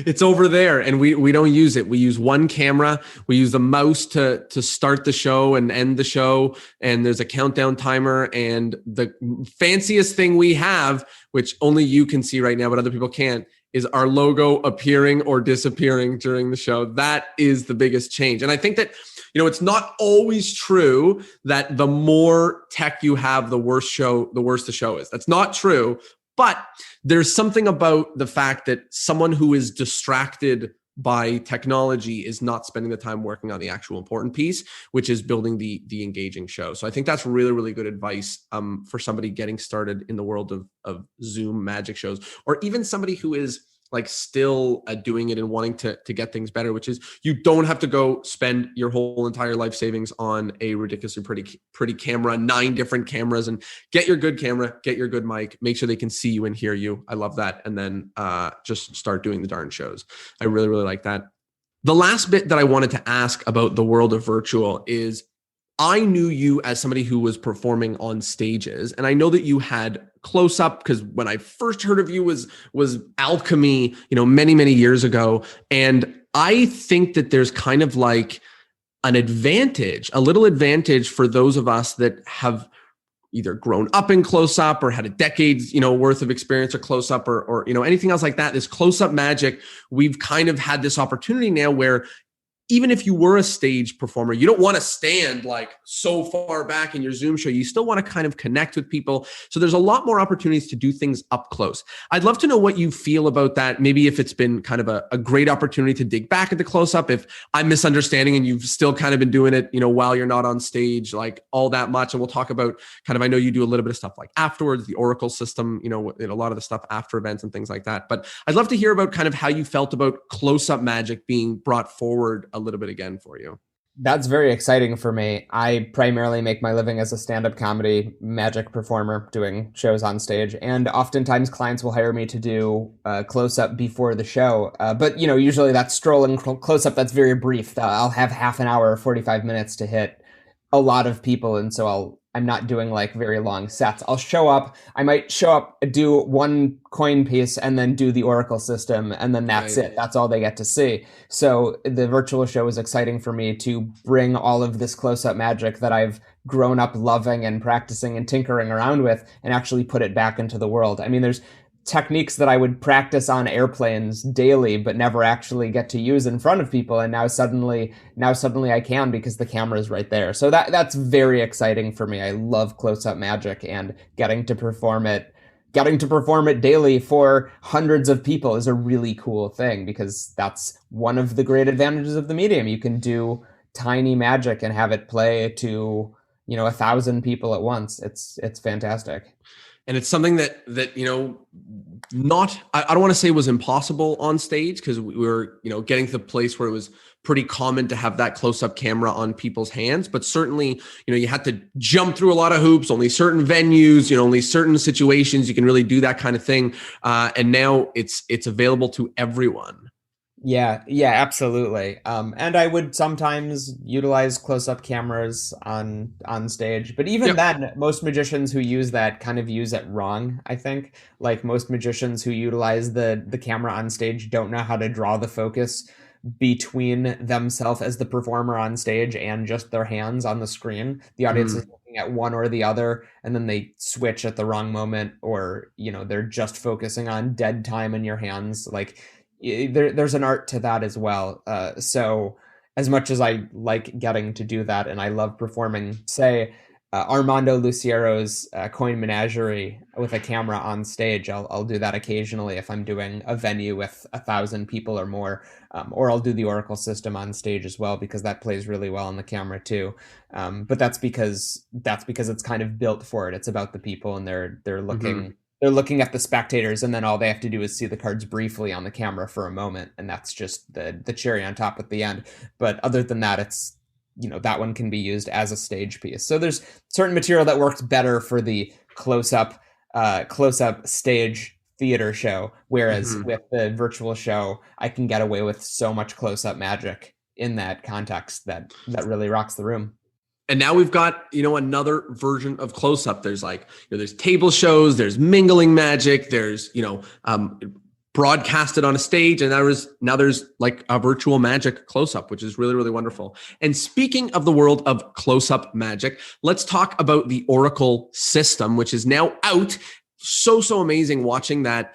It's over there and we don't use it. We use one camera. We use the mouse to start the show and end the show. And there's a countdown timer. And the fanciest thing we have, which only you can see right now, but other people can't, is our logo appearing or disappearing during the show. That is the biggest change. And I think that it's not always true that the more tech you have, the worse the show is. That's not true. But there's something about the fact that someone who is distracted by technology is not spending the time working on the actual important piece, which is building the engaging show. So I think that's really, really good advice for somebody getting started in the world of Zoom magic shows, or even somebody who is like still doing it and wanting to get things better, which is you don't have to go spend your whole entire life savings on a ridiculously pretty camera, 9 different cameras, and get your good camera, get your good mic, make sure they can see you and hear you. I love that. And then just start doing the darn shows. I really, really like that. The last bit that I wanted to ask about the world of virtual is, I knew you as somebody who was performing on stages, and I know that you had close up, because when I first heard of you was Alchemy, many, many years ago. And I think that there's kind of like a little advantage for those of us that have either grown up in close up or had a decade's, worth of experience or close up or anything else like that. This close up magic, we've kind of had this opportunity now where even if you were a stage performer, you don't want to stand like so far back in your Zoom show. You still want to kind of connect with people. So there's a lot more opportunities to do things up close. I'd love to know what you feel about that. Maybe if it's been kind of a great opportunity to dig back at the close up, if I'm misunderstanding and you've still kind of been doing it, while you're not on stage, like all that much. And we'll talk about kind of, I know you do a little bit of stuff like afterwards, the Oracle system, a lot of the stuff after events and things like that. But I'd love to hear about kind of how you felt about close up magic being brought forward a little bit again for you. That's very exciting for me. I primarily make my living as a stand-up comedy magic performer doing shows on stage. And oftentimes clients will hire me to do close-up before the show. But, usually that strolling close-up, that's very brief. I'll have half an hour or 45 minutes to hit a lot of people. And so I'm not doing like very long sets. I might show up, do one coin piece and then do the Oracle system. And then that's it. That's all they get to see. So the virtual show is exciting for me to bring all of this close-up magic that I've grown up loving and practicing and tinkering around with and actually put it back into the world. I mean, there's techniques that I would practice on airplanes daily, but never actually get to use in front of people. And now suddenly I can, because the camera is right there. So that's very exciting for me. I love close-up magic, and getting to perform it daily for hundreds of people is a really cool thing, because that's one of the great advantages of the medium. You can do tiny magic and have it play to, 1,000 people at once. It's fantastic. And it's something that I don't want to say was impossible on stage, because we were, getting to the place where it was pretty common to have that close-up camera on people's hands. But certainly, you had to jump through a lot of hoops, only certain venues, only certain situations you can really do that kind of thing. And now it's available to everyone. Yeah, absolutely. And I would sometimes utilize close-up cameras on stage, but even then, most magicians who use that kind of use it wrong, I think. Like most magicians who utilize the camera on stage don't know how to draw the focus between themselves as the performer on stage and just their hands on the screen. The audience is looking at one or the other, and then they switch at the wrong moment, or, they're just focusing on dead time in your hands. Like, there's an art to that as well. So as much as I like getting to do that, and I love performing, say, Armando Luciero's Coin Menagerie with a camera on stage, I'll do that occasionally if I'm doing a venue with 1,000 people or more, or I'll do the Oracle system on stage as well, because that plays really well on the camera too. But that's because it's kind of built for it. It's about the people, and they're looking. Mm-hmm. They're looking at the spectators, and then all they have to do is see the cards briefly on the camera for a moment, and that's just the cherry on top at the end. But other than that, it's, that one can be used as a stage piece. So there's certain material that works better for the close-up stage theater show, whereas with the virtual show, I can get away with so much close-up magic in that context that really rocks the room. And now we've got, another version of close up. There's like, there's table shows, there's mingling magic, there's, broadcasted on a stage, and now there's like a virtual magic close up, which is really, really wonderful. And speaking of the world of close up magic, let's talk about the Oracle system, which is now out. So amazing watching that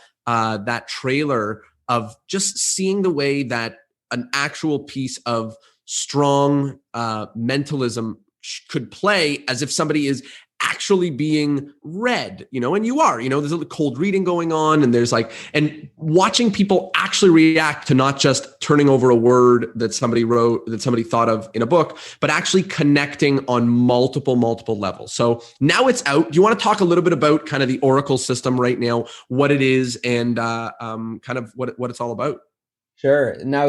trailer of just seeing the way that an actual piece of strong mentalism could play as if somebody is actually being read, and you are, there's a cold reading going on, and and watching people actually react to not just turning over a word that somebody wrote, that somebody thought of in a book, but actually connecting on multiple levels. So now it's out. Do you want to talk a little bit about kind of the Oracle system right now, what it is, and kind of what it's all about? Sure. Now,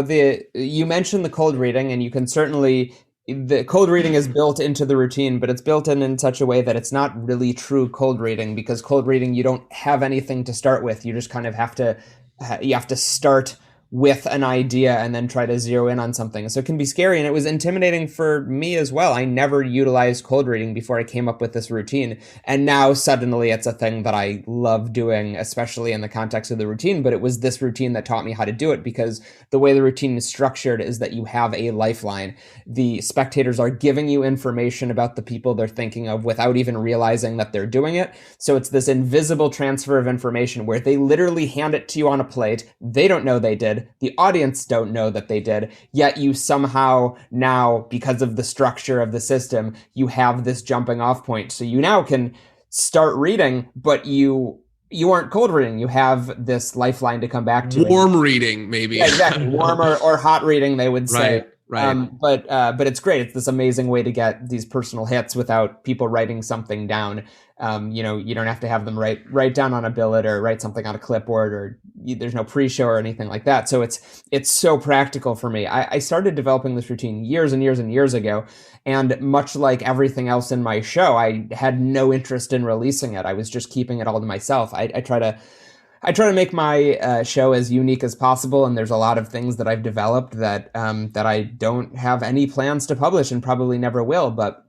you mentioned the cold reading, and you can certainly, the cold reading is built into the routine, but it's built in such a way that it's not really true cold reading, because cold reading, you don't have anything to start with. You just kind of have to start with an idea and then try to zero in on something. So it can be scary, and it was intimidating for me as well. I never utilized cold reading before I came up with this routine. And now suddenly it's a thing that I love doing, especially in the context of the routine. But it was this routine that taught me how to do it, because the way the routine is structured is that you have a lifeline. The spectators are giving you information about the people they're thinking of without even realizing that they're doing it. So it's this invisible transfer of information where they literally hand it to you on a plate. They don't know they did. The audience don't know that they did, yet you somehow now, because of the structure of the system, you have this jumping off point. So you now can start reading, but you aren't cold reading. You have this lifeline to come back to. Warm reading, maybe. Yeah, exactly. Warm or hot reading, they would say. Right. But it's great. It's this amazing way to get these personal hits without people writing something down. You don't have to have them write down on a billet or write something on a clipboard, or there's no pre-show or anything like that. So it's so practical for me. I started developing this routine years and years and years ago, and much like everything else in my show, I had no interest in releasing it. I was just keeping it all to myself. I try to make my show as unique as possible, and there's a lot of things that I've developed that I don't have any plans to publish and probably never will. But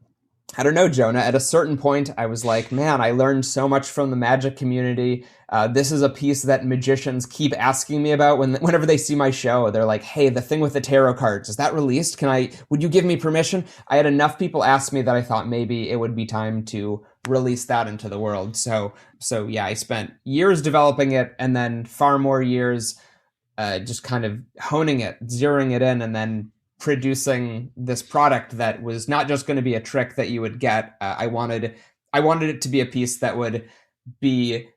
I don't know, Jonah, at a certain point, I was like, man, I learned so much from the magic community. This is a piece that magicians keep asking me about whenever they see my show. They're like, hey, the thing with the tarot cards, is that released? Would you give me permission? I had enough people ask me that I thought maybe it would be time to release that into the world. So yeah, I spent years developing it, and then far more years just kind of honing it, zeroing it in, and then producing this product that was not just going to be a trick that you would get. I wanted it to be a piece that would be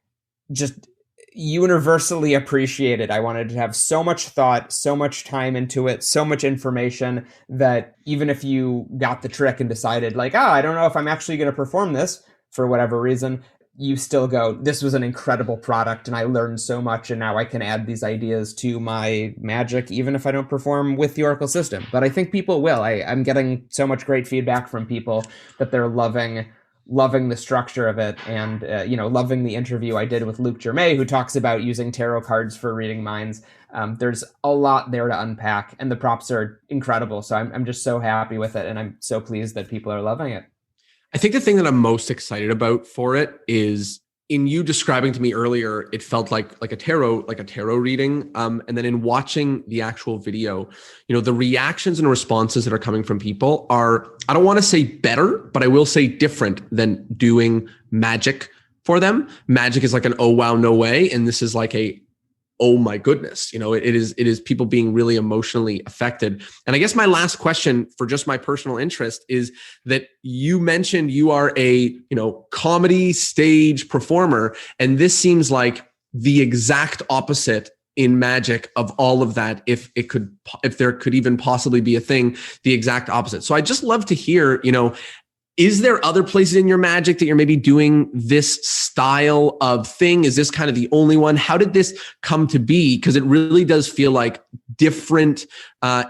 just universally appreciated. I wanted to have so much thought, so much time into it, so much information that even if you got the trick and decided like, I don't know if I'm actually going to perform this for whatever reason, you still go, this was an incredible product and I learned so much, and now I can add these ideas to my magic even if I don't perform with the Oracle system. But I think people will. I'm getting so much great feedback from people that they're loving the structure of it, and loving the interview I did with Luke Germain, who talks about using tarot cards for reading minds. There's a lot there to unpack, and the props are incredible. So I'm just so happy with it, and I'm so pleased that people are loving it. I think the thing that I'm most excited about for it is, in you describing to me earlier, it felt like a tarot reading. And then in watching the actual video, the reactions and responses that are coming from people are, I don't want to say better, but I will say different than doing magic for them. Magic is like an, oh, wow, no way. And this is like a, oh my goodness, it is people being really emotionally affected. And I guess my last question, for just my personal interest, is that you mentioned you are a, comedy stage performer, and this seems like the exact opposite in magic of all of that. If there could even possibly be a thing, the exact opposite. So I just love to hear, is there other places in your magic that you're maybe doing this style of thing? Is this kind of the only one? How did this come to be? Because it really does feel like different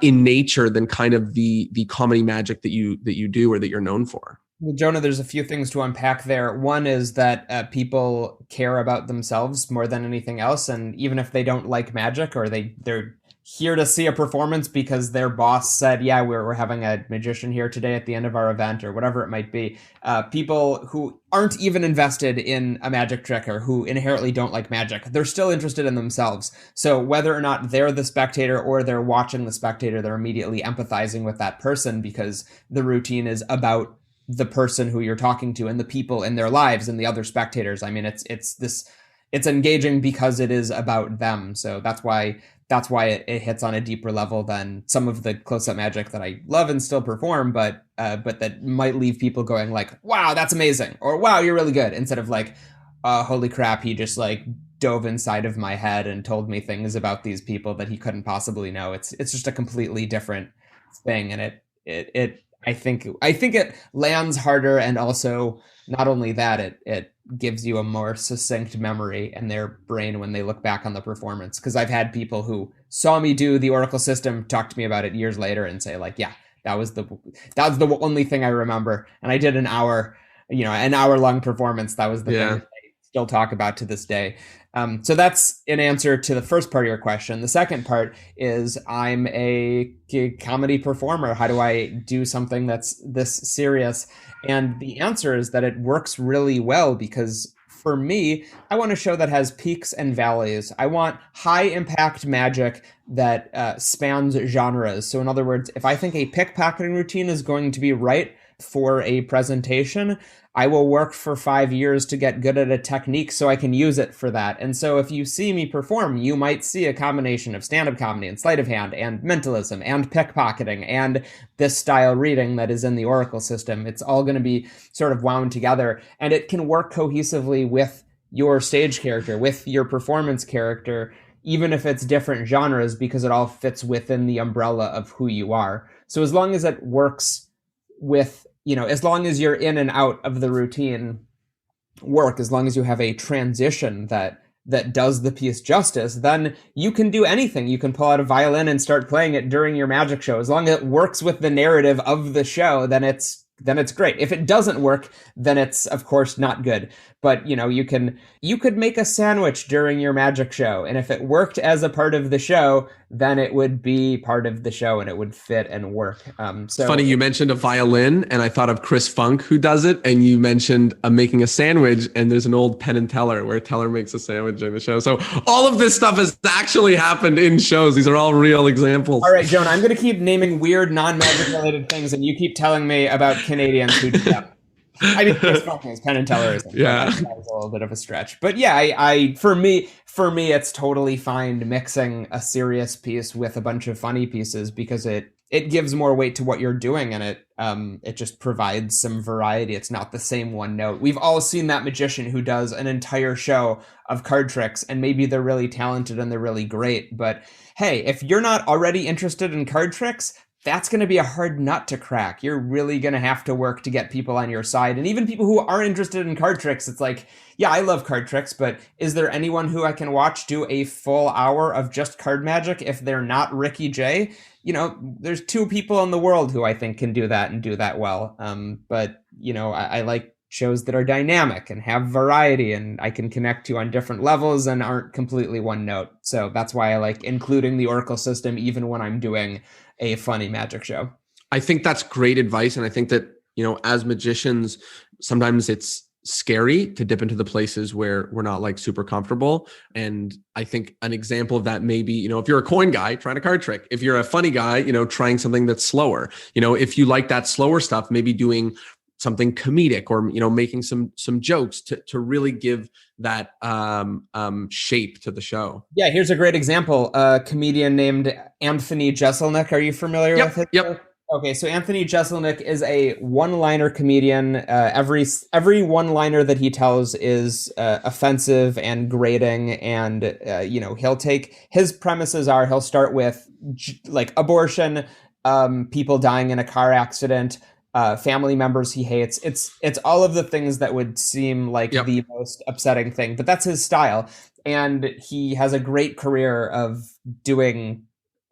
in nature than kind of the comedy magic that you do or that you're known for. Well, Jonah, there's a few things to unpack there. One is that people care about themselves more than anything else, and even if they don't like magic or they're here to see a performance because their boss said, yeah, we're having a magician here today at the end of our event, or whatever it might be. People who aren't even invested in a magic trick or who inherently don't like magic, they're still interested in themselves. So whether or not they're the spectator or they're watching the spectator, they're immediately empathizing with that person because the routine is about the person who you're talking to and the people in their lives and the other spectators. I mean, it's engaging because it is about them. So that's why it hits on a deeper level than some of the close-up magic that I love and still perform, but that might leave people going like, wow, that's amazing, or wow, you're really good, instead of like, holy crap, he just like dove inside of my head and told me things about these people that he couldn't possibly know. It's just a completely different thing, and it I think it lands harder, and also not only that, it gives you a more succinct memory in their brain when they look back on the performance. Because I've had people who saw me do the Oracle system talk to me about it years later and say like, yeah, that was the only thing I remember, and I did an hour long performance. That was the thing that I still talk about to this day. So that's an answer to the first part of your question. The second part is, I'm a comedy performer. How do I do something that's this serious? And the answer is that it works really well because for me, I want a show that has peaks and valleys. I want high impact magic that spans genres. So in other words, if I think a pickpocketing routine is going to be right for a presentation, I will work for 5 years to get good at a technique so I can use it for that. And so if you see me perform, you might see a combination of stand-up comedy and sleight of hand and mentalism and pickpocketing and this style reading that is in the Oracle system. It's all going to be sort of wound together, and it can work cohesively with your stage character, with your performance character, even if it's different genres, because it all fits within the umbrella of who you are. So as long as it works with, as long as you're in and out of the routine work, as long as you have a transition that does the piece justice, then you can do anything. You can pull out a violin and start playing it during your magic show. As long as it works with the narrative of the show, then it's great. If it doesn't work, then it's of course not good. But you could make a sandwich during your magic show, and if it worked as a part of the show, then it would be part of the show and it would fit and work. So funny you mentioned a violin, and I thought of Chris Funk, who does it, and you mentioned making a sandwich, and there's an old Penn and Teller where Teller makes a sandwich during the show. So all of this stuff has actually happened in shows. These are all real examples. All right, Jonah, I'm going to keep naming weird non-magic related things, and you keep telling me about Canadians who do that. I mean, Chris Funk is Penn and Teller isn't. Yeah, that was a little bit of a stretch, but yeah, I for me, it's totally fine mixing a serious piece with a bunch of funny pieces because it gives more weight to what you're doing, and it just provides some variety. It's not the same one note. We've all seen that magician who does an entire show of card tricks, and maybe they're really talented and they're really great, but hey, if you're not already interested in card tricks, that's going to be a hard nut to crack. You're really going to have to work to get people on your side. And even people who are interested in card tricks, it's like, yeah, I love card tricks, but is there anyone who I can watch do a full hour of just card magic if they're not Ricky Jay? There's 2 people in the world who I think can do that and do that well. But I like shows that are dynamic and have variety and I can connect to on different levels and aren't completely one note. So that's why I like including the Oracle system even when I'm doing a funny magic show. I think that's great advice. And I think that, as magicians, sometimes it's scary to dip into the places where we're not like super comfortable. And I think an example of that may be, if you're a coin guy trying a card trick, if you're a funny guy, trying something that's slower, if you like that slower stuff, maybe doing something comedic or, making some jokes to really give that shape to the show. Yeah, here's a great example. A comedian named Anthony Jeselnik. Are you familiar with it? Yep. Okay, so Anthony Jeselnik is a one-liner comedian. Every one-liner that he tells is offensive and grating, and his premises are he'll start with like abortion, people dying in a car accident, family members he hates. It's all of the things that would seem like the most upsetting thing, but that's his style. And he has a great career of doing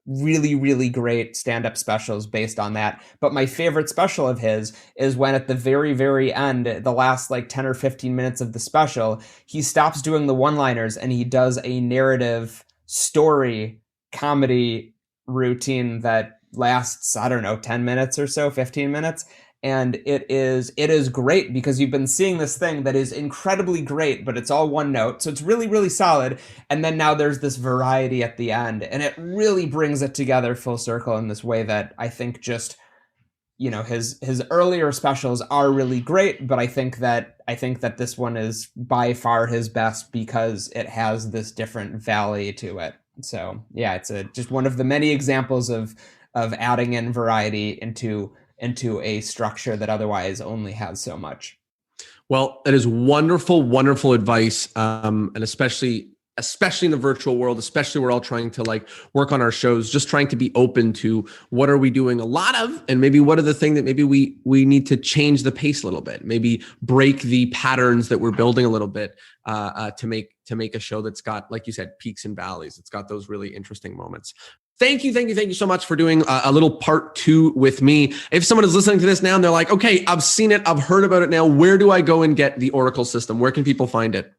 really, really great stand-up specials based on that. But my favorite special of his is when at the very, very end, the last like 10 or 15 minutes of the special, he stops doing the one-liners and he does a narrative story comedy routine that lasts, I don't know, 10 minutes or so, 15 minutes. And it is great because you've been seeing this thing that is incredibly great, but it's all one note. So it's really, really solid. And then now there's this variety at the end, and it really brings it together full circle in this way that I think just, you know, his earlier specials are really great, but I think that this one is by far his best because it has this different valley to it. So yeah, it's just one of the many examples of adding in variety into a structure that otherwise only has so much. Well, that is wonderful, wonderful advice. And especially in the virtual world, especially we're all trying to like work on our shows, just trying to be open to what are we doing a lot of, and maybe what are the things that maybe we need to change the pace a little bit, maybe break the patterns that we're building a little bit to make a show that's got, like you said, peaks and valleys. It's got those really interesting moments. Thank you so much for doing a little part 2 with me. If someone is listening to this now and they're like, okay, I've seen it, I've heard about it now, where do I go and get the Oracle system? Where can people find it?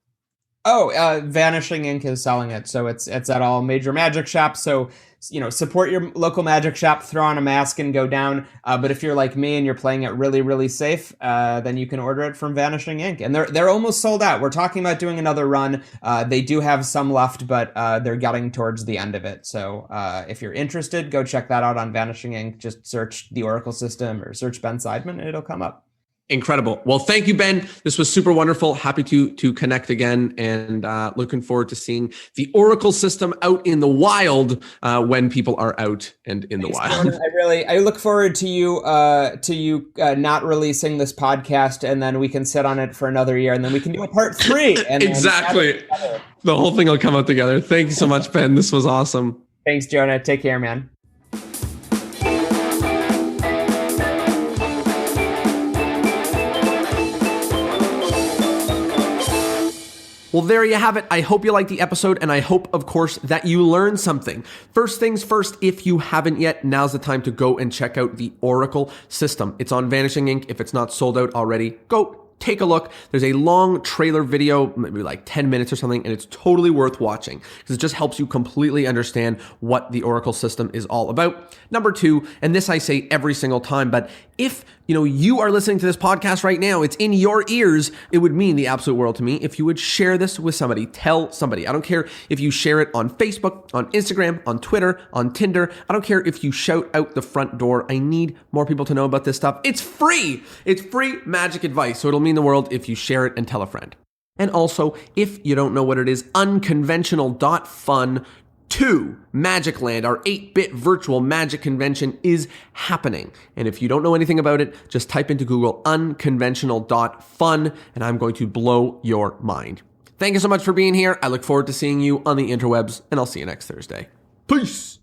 Oh, Vanishing Ink is selling it. So it's at all major magic shops. So, you know, support your local magic shop, throw on a mask and go down. But if you're like me and you're playing it really, really safe, then you can order it from Vanishing Ink. And they're almost sold out. We're talking about doing another run. They do have some left, but they're getting towards the end of it. So if you're interested, go check that out on Vanishing Ink. Just search the Oracle system or search Ben Seidman and it'll come up. Incredible. Well, thank you, Ben. This was super wonderful. Happy to connect again, and looking forward to seeing the Oracle system out in the wild when people are out and in the wild. Jonah, I look forward to you not releasing this podcast, and then we can sit on it for another year, and then we can do a part 3. And exactly. The whole thing will come out together. Thank you so much, Ben. This was awesome. Thanks, Jonah. Take care, man. Well, there you have it. I hope you liked the episode, and I hope, of course, that you learned something. First things first, if you haven't yet, now's the time to go and check out the Oracle system. It's on Vanishing Ink. If it's not sold out already, go take a look. There's a long trailer video, maybe like 10 minutes or something, and it's totally worth watching because it just helps you completely understand what the Oracle system is all about. Number 2, and this I say every single time, but if you are listening to this podcast right now, it's in your ears, it would mean the absolute world to me if you would share this with somebody. Tell somebody. I don't care if you share it on Facebook, on Instagram, on Twitter, on Tinder. I don't care if you shout out the front door. I need more people to know about this stuff. It's free. It's free magic advice. So it'll mean the world if you share it and tell a friend. And also, if you don't know what it is, unconventional.fun 2 Magic Land, our 8-bit virtual magic convention, is happening. And if you don't know anything about it, just type into Google unconventional.fun and I'm going to blow your mind. Thank you so much for being here. I look forward to seeing you on the interwebs, and I'll see you next Thursday. Peace.